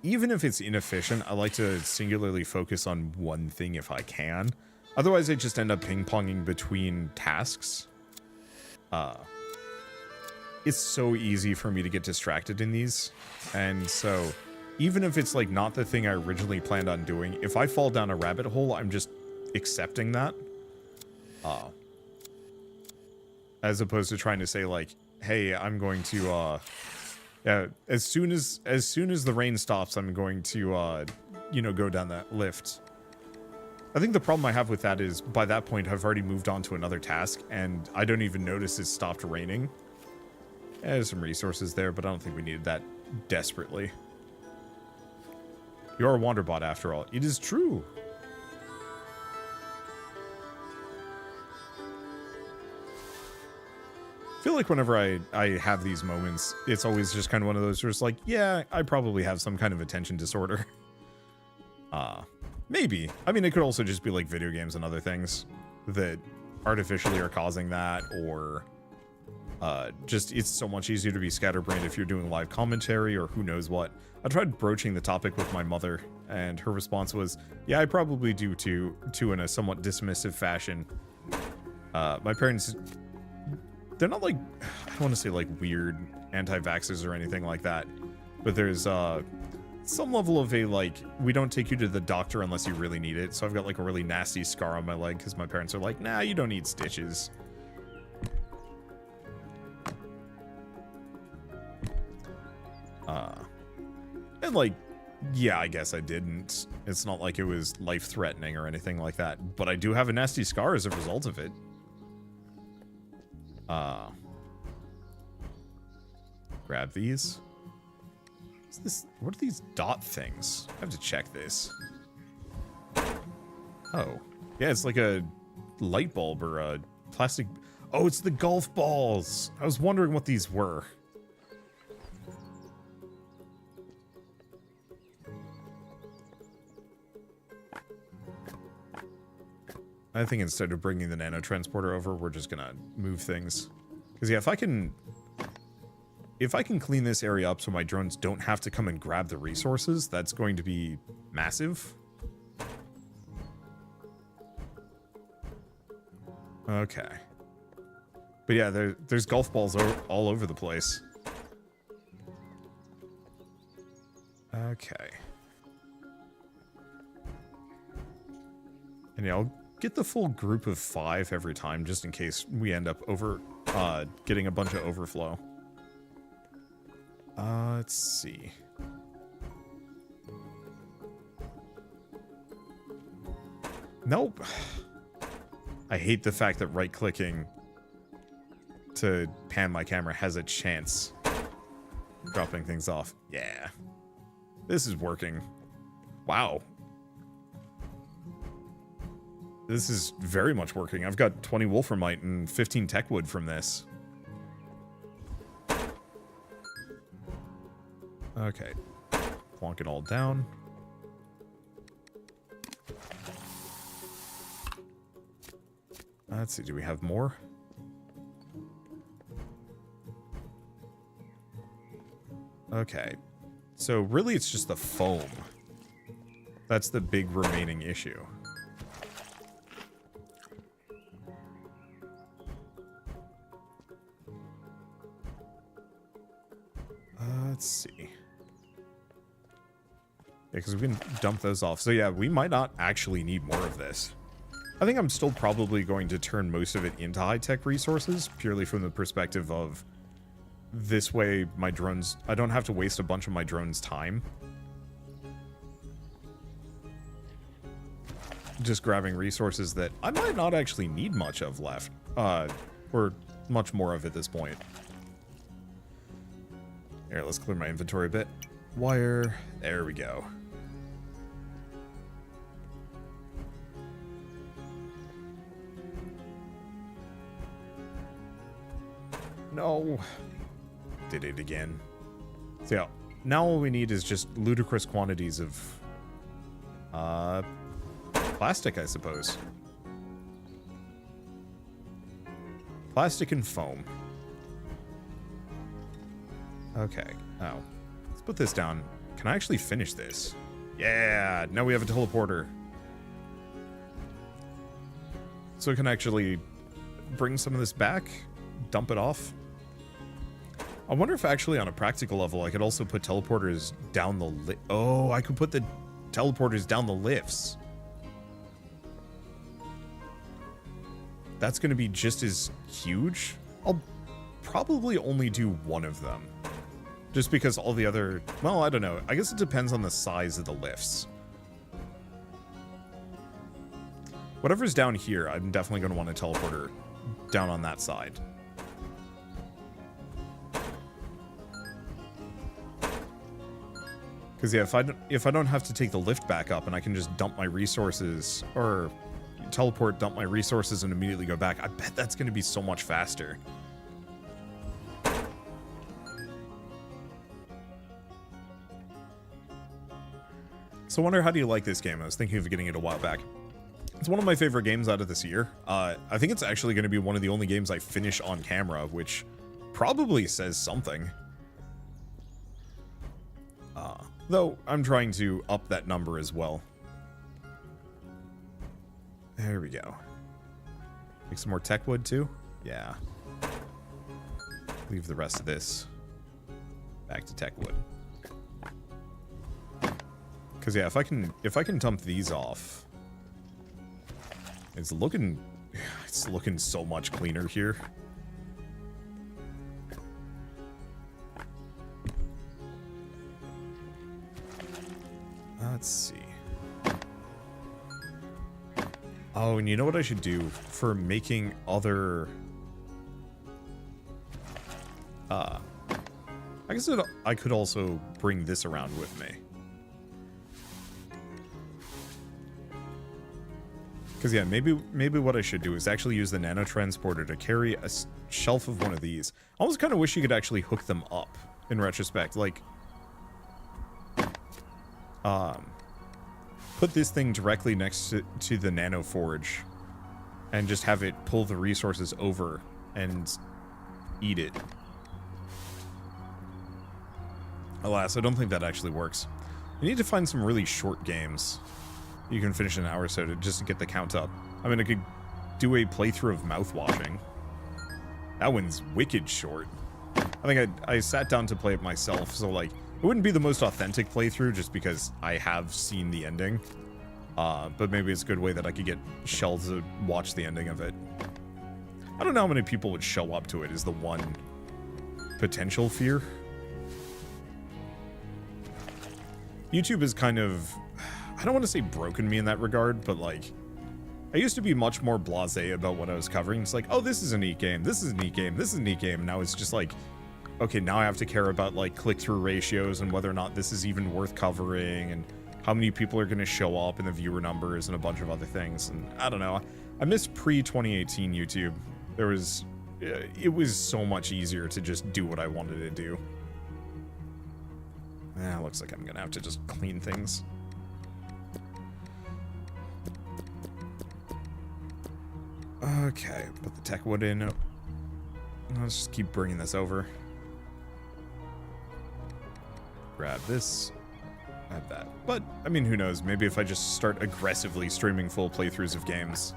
even if it's inefficient, I like to singularly focus on one thing if I can. Otherwise, I just end up ping-ponging between tasks. It's so easy for me to get distracted in these. And so, even if it's like not the thing I originally planned on doing, if I fall down a rabbit hole, I'm just accepting that. As opposed to trying to say like, hey, I'm going to, yeah, as soon as the rain stops, I'm going to, you know, go down that lift. I think the problem I have with that is, by that point, I've already moved on to another task, and I don't even notice it stopped raining. Yeah, there's some resources there, but I don't think we needed that desperately. You're a Wanderbot, after all. It is true. I feel like whenever I have these moments, it's always just kind of one of those where it's like, yeah, I probably have some kind of attention disorder. Maybe. I mean, it could also just be like video games and other things that artificially are causing that, or just it's so much easier to be scatterbrained if you're doing live commentary or who knows what. I tried broaching the topic with my mother, and her response was, yeah, I probably do too in a somewhat dismissive fashion. My parents, they're not like, I don't want to say like weird anti-vaxxers or anything like that, but there's some level of a like, we don't take you to the doctor unless you really need it. So I've got like a really nasty scar on my leg because my parents are like, nah, you don't need stitches. And like, yeah, I guess I didn't. It's not like it was life-threatening or anything like that, but I do have a nasty scar as a result of it. Grab these. What's this? What are these dot things? I have to check this. Oh. Yeah, it's like a light bulb or a plastic... Oh, it's the golf balls! I was wondering what these were. I think instead of bringing the nanotransporter over, we're just gonna move things. Because, yeah, if I can clean this area up so my drones don't have to come and grab the resources, that's going to be massive. Okay. But yeah, there's golf balls all over the place. Okay. And yeah, I'll get the full group of 5 every time, just in case we end up getting a bunch of overflow. Let's see. Nope. I hate the fact that right-clicking to pan my camera has a chance of dropping things off. Yeah. This is working. Wow. This is very much working. I've got 20 wolframite and 15 tech wood from this. Okay. Plonk it all down. Let's see, do we have more? Okay. So really it's just the foam. That's the big remaining issue. Let's see. Yeah, because we can dump those off. So yeah, we might not actually need more of this. I think I'm still probably going to turn most of it into high-tech resources, purely from the perspective of this way my drones... I don't have to waste a bunch of my drones' time. Just grabbing resources that I might not actually need much of left. Or much more of at this point. Here, let's clear my inventory a bit. Wire. There we go. no. Did it again. So yeah, now all we need is just ludicrous quantities of plastic, I suppose. Plastic and foam. Okay. Oh. Let's put this down. Can I actually finish this? Yeah! Now we have a teleporter. So I can actually bring some of this back, dump it off. I wonder if actually on a practical level I could also put teleporters down the oh, I could put the teleporters down the lifts. That's going to be just as huge. I'll probably only do one of them. Just because all the other... Well, I don't know. I guess it depends on the size of the lifts. Whatever's down here, I'm definitely going to want a teleporter down on that side. Because yeah, if I don't have to take the lift back up and I can just dump my resources, or teleport, dump my resources, and immediately go back, I bet that's going to be so much faster. So I wonder, how do you like this game? I was thinking of getting it a while back. It's one of my favorite games out of this year. I think it's actually going to be one of the only games I finish on camera, which probably says something. Though I'm trying to up that number as well. There we go. Make some more tech wood too? Yeah. Leave the rest of this back to tech wood. Cause yeah, if I can dump these off, it's looking so much cleaner here. Let's see. Oh, and you know what I should do for making other... I guess I could also bring this around with me. Because yeah, maybe what I should do is actually use the nano transporter to carry a shelf of one of these. I almost kind of wish you could actually hook them up in retrospect. Like, put this thing directly next to the nano forge and just have it pull the resources over and eat it. Alas, I don't think that actually works. You need to find some really short games you can finish in an hour or so just to get the count up. I mean, I could do a playthrough of mouthwashing. That one's wicked short. I think I sat down to play it myself, so like, it wouldn't be the most authentic playthrough just because I have seen the ending. But maybe it's a good way that I could get Shell to watch the ending of it. I don't know how many people would show up to it is the one potential fear. YouTube is kind of... I don't want to say broken me in that regard, but like... I used to be much more blasé about what I was covering. It's like, oh, this is a neat game, this is a neat game, this is a neat game. Now it's just like... okay, now I have to care about like click-through ratios and whether or not this is even worth covering and how many people are going to show up in the viewer numbers and a bunch of other things. And I don't know. I miss pre-2018 YouTube. There was... it was so much easier to just do what I wanted to do. Looks like I'm going to have to just clean things. Okay, put the tech wood in. Let's just keep bringing this over. Grab this. Add that. But, I mean, who knows? Maybe if I just start aggressively streaming full playthroughs of games,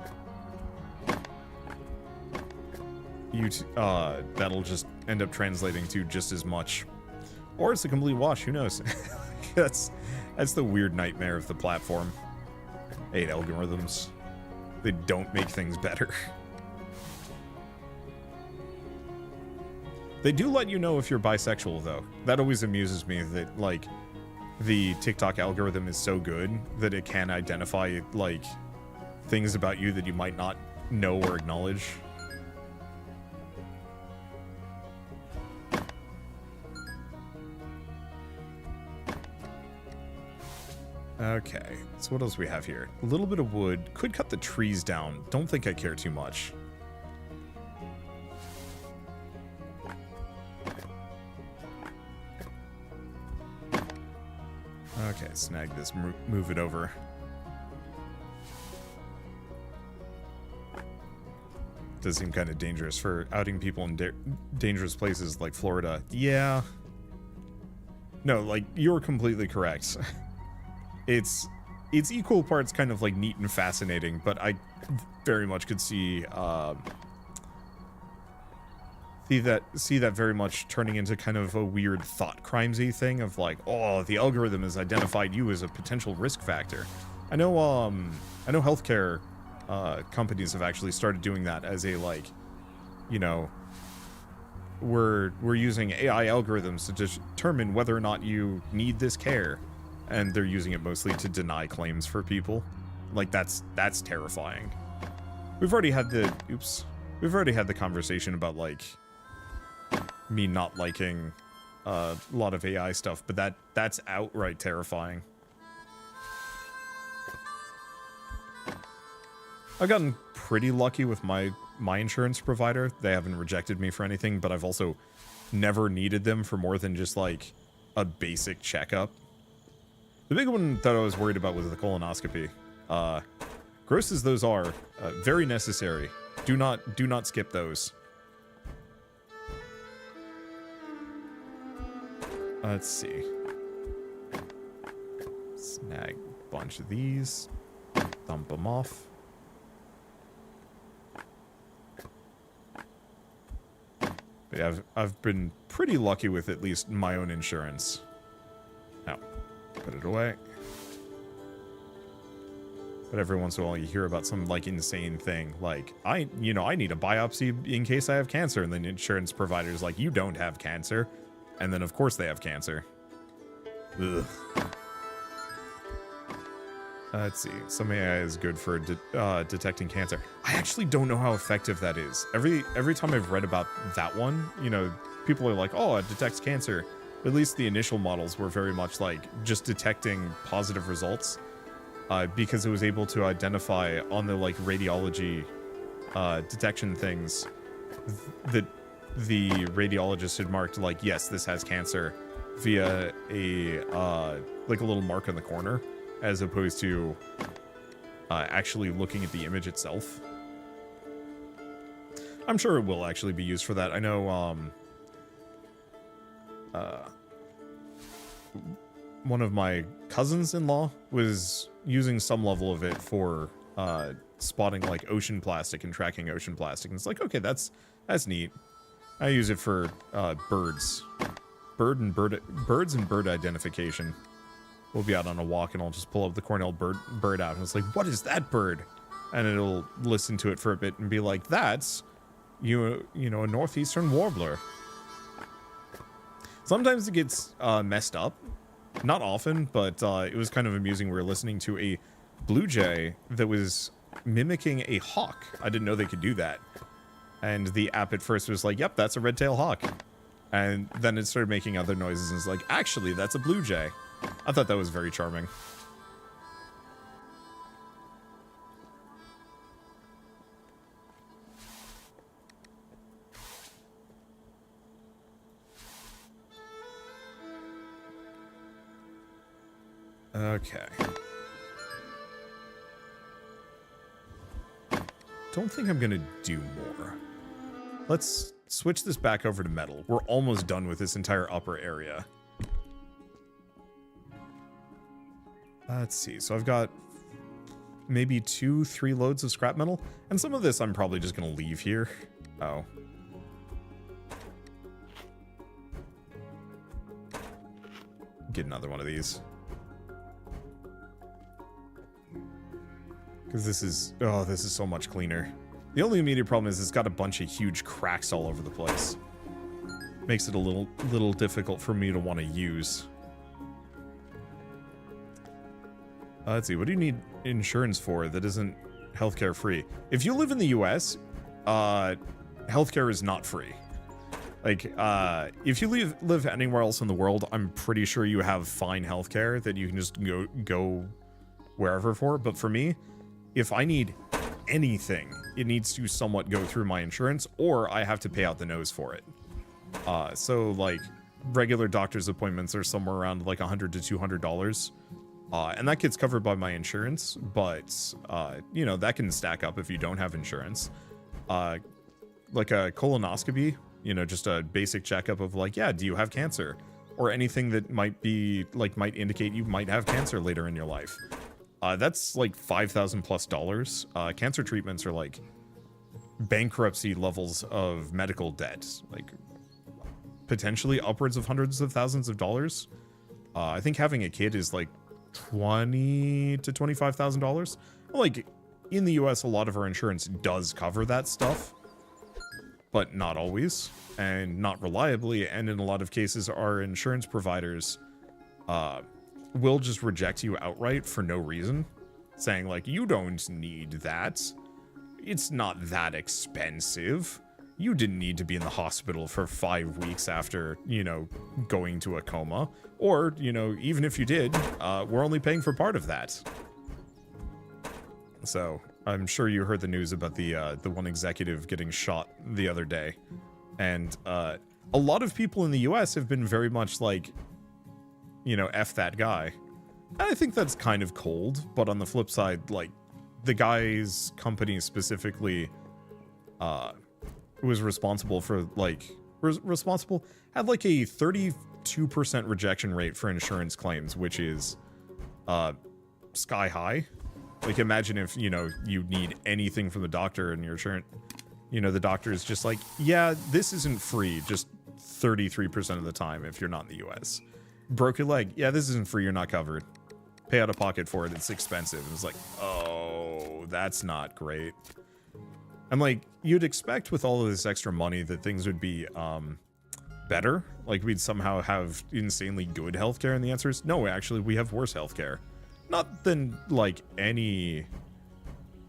that'll just end up translating to just as much. Or it's a complete wash, who knows? That's the weird nightmare of the platform. I hate algorithms. They don't make things better. They do let you know if you're bisexual, though. That always amuses me that, like, the TikTok algorithm is so good that it can identify, like, things about you that you might not know or acknowledge. Okay, so what else we have here? A little bit of wood. Could cut the trees down. Don't think I care too much. Okay, snag this, move it over. Does seem kind of dangerous for outing people in dangerous places like Florida. Yeah. No, like, you're completely correct. It's equal parts kind of like neat and fascinating, but I very much could see that very much turning into kind of a weird thought crimesy thing of like, oh, the algorithm has identified you as a potential risk factor. I know healthcare companies have actually started doing that as a, like, you know, we're using AI algorithms to determine whether or not you need this care, and they're using it mostly to deny claims for people. Like, that's terrifying. We've already had the conversation about, like, me not liking a lot of AI stuff, but that's outright terrifying. I've gotten pretty lucky with my insurance provider. They haven't rejected me for anything, but I've also never needed them for more than just, like, a basic checkup. The big one that I was worried about was the colonoscopy. Gross as those are, very necessary. Do not skip those. Let's see. Snag a bunch of these. Dump them off. But yeah, I've been pretty lucky with at least my own insurance. Now, put it away. But every once in a while you hear about some, like, insane thing, like, I need a biopsy in case I have cancer, and then the insurance provider's like, you don't have cancer. And then, of course, they have cancer. Ugh. Let's see. Some AI is good for detecting cancer. I actually don't know how effective that is. Every time I've read about that one, you know, people are like, oh, it detects cancer. At least the initial models were very much like just detecting positive results, because it was able to identify on the, like, radiology detection things that the radiologist had marked, like, yes, this has cancer, via a like a little mark on the corner, as opposed to actually looking at the image itself. I'm sure it will actually be used for that. I know one of my cousins-in-law was using some level of it for spotting, like, ocean plastic and tracking ocean plastic. And it's like, okay, that's neat. I use it for birds and bird identification. We'll be out on a walk and I'll just pull up the Cornell bird out, and it's like, what is that bird? And it'll listen to it for a bit and be like, that's you know, a northeastern warbler. Sometimes it gets messed up. Not often, but it was kind of amusing. We were listening to a blue jay that was mimicking a hawk. I didn't know they could do that. And the app at first was like, yep, that's a red-tailed hawk. And then it started making other noises and it's like, actually, that's a blue jay. I thought that was very charming. Okay. Don't think I'm gonna do more. Let's switch this back over to metal. We're almost done with this entire upper area. Let's see. So I've got maybe 2-3 loads of scrap metal. And some of this I'm probably just gonna leave here. Oh. Get another one of these. Because this is so much cleaner. The only immediate problem is it's got a bunch of huge cracks all over the place. Makes it a little difficult for me to want to use. Let's see, what do you need insurance for that isn't healthcare free? If you live in the US, healthcare is not free. Like, if you live anywhere else in the world, I'm pretty sure you have fine healthcare that you can just go wherever for. But for me, if I need anything, it needs to somewhat go through my insurance, or I have to pay out the nose for it. So, like, regular doctor's appointments are somewhere around like $100 to $200. And that gets covered by my insurance, but, you know, that can stack up if you don't have insurance. Like a colonoscopy, you know, just a basic checkup of like, yeah, do you have cancer? Or anything that might be, like, might indicate you might have cancer later in your life. That's like $5,000+. Cancer treatments are like bankruptcy levels of medical debt, like potentially upwards of hundreds of thousands of dollars. I think having a kid is like $20,000 to $25,000. Like in the US, a lot of our insurance does cover that stuff, but not always and not reliably. And in a lot of cases, our insurance providers will just reject you outright for no reason, saying like, you don't need that. It's not that expensive. You didn't need to be in the hospital for 5 weeks after, you know, going to a coma. Or, you know, even if you did, we're only paying for part of that. So I'm sure you heard the news about the one executive getting shot the other day. And a lot of people in the US have been very much like, you know, F that guy. And I think that's kind of cold, but on the flip side, like, the guy's company specifically was responsible for, like, had like a 32% rejection rate for insurance claims, which is sky high. Like, imagine if, you know, you need anything from the doctor and your insurance, you know, the doctor is just like, yeah, this isn't free, just 33% of the time if you're not in the US. Broke your leg, yeah, this isn't free, you're not covered. Pay out of pocket for it, it's expensive. And it's like, oh, that's not great. And like, you'd expect with all of this extra money that things would be better. Like we'd somehow have insanely good healthcare, and the answer is no, actually we have worse healthcare. Not than like any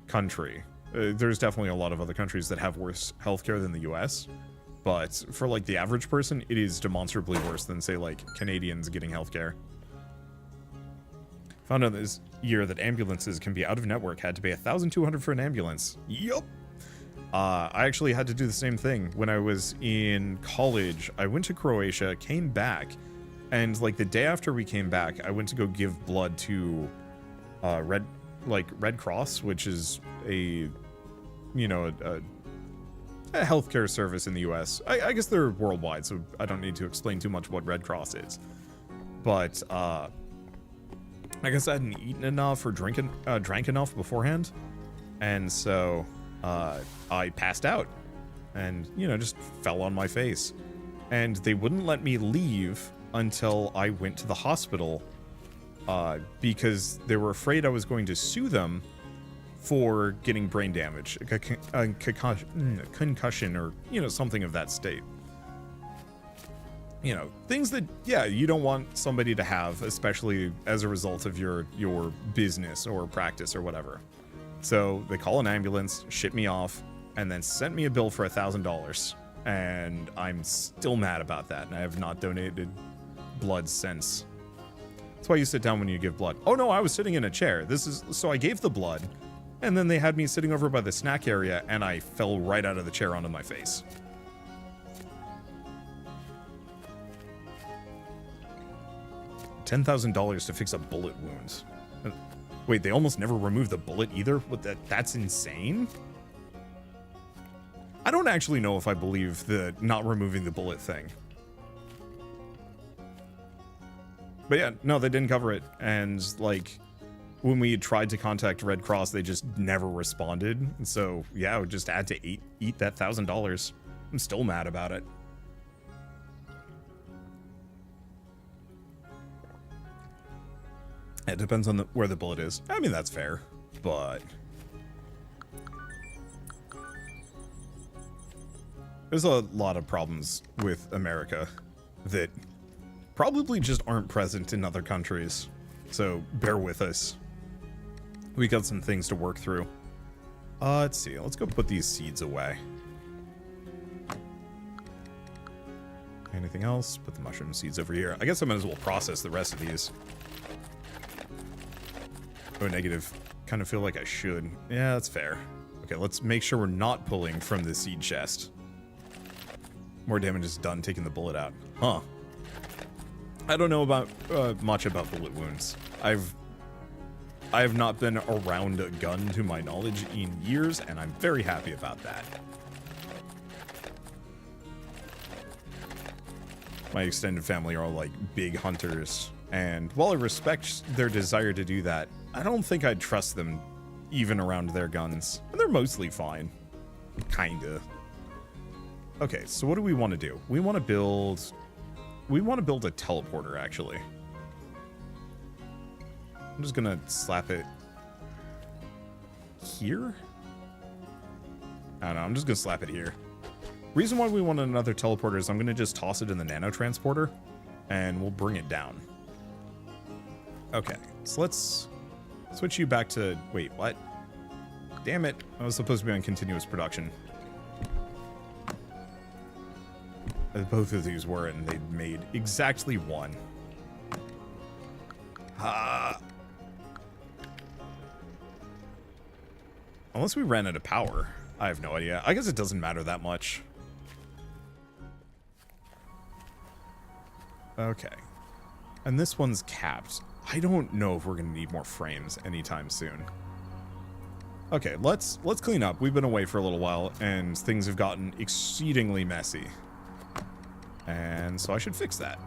country. There's definitely a lot of other countries that have worse healthcare than the US. But for like the average person, it is demonstrably worse than say like Canadians getting healthcare. Found out this year that ambulances can be out of network. Had to pay $1,200 for an ambulance. Yup. I actually had to do the same thing when I was in college. I went to Croatia, came back, and like the day after we came back, I went to go give blood to Red Cross, which is a, you know, a healthcare service in the US. I guess they're worldwide, so I don't need to explain too much what Red Cross is. But I guess I hadn't eaten enough or drank enough beforehand, and so I passed out and, you know, just fell on my face. And they wouldn't let me leave until I went to the hospital because they were afraid I was going to sue them for getting brain damage, a concussion, or, you know, something of that state. You know, things that, yeah, you don't want somebody to have, especially as a result of your business or practice or whatever. So they call an ambulance, ship me off, and then sent me a bill for $1,000. And I'm still mad about that, and I have not donated blood since. That's why you sit down when you give blood. Oh no, I was sitting in a chair. So I gave the blood, and then they had me sitting over by the snack area, and I fell right out of the chair onto my face. $10,000 to fix a bullet wound. Wait, they almost never remove the bullet either? That's insane? I don't actually know if I believe the not removing the bullet thing. But yeah, no, they didn't cover it. And like, when we tried to contact Red Cross, they just never responded. And so yeah, I just had to eat that $1,000. I'm still mad about it. It depends on where the bullet is. I mean, that's fair, but there's a lot of problems with America that probably just aren't present in other countries. So bear with us. We got some things to work through. Let's see. Let's go put these seeds away. Anything else? Put the mushroom seeds over here. I guess I might as well process the rest of these. Oh, negative. Kind of feel like I should. Yeah, that's fair. Okay, let's make sure we're not pulling from the seed chest. More damage is done taking the bullet out. Huh. I don't know about much about bullet wounds. I have not been around a gun to my knowledge in years, and I'm very happy about that. My extended family are all like big hunters, and while I respect their desire to do that, I don't think I'd trust them even around their guns. And they're mostly fine. Kinda. Okay, so what do we want to do? We want to build a teleporter, actually. I'm just gonna slap it here. I don't know, I'm just gonna slap it here. Reason why we want another teleporter is I'm gonna just toss it in the nano transporter and we'll bring it down. Okay, so let's switch you back to, wait, what? Damn it, I was supposed to be on continuous production. Both of these were, and they made exactly one. Unless we ran out of power. I have no idea. I guess it doesn't matter that much. Okay. And this one's capped. I don't know if we're going to need more frames anytime soon. Okay, let's clean up. We've been away for a little while, and things have gotten exceedingly messy. And so I should fix that.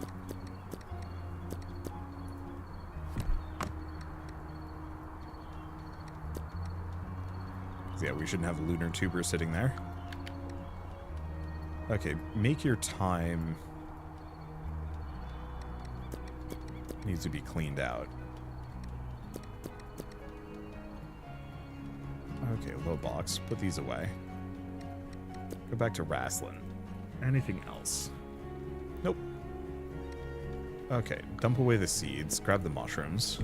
Yeah, we shouldn't have a lunar tuber sitting there. Okay, make your time. Needs to be cleaned out. Okay, low box. Put these away. Go back to wrestling. Anything else? Nope. Okay, dump away the seeds. Grab the mushrooms.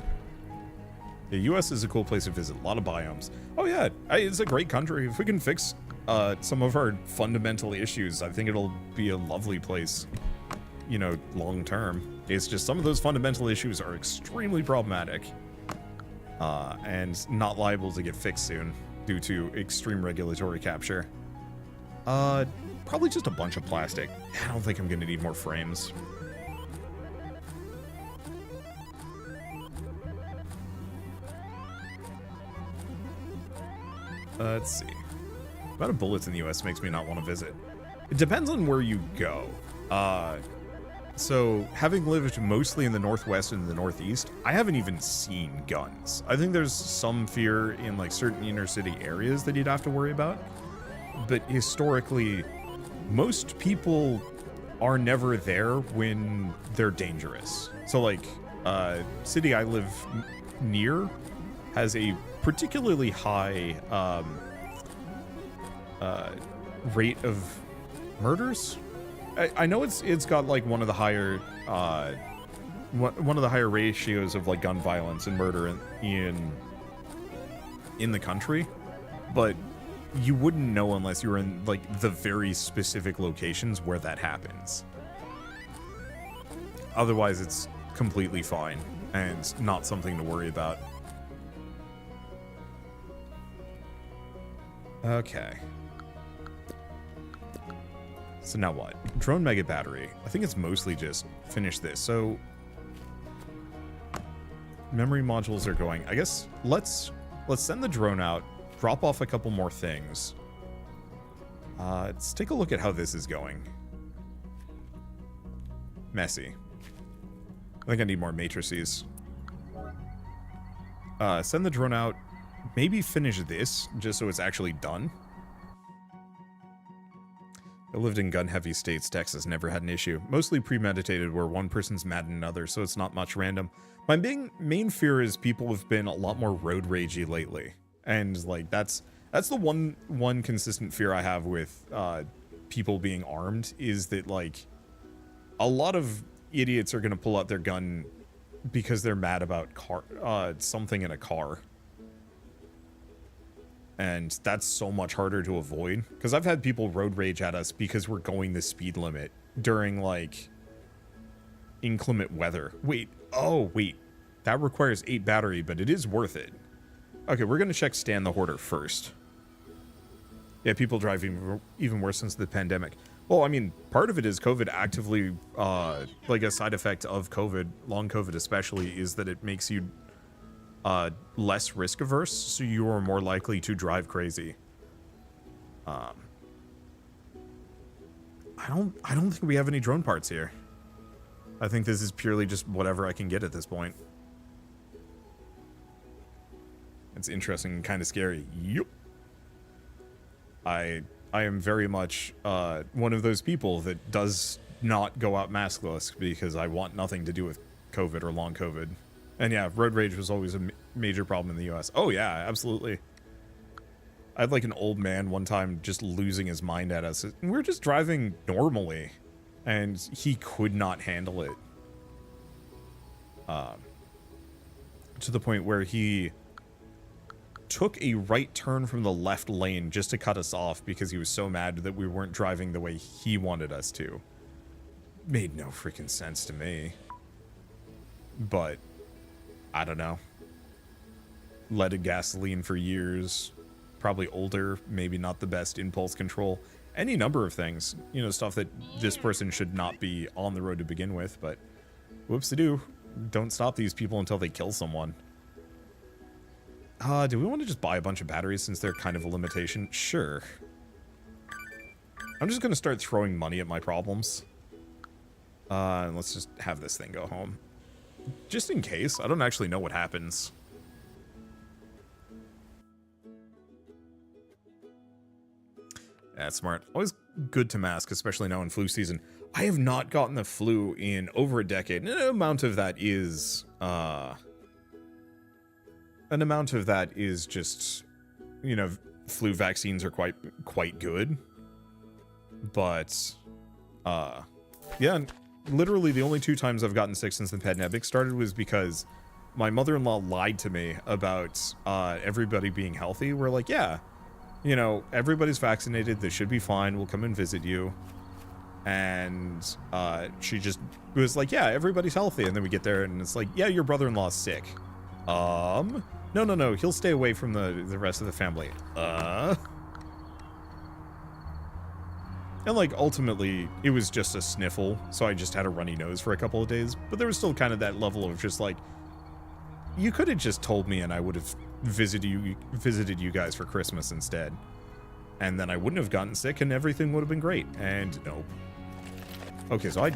The US is a cool place to visit. A lot of biomes. Oh yeah, it's a great country. If we can fix some of our fundamental issues, I think it'll be a lovely place, you know, long term. It's just some of those fundamental issues are extremely problematic and not liable to get fixed soon due to extreme regulatory capture. Probably just a bunch of plastic. I don't think I'm gonna need more frames. Let's see. The amount of bullets in the US makes me not want to visit. It depends on where you go. So, having lived mostly in the Northwest and the Northeast, I haven't even seen guns. I think there's some fear in like certain inner city areas that you'd have to worry about. But historically, most people are never there when they're dangerous. So like, city I live near has a particularly high rate of murders. I know it's got like one of the higher ratios of like gun violence and murder in the country, but you wouldn't know unless you were in like the very specific locations where that happens. Otherwise, it's completely fine and not something to worry about. Okay. So now what? Drone mega battery. I think it's mostly just finish this. So memory modules are going. I guess let's send the drone out, drop off a couple more things. Let's take a look at how this is going. Messy. I think I need more matrices. Send the drone out. Maybe finish this just so it's actually done. I lived in gun-heavy states. Texas never had an issue. Mostly premeditated where one person's mad at another, so it's not much random. My main fear is people have been a lot more road ragey lately. And like that's the one consistent fear I have with people being armed is that like a lot of idiots are going to pull out their gun because they're mad about something in a car. And that's so much harder to avoid. Because I've had people road rage at us because we're going the speed limit during, like, inclement weather. Wait. Oh, wait. That requires 8 battery, but it is worth it. Okay, we're going to check Stan the Hoarder first. Yeah, people drive even worse since the pandemic. Well, I mean, part of it is COVID actively, like a side effect of COVID, long COVID especially, is that it makes you less risk averse, so you are more likely to drive crazy. I don't think we have any drone parts here. I think this is purely just whatever I can get at this point. It's interesting and kind of scary. Yup. I am very much one of those people that does not go out maskless because I want nothing to do with COVID or long COVID. And yeah, road rage was always a major problem in the US. Oh yeah, absolutely. I had like an old man one time just losing his mind at us. And we were just driving normally, and he could not handle it. To the point where he took a right turn from the left lane just to cut us off because he was so mad that we weren't driving the way he wanted us to. Made no freaking sense to me. But, I don't know. Leaded gasoline for years. Probably older, maybe not the best impulse control. Any number of things. You know, stuff that this person should not be on the road to begin with, but whoops-a-doo. Don't stop these people until they kill someone. Do we want to just buy a bunch of batteries since they're kind of a limitation? Sure. I'm just going to start throwing money at my problems. And let's just have this thing go home. Just in case. I don't actually know what happens. That's smart. Always good to mask, especially now in flu season. I have not gotten the flu in over a decade. An amount of that is just, you know, flu vaccines are quite good. But yeah, literally the only 2 times I've gotten sick since the pandemic started was because my mother-in-law lied to me about everybody being healthy. We're like, yeah, you know, everybody's vaccinated, they should be fine, we'll come and visit you. And she just was like, yeah, everybody's healthy. And then we get there and it's like, yeah, your brother-in-law's sick. No, he'll stay away from the rest of the family. And like, ultimately, it was just a sniffle, so I just had a runny nose for a couple of days. But there was still kind of that level of just like, you could have just told me and I would have visited you guys for Christmas instead. And then I wouldn't have gotten sick and everything would have been great. And no. Okay, so I'm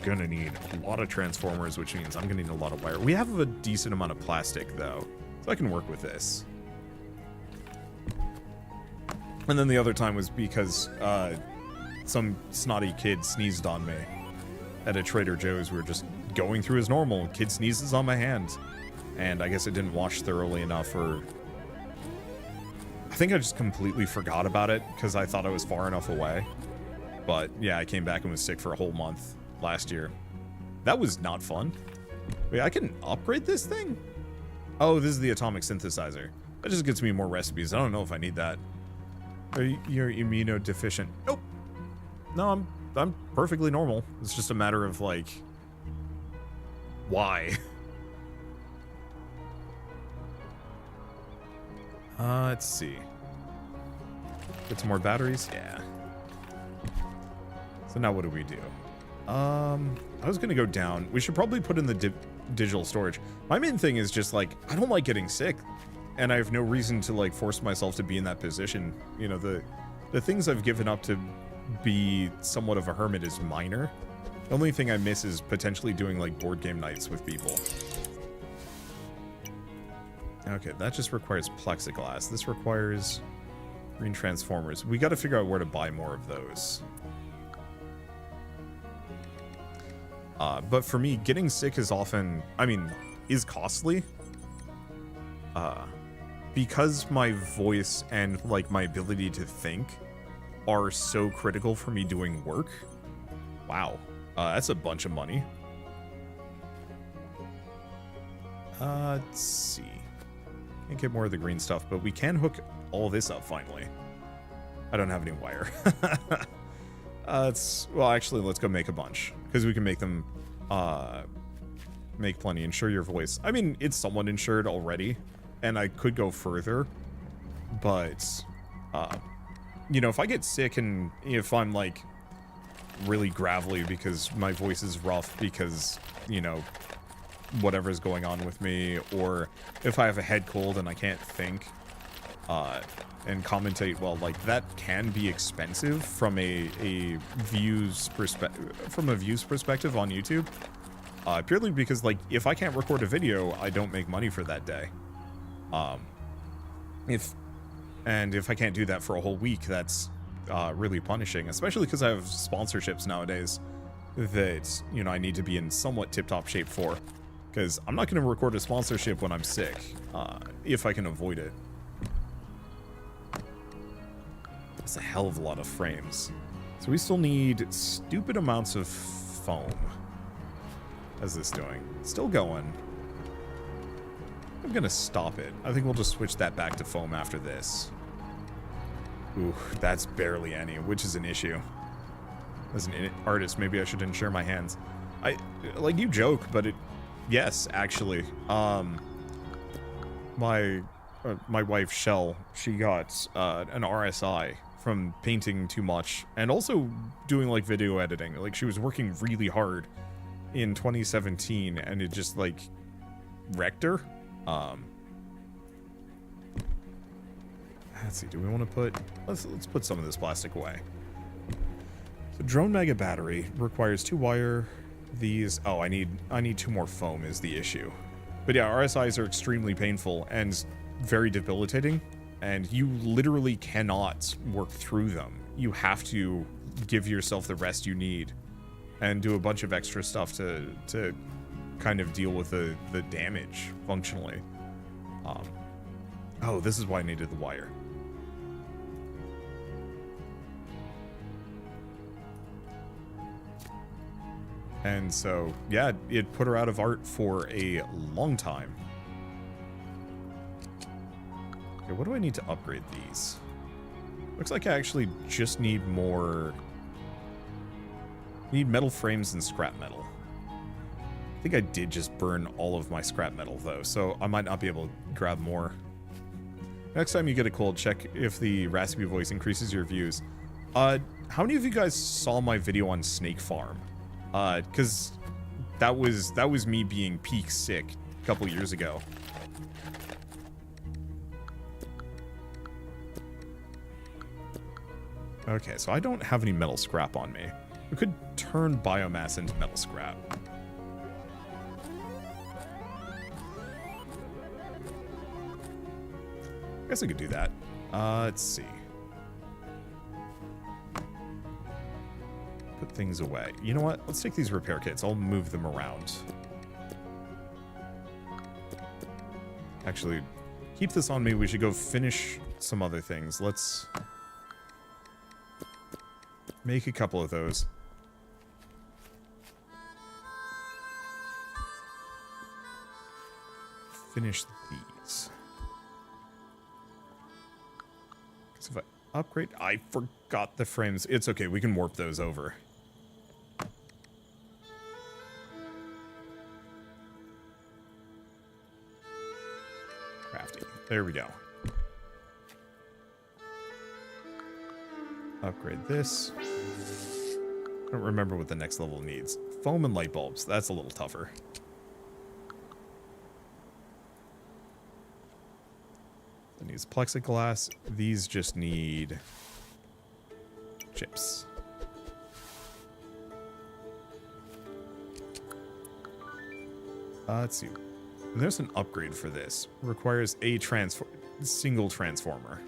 gonna need a lot of transformers, which means I'm gonna need a lot of wire. We have a decent amount of plastic, though, so I can work with this. And then the other time was because some snotty kid sneezed on me at a Trader Joe's. We were just going through as normal. Kid sneezes on my hand. And I guess it didn't wash thoroughly enough, or I think I just completely forgot about it because I thought I was far enough away. But yeah, I came back and was sick for a whole month last year. That was not fun. Wait, I can upgrade this thing? Oh, this is the atomic synthesizer. That just gets me more recipes. I don't know if I need that. You're immunodeficient. Nope. No, I'm perfectly normal. It's just a matter of like, why? Let's see. Get some more batteries? Yeah. So now what do we do? I was gonna go down. We should probably put in the digital storage. My main thing is just like, I don't like getting sick. And I have no reason to like force myself to be in that position. You know, the things I've given up to be somewhat of a hermit is minor. The only thing I miss is potentially doing like board game nights with people. Okay, that just requires plexiglass. This requires green transformers. We got to figure out where to buy more of those. But for me, getting sick is often, is costly. Because my voice and like my ability to think are so critical for me doing work. Wow, that's a bunch of money. Let's see. Can't get more of the green stuff, but we can hook all this up finally. I don't have any wire. Well, actually, let's go make a bunch because we can make them make plenty. Insure your voice. I mean, it's somewhat insured already, and I could go further, but you know, if I get sick and if I'm like really gravelly because my voice is rough because, you know, whatever's going on with me, or if I have a head cold and I can't think and commentate well, like that can be expensive from a views perspective on YouTube. Purely because, like, if I can't record a video, I don't make money for that day. If I can't do that for a whole week, that's really punishing, especially because I have sponsorships nowadays that, you know, I need to be in somewhat tip-top shape for. Because I'm not going to record a sponsorship when I'm sick, if I can avoid it. That's a hell of a lot of frames. So we still need stupid amounts of foam. How's this doing? Still going. I'm gonna stop it. I think we'll just switch that back to foam after this. Ooh, that's barely any, which is an issue. As an artist, maybe I should insure my hands. Like, you joke, but yes, actually. My wife, Shell, she got an RSI from painting too much and also doing, like, video editing. Like, she was working really hard in 2017, and it just, like, wrecked her. Let's see, do we want to put... Let's put some of this plastic away. So drone mega battery requires 2 wire. These... Oh, I need 2 more foam is the issue. But yeah, RSIs are extremely painful and very debilitating, and you literally cannot work through them. You have to give yourself the rest you need and do a bunch of extra stuff to kind of deal with the damage functionally. Oh, this is why I needed the wire. And so, yeah, it put her out of art for a long time. Okay, what do I need to upgrade these? Looks like I actually just need more... Need metal frames and scrap metal. I think I did just burn all of my scrap metal, though, so I might not be able to grab more. Next time you get a cold, check if the raspy voice increases your views. How many of you guys saw my video on Snake Farm? Because that was me being peak sick a couple years ago. Okay, so I don't have any metal scrap on me. We could turn biomass into metal scrap. I guess I could do that. Let's see. Put things away. You know what? Let's take these repair kits. I'll move them around. Actually, keep this on me. We should go finish some other things. Let's make a couple of those. Finish these. Because if I upgrade... I forgot the frames. It's okay. We can warp those over. Crafty. There we go. Upgrade this. I don't remember what the next level needs. Foam and light bulbs. That's a little tougher. It needs plexiglass. These just need chips. Let's see. There's an upgrade for this. Requires a single transformer.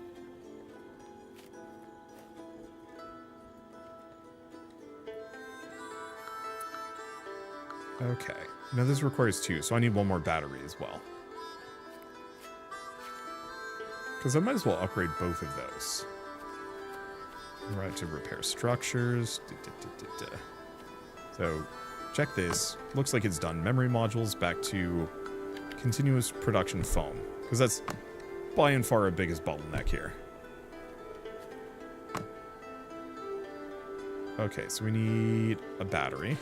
Okay. Now this requires 2, so I need 1 more battery as well. Because I might as well upgrade both of those. Right, to repair structures. So, check this. Looks like it's done. Memory modules back to continuous production foam. Because that's by and far our biggest bottleneck here. Okay, so we need a battery.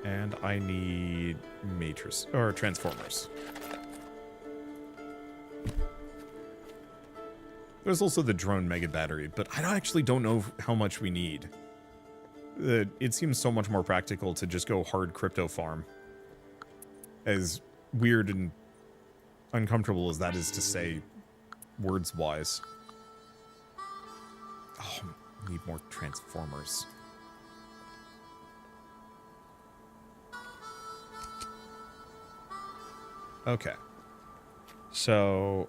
And I need matrix or transformers. There's also the drone mega battery, but I actually don't know how much we need. it seems so much more practical to just go hard crypto farm. As weird and uncomfortable as that is to say, words-wise. Oh, need more transformers. Okay. So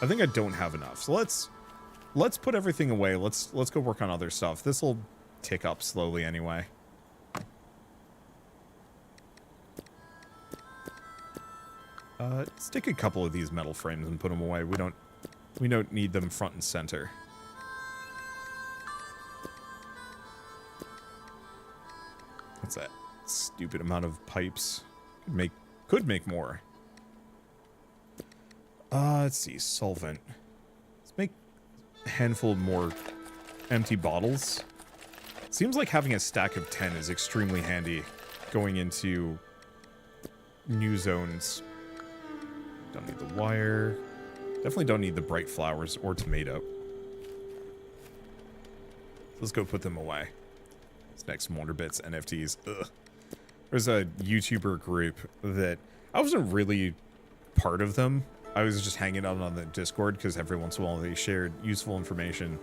I think I don't have enough. So let's put everything away. Let's go work on other stuff. This will tick up slowly anyway. Let's take a couple of these metal frames and put them away. We don't need them front and center. What's that stupid amount of pipes? Could make more. Let's see, solvent. Let's make a handful more empty bottles. Seems like having a stack of 10 is extremely handy going into new zones. Don't need the wire. Definitely don't need the bright flowers or tomato. Let's go put them away. This next Wanderbots NFTs. Ugh. There's a YouTuber group that I wasn't really part of them. I was just hanging out on the Discord because every once in a while they shared useful information.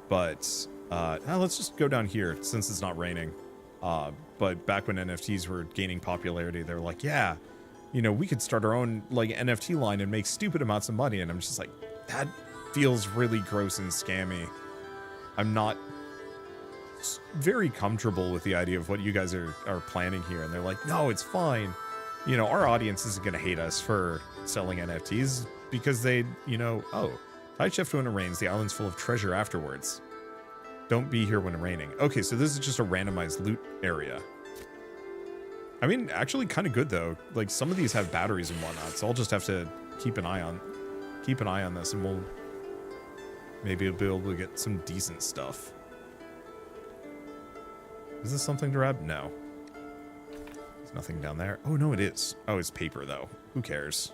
But let's just go down here since it's not raining. But back when NFTs were gaining popularity, they were like, yeah, you know, we could start our own like NFT line and make stupid amounts of money. And I'm just like, that feels really gross and scammy. I'm not very comfortable with the idea of what you guys are planning here. And they're like, no, it's fine. You know, our audience isn't going to hate us for selling NFTs because they, you know, oh, night shift when it rains, the island's full of treasure afterwards. Don't be here when it's raining. Okay, so this is just a randomized loot area. I mean, actually kind of good though. Like some of these have batteries and whatnot, so I'll just have to keep an eye on this, and we'll maybe be able to get some decent stuff. Is this something to grab? No. There's nothing down there. Oh, no, it is. Oh, it's paper, though. Who cares?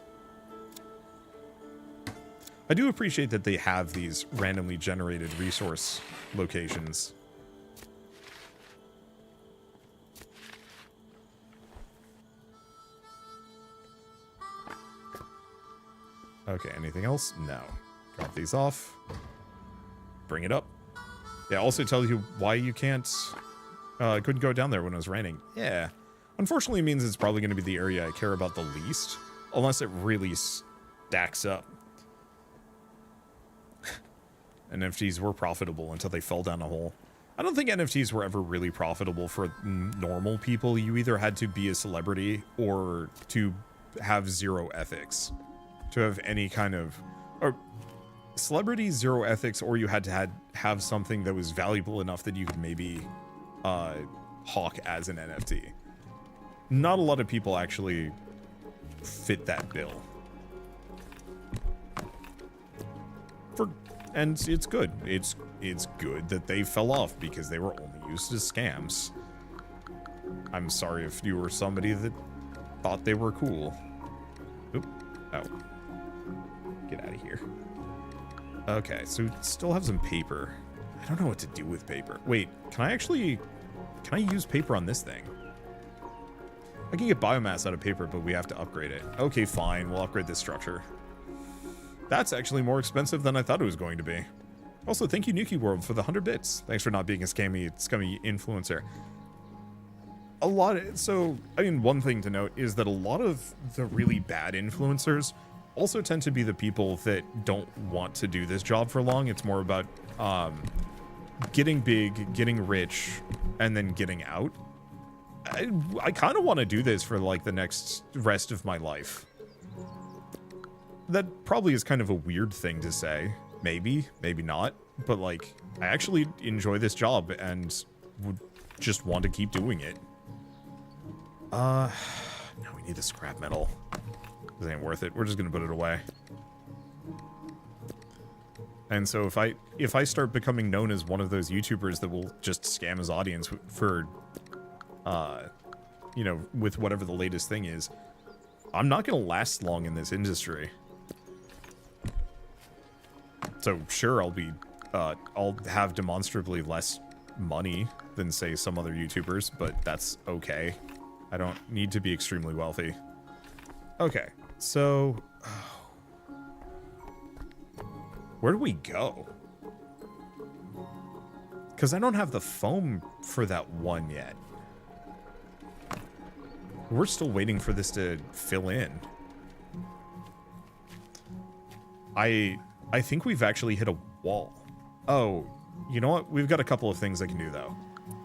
I do appreciate that they have these randomly generated resource locations. Okay, anything else? No. Drop these off. Bring it up. Yeah, also tell you why you can't... couldn't go down there when it was raining. Yeah. Unfortunately, it means it's probably going to be the area I care about the least. Unless it really stacks up. NFTs were profitable until they fell down a hole. I don't think NFTs were ever really profitable for normal people. You either had to be a celebrity or to have zero ethics. To have any kind of... Or celebrity, zero ethics, or you had to have something that was valuable enough that you could maybe... hawk as an NFT. Not a lot of people actually fit that bill. And it's good. It's good that they fell off because they were only used as scams. I'm sorry if you were somebody that thought they were cool. Oop. Oh. Get out of here. Okay, so we still have some paper. I don't know what to do with paper. Wait, can I use paper on this thing? I can get biomass out of paper, but we have to upgrade it. Okay, fine. We'll upgrade this structure. That's actually more expensive than I thought it was going to be. Also, thank you, Nuki World, for the 100 bits. Thanks for not being a scummy influencer. So, I mean, one thing to note is that a lot of the really bad influencers also tend to be the people that don't want to do this job for long. It's more about getting big, getting rich, and then getting out. I kind of want to do this for like the rest of my life. That probably is kind of a weird thing to say. Maybe not. But like, I actually enjoy this job and would just want to keep doing it. No, we need the scrap metal. This ain't worth it. We're just gonna put it away. And so if I start becoming known as one of those YouTubers that will just scam his audience for, you know, with whatever the latest thing is, I'm not gonna last long in this industry. So sure, I'll have demonstrably less money than, say, some other YouTubers, but that's okay. I don't need to be extremely wealthy. Okay, so... where do we go? Because I don't have the foam for that one yet. We're still waiting for this to fill in. I think we've actually hit a wall. Oh, you know what? We've got a couple of things I can do, though.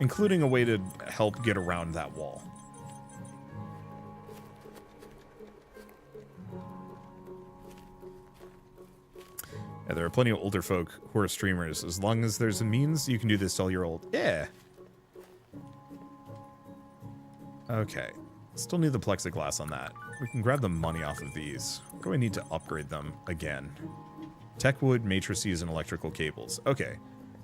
Including a way to help get around that wall. Yeah, there are plenty of older folk who are streamers. As long as there's a means, you can do this till you're old. Yeah. Okay. Still need the plexiglass on that. We can grab the money off of these. What do I need to upgrade them again? Tech wood, matrices, and electrical cables. Okay.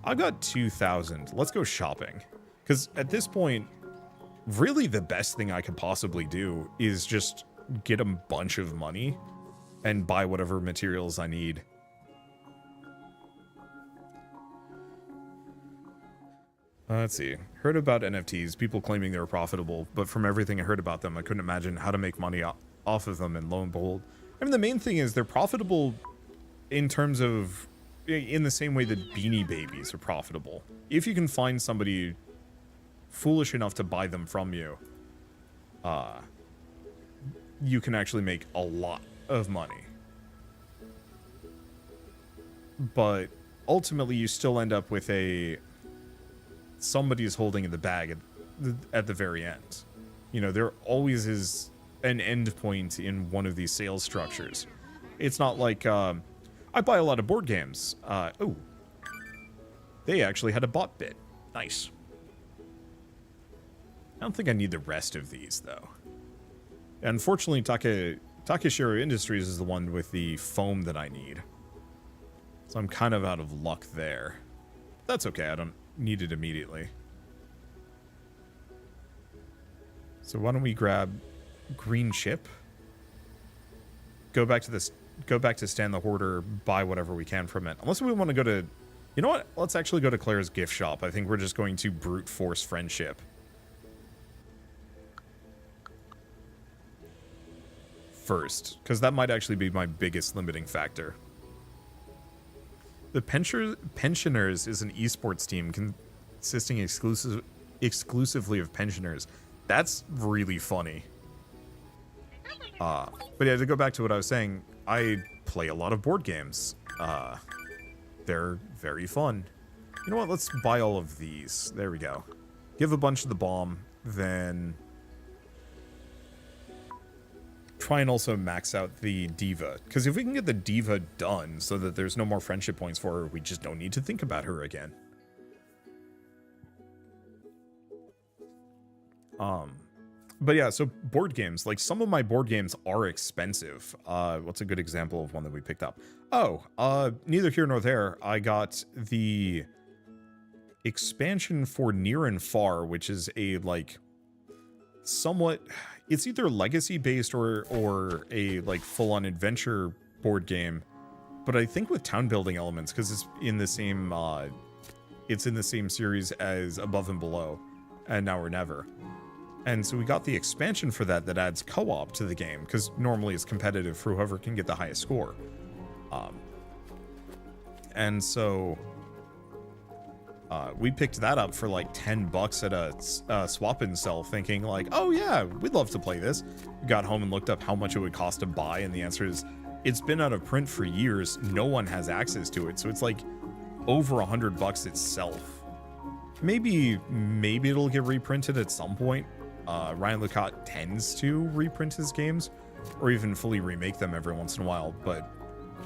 I've got 2,000. Let's go shopping. Because at this point, really the best thing I could possibly do is just get a bunch of money and buy whatever materials I need. Let's see. Heard about NFTs, people claiming they were profitable, but from everything I heard about them, I couldn't imagine how to make money off of them, and lo and behold. I mean, the main thing is they're profitable in terms of, in the same way that Beanie Babies are profitable. If you can find somebody foolish enough to buy them from you, you can actually make a lot of money. But ultimately, you still end up with somebody is holding in the bag at the very end. You know, there always is an end point in one of these sales structures. It's not like, I buy a lot of board games. Oh. They actually had a bot bit. Nice. I don't think I need the rest of these, though. Unfortunately, Takeshiro Industries is the one with the foam that I need. So I'm kind of out of luck there. That's okay, I don't need it immediately. So why don't we grab green chip? Go back to Stan the Hoarder, buy whatever we can from it. Unless we want to go to... You know what? Let's actually go to Claire's gift shop. I think we're just going to brute force friendship. First, because that might actually be my biggest limiting factor. The Pensioners is an esports team consisting exclusively of pensioners. That's really funny. But yeah, to go back to what I was saying, I play a lot of board games. They're very fun. You know what? Let's buy all of these. There we go. Give a bunch of the bomb, then try and also max out the diva, because if we can get the diva done so that there's no more friendship points for her, we just don't need to think about her again. But yeah, so board games, like some of my board games are expensive. What's a good example of one that we picked up? Oh, neither here nor there. I got the expansion for Near and Far, which is a like somewhat, it's either legacy based or a like full-on adventure board game, but I think with town building elements, because it's in the same series as Above and Below and Now or Never. And so we got the expansion for that adds co-op to the game, because normally it's competitive for whoever can get the highest score. And so we picked that up for like $10 at a swap and sell, thinking like, oh yeah, we'd love to play this. Got home and looked up how much it would cost to buy, and the answer is it's been out of print for years. No one has access to it, so it's like over $100 itself. Maybe it'll get reprinted at some point. Ryan Lucat tends to reprint his games, or even fully remake them every once in a while, but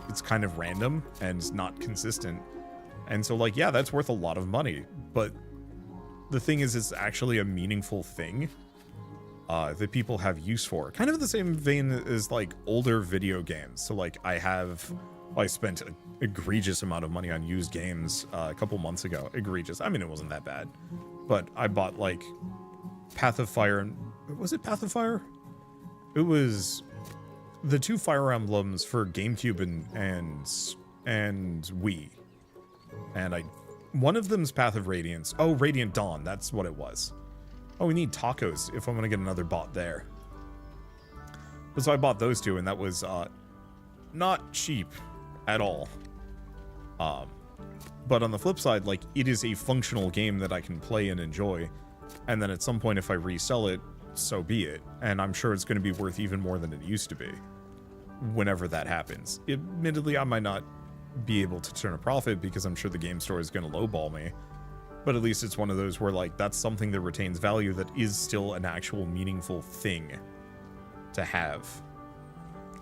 it's kind of random and not consistent. And so, like, yeah, that's worth a lot of money, but the thing is, it's actually a meaningful thing that people have use for. Kind of the same vein as, like, older video games. So, like, I spent an egregious amount of money on used games a couple months ago. Egregious. I mean, it wasn't that bad. But I bought, like, Path of Fire and... Was it Path of Fire? It was the two Fire Emblems for GameCube and Wii. And I One of them's Path of Radiance. Oh, Radiant Dawn. That's what it was. Oh, we need tacos if I'm going to get another bot there. So I bought those two, and that was not cheap at all. But on the flip side, like, it is a functional game that I can play and enjoy. And then at some point, if I resell it, so be it. And I'm sure it's going to be worth even more than it used to be whenever that happens. Admittedly, I might not be able to turn a profit because I'm sure the game store is going to lowball me. But at least it's one of those where, like, that's something that retains value that is still an actual meaningful thing to have.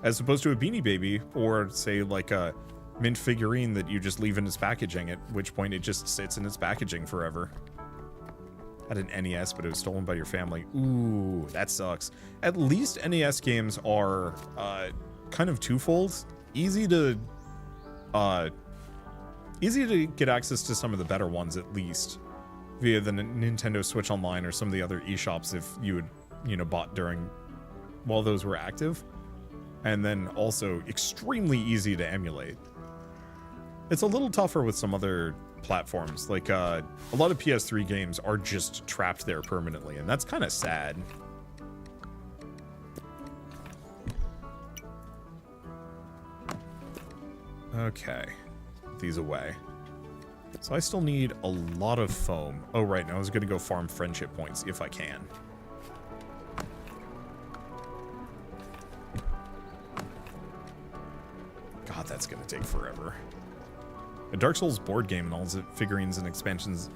As opposed to a Beanie Baby or, say, like a mint figurine that you just leave in its packaging, at which point it just sits in its packaging forever. Had an NES, but it was stolen by your family. Ooh, that sucks. At least NES games are kind of twofold. Easy to get access to some of the better ones, at least via the Nintendo Switch Online or some of the other eShops if you had, you know, bought during while those were active. And then also extremely easy to emulate. It's a little tougher with some other platforms. Like, a lot of PS3 games are just trapped there permanently, and that's kind of sad. Okay. Put these away. So I still need a lot of foam. Oh, right. Now I was going to go farm friendship points if I can. God, that's going to take forever. A Dark Souls board game and all its figurines and expansions,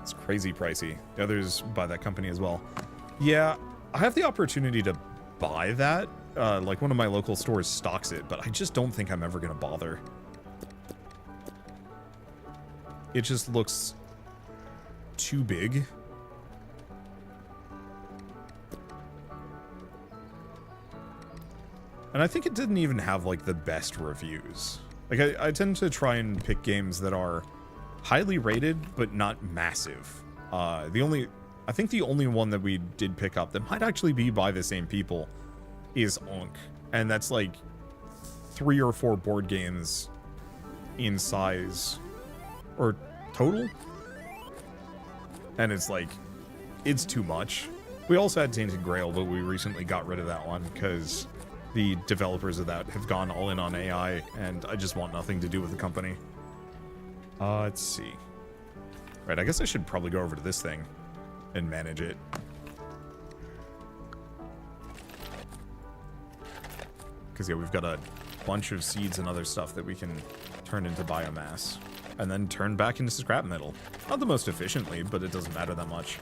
it's crazy pricey. The others by that company as well. Yeah, I have the opportunity to buy that. Like, one of my local stores stocks it, but I just don't think I'm ever going to bother. It just looks too big. And I think it didn't even have, like, the best reviews. Like, I tend to try and pick games that are highly rated, but not massive. I think the only one that we did pick up that might actually be by the same people is Onk. And that's, like, 3 or 4 board games in size. Or total? And it's, like, it's too much. We also had Tainted Grail, but we recently got rid of that one because the developers of that have gone all in on AI, and I just want nothing to do with the company. Let's see. Right, I guess I should probably go over to this thing and manage it. Because, yeah, we've got a bunch of seeds and other stuff that we can turn into biomass. And then turn back into scrap metal. Not the most efficiently, but it doesn't matter that much.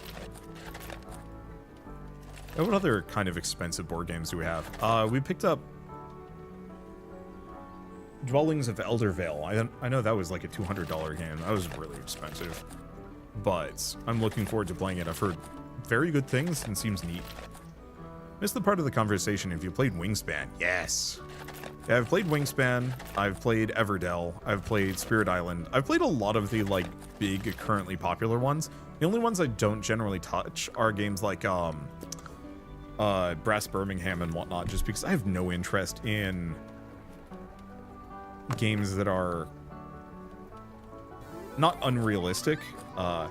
What other kind of expensive board games do we have? We picked up Dwellings of Eldervale. I know that was like a $200 game. That was really expensive. But I'm looking forward to playing it. I've heard very good things and seems neat. Missed the part of the conversation if you played Wingspan. Yes. Yeah, I've played Wingspan. I've played Everdell. I've played Spirit Island. I've played a lot of the, like, big, currently popular ones. The only ones I don't generally touch are games like, Brass Birmingham and whatnot, just because I have no interest in games that are not unrealistic. I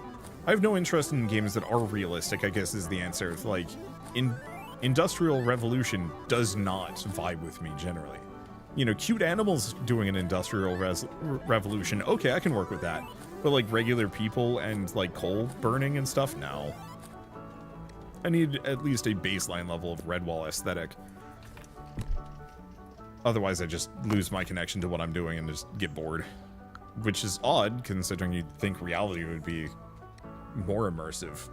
have no interest in games that are realistic, I guess is the answer. Like, Industrial Revolution does not vibe with me generally. You know, cute animals doing an Industrial Revolution, okay, I can work with that. But, like, regular people and, like, coal burning and stuff, no. I need at least a baseline level of Redwall aesthetic. Otherwise, I just lose my connection to what I'm doing and just get bored. Which is odd, considering you'd think reality would be more immersive.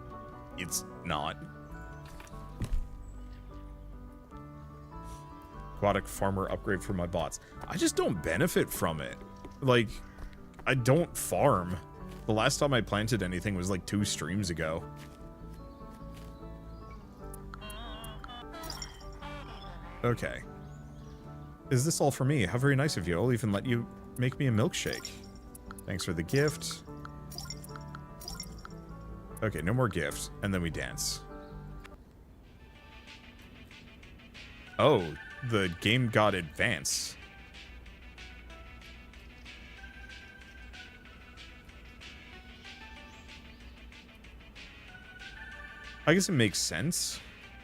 It's not. Aquatic farmer upgrade for my bots. I just don't benefit from it. Like, I don't farm. The last time I planted anything was like 2 streams ago. Okay. Is this all for me? How very nice of you. I'll even let you make me a milkshake. Thanks for the gift. Okay, no more gift. And then we dance. Oh, the game got advanced. I guess it makes sense.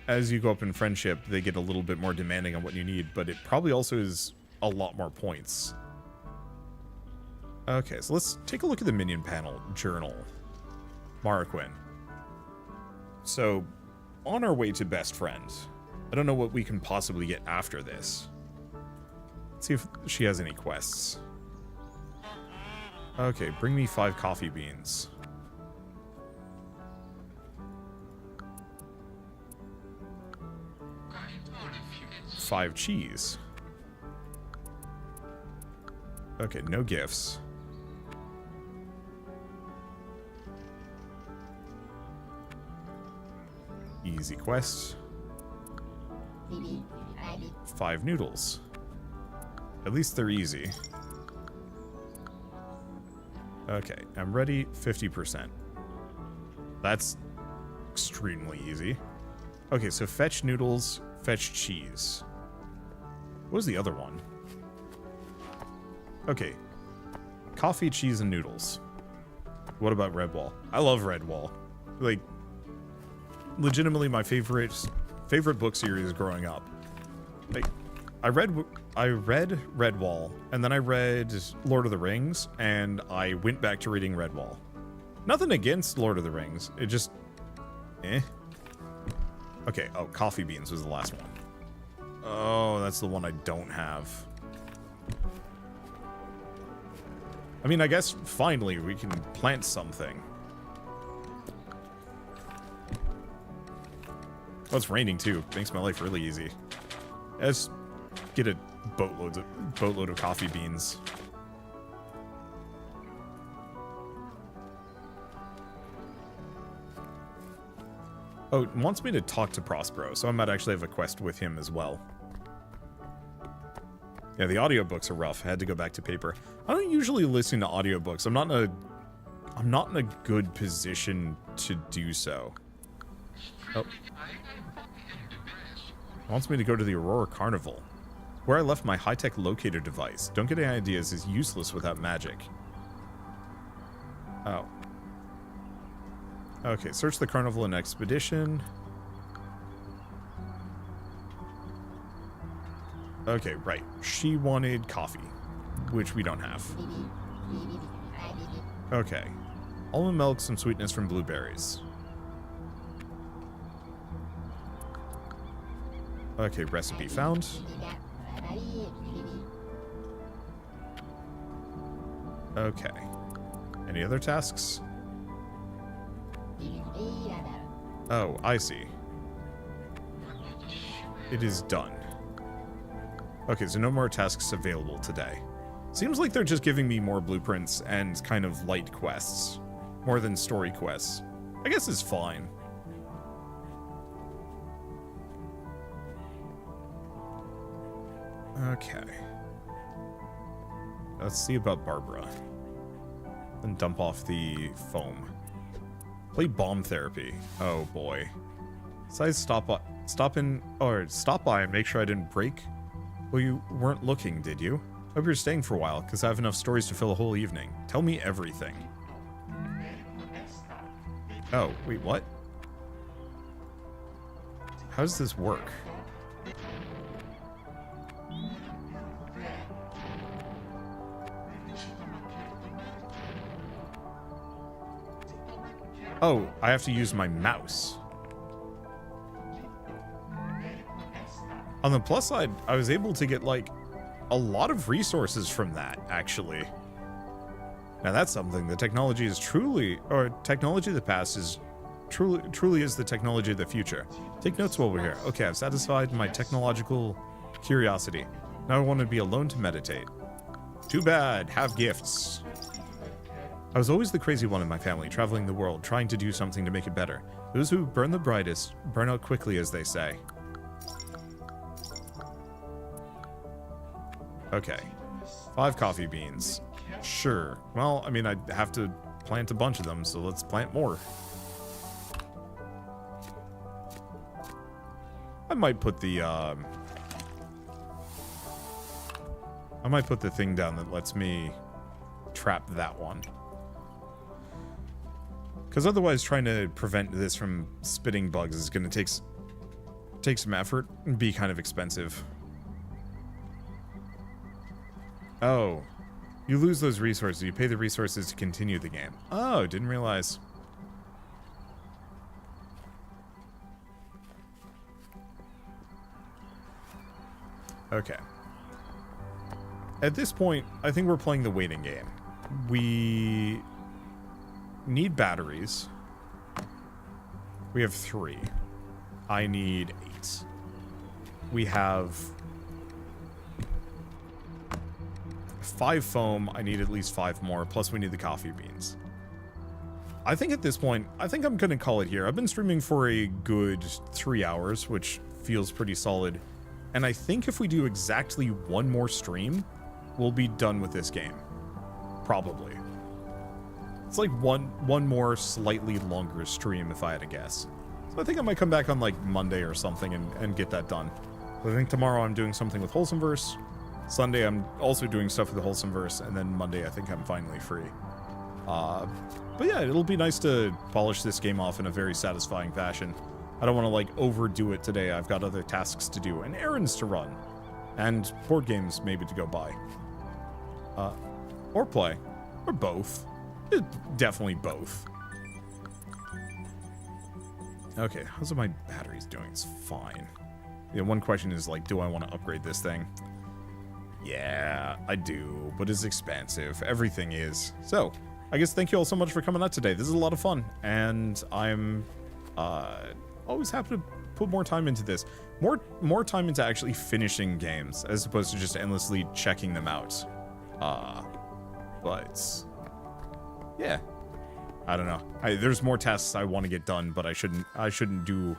As you go up in friendship, they get a little bit more demanding on what you need, but it probably also is a lot more points. Okay, so let's take a look at the minion panel. Journal. Marquin. So, on our way to best friend. I don't know what we can possibly get after this. Let's see if she has any quests. Okay, bring me 5 coffee beans. Five cheese. Okay, no gifts. Easy quest. 5 noodles. At least they're easy. Okay, I'm ready. 50%. That's extremely easy. Okay, so fetch noodles, fetch cheese. What was the other one? Okay. Coffee, cheese, and noodles. What about Redwall? I love Redwall. Like, legitimately my favorite book series growing up. Like, I read Redwall, and then I read Lord of the Rings, and I went back to reading Redwall. Nothing against Lord of the Rings. It just... eh. Okay, oh, coffee beans was the last one. Oh, that's the one I don't have. I mean, I guess finally we can plant something. Oh, it's raining too. Makes my life really easy. Let's get a boatload of coffee beans. Oh, it wants me to talk to Prospero, so I might actually have a quest with him as well. Yeah, the audiobooks are rough. I had to go back to paper. I don't usually listen to audiobooks. I'm not in a good position to do so. Oh. Wants me to go to the Aurora Carnival, where I left my high-tech locator device. Don't get any ideas is useless without magic. Oh. Okay, search the carnival and expedition. Okay, right. She wanted coffee, which we don't have. Okay. Almond milk, some sweetness from blueberries. Okay, recipe found. Okay. Any other tasks? Oh, I see. It is done. Okay, so no more tasks available today. Seems like they're just giving me more blueprints and kind of light quests. More than story quests. I guess it's fine. Okay. Let's see about Barbara. Then dump off the foam. Play bomb therapy. Oh boy. Besides stop by and make sure I didn't break. Well, you weren't looking, did you? Hope you're staying for a while, because I have enough stories to fill a whole evening. Tell me everything. Oh, wait, what? How does this work? Oh, I have to use my mouse. On the plus side, I was able to get, like, a lot of resources from that, actually. Now that's something. The technology is truly, or technology of the past is truly is the technology of the future. Take notes while we're here. Okay, I've satisfied my technological curiosity. Now I want to be alone to meditate. Too bad. Have gifts. I was always the crazy one in my family, traveling the world, trying to do something to make it better. Those who burn the brightest burn out quickly, as they say. Okay. 5 coffee beans. Sure. Well, I mean, I'd have to plant a bunch of them, so let's plant more. I might put the, I might put the thing down that lets me trap that one. Because otherwise trying to prevent this from spitting bugs is going to take some effort and be kind of expensive. Oh, you lose those resources. You pay the resources to continue the game. Oh, didn't realize. Okay. At this point, I think we're playing the waiting game. We need batteries. We have 3. I need 8. We have 5 foam. I need at least 5 more. Plus we need the coffee beans. I think at this point, I think I'm going to call it here. I've been streaming for a good 3 hours, which feels pretty solid. And I think if we do exactly 1 more stream, we'll be done with this game. Probably. It's like one more slightly longer stream if I had to guess. So I think I might come back on like Monday or something and get that done. I think tomorrow I'm doing something with Wholesomeverse. Sunday I'm also doing stuff with the Wholesomeverse, and then Monday I think I'm finally free. But yeah, it'll be nice to polish this game off in a very satisfying fashion. I don't want to like overdo it today. I've got other tasks to do and errands to run. And board games maybe to go buy. Or play. Or both. Definitely both. Okay, how's my batteries doing? It's fine. Yeah, one question is like, do I want to upgrade this thing? Yeah, I do, but it's expensive. Everything is. So, I guess thank you all so much for coming out today. This is a lot of fun, and I'm always happy to put more time into this. More time into actually finishing games, as opposed to just endlessly checking them out. But yeah, I don't know. There's more tasks I want to get done, but I shouldn't do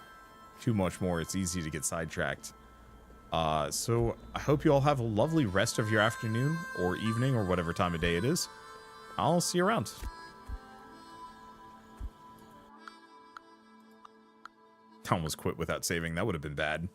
too much more. It's easy to get sidetracked. So I hope you all have a lovely rest of your afternoon or evening or whatever time of day it is. I'll see you around. I almost quit without saving. That would have been bad.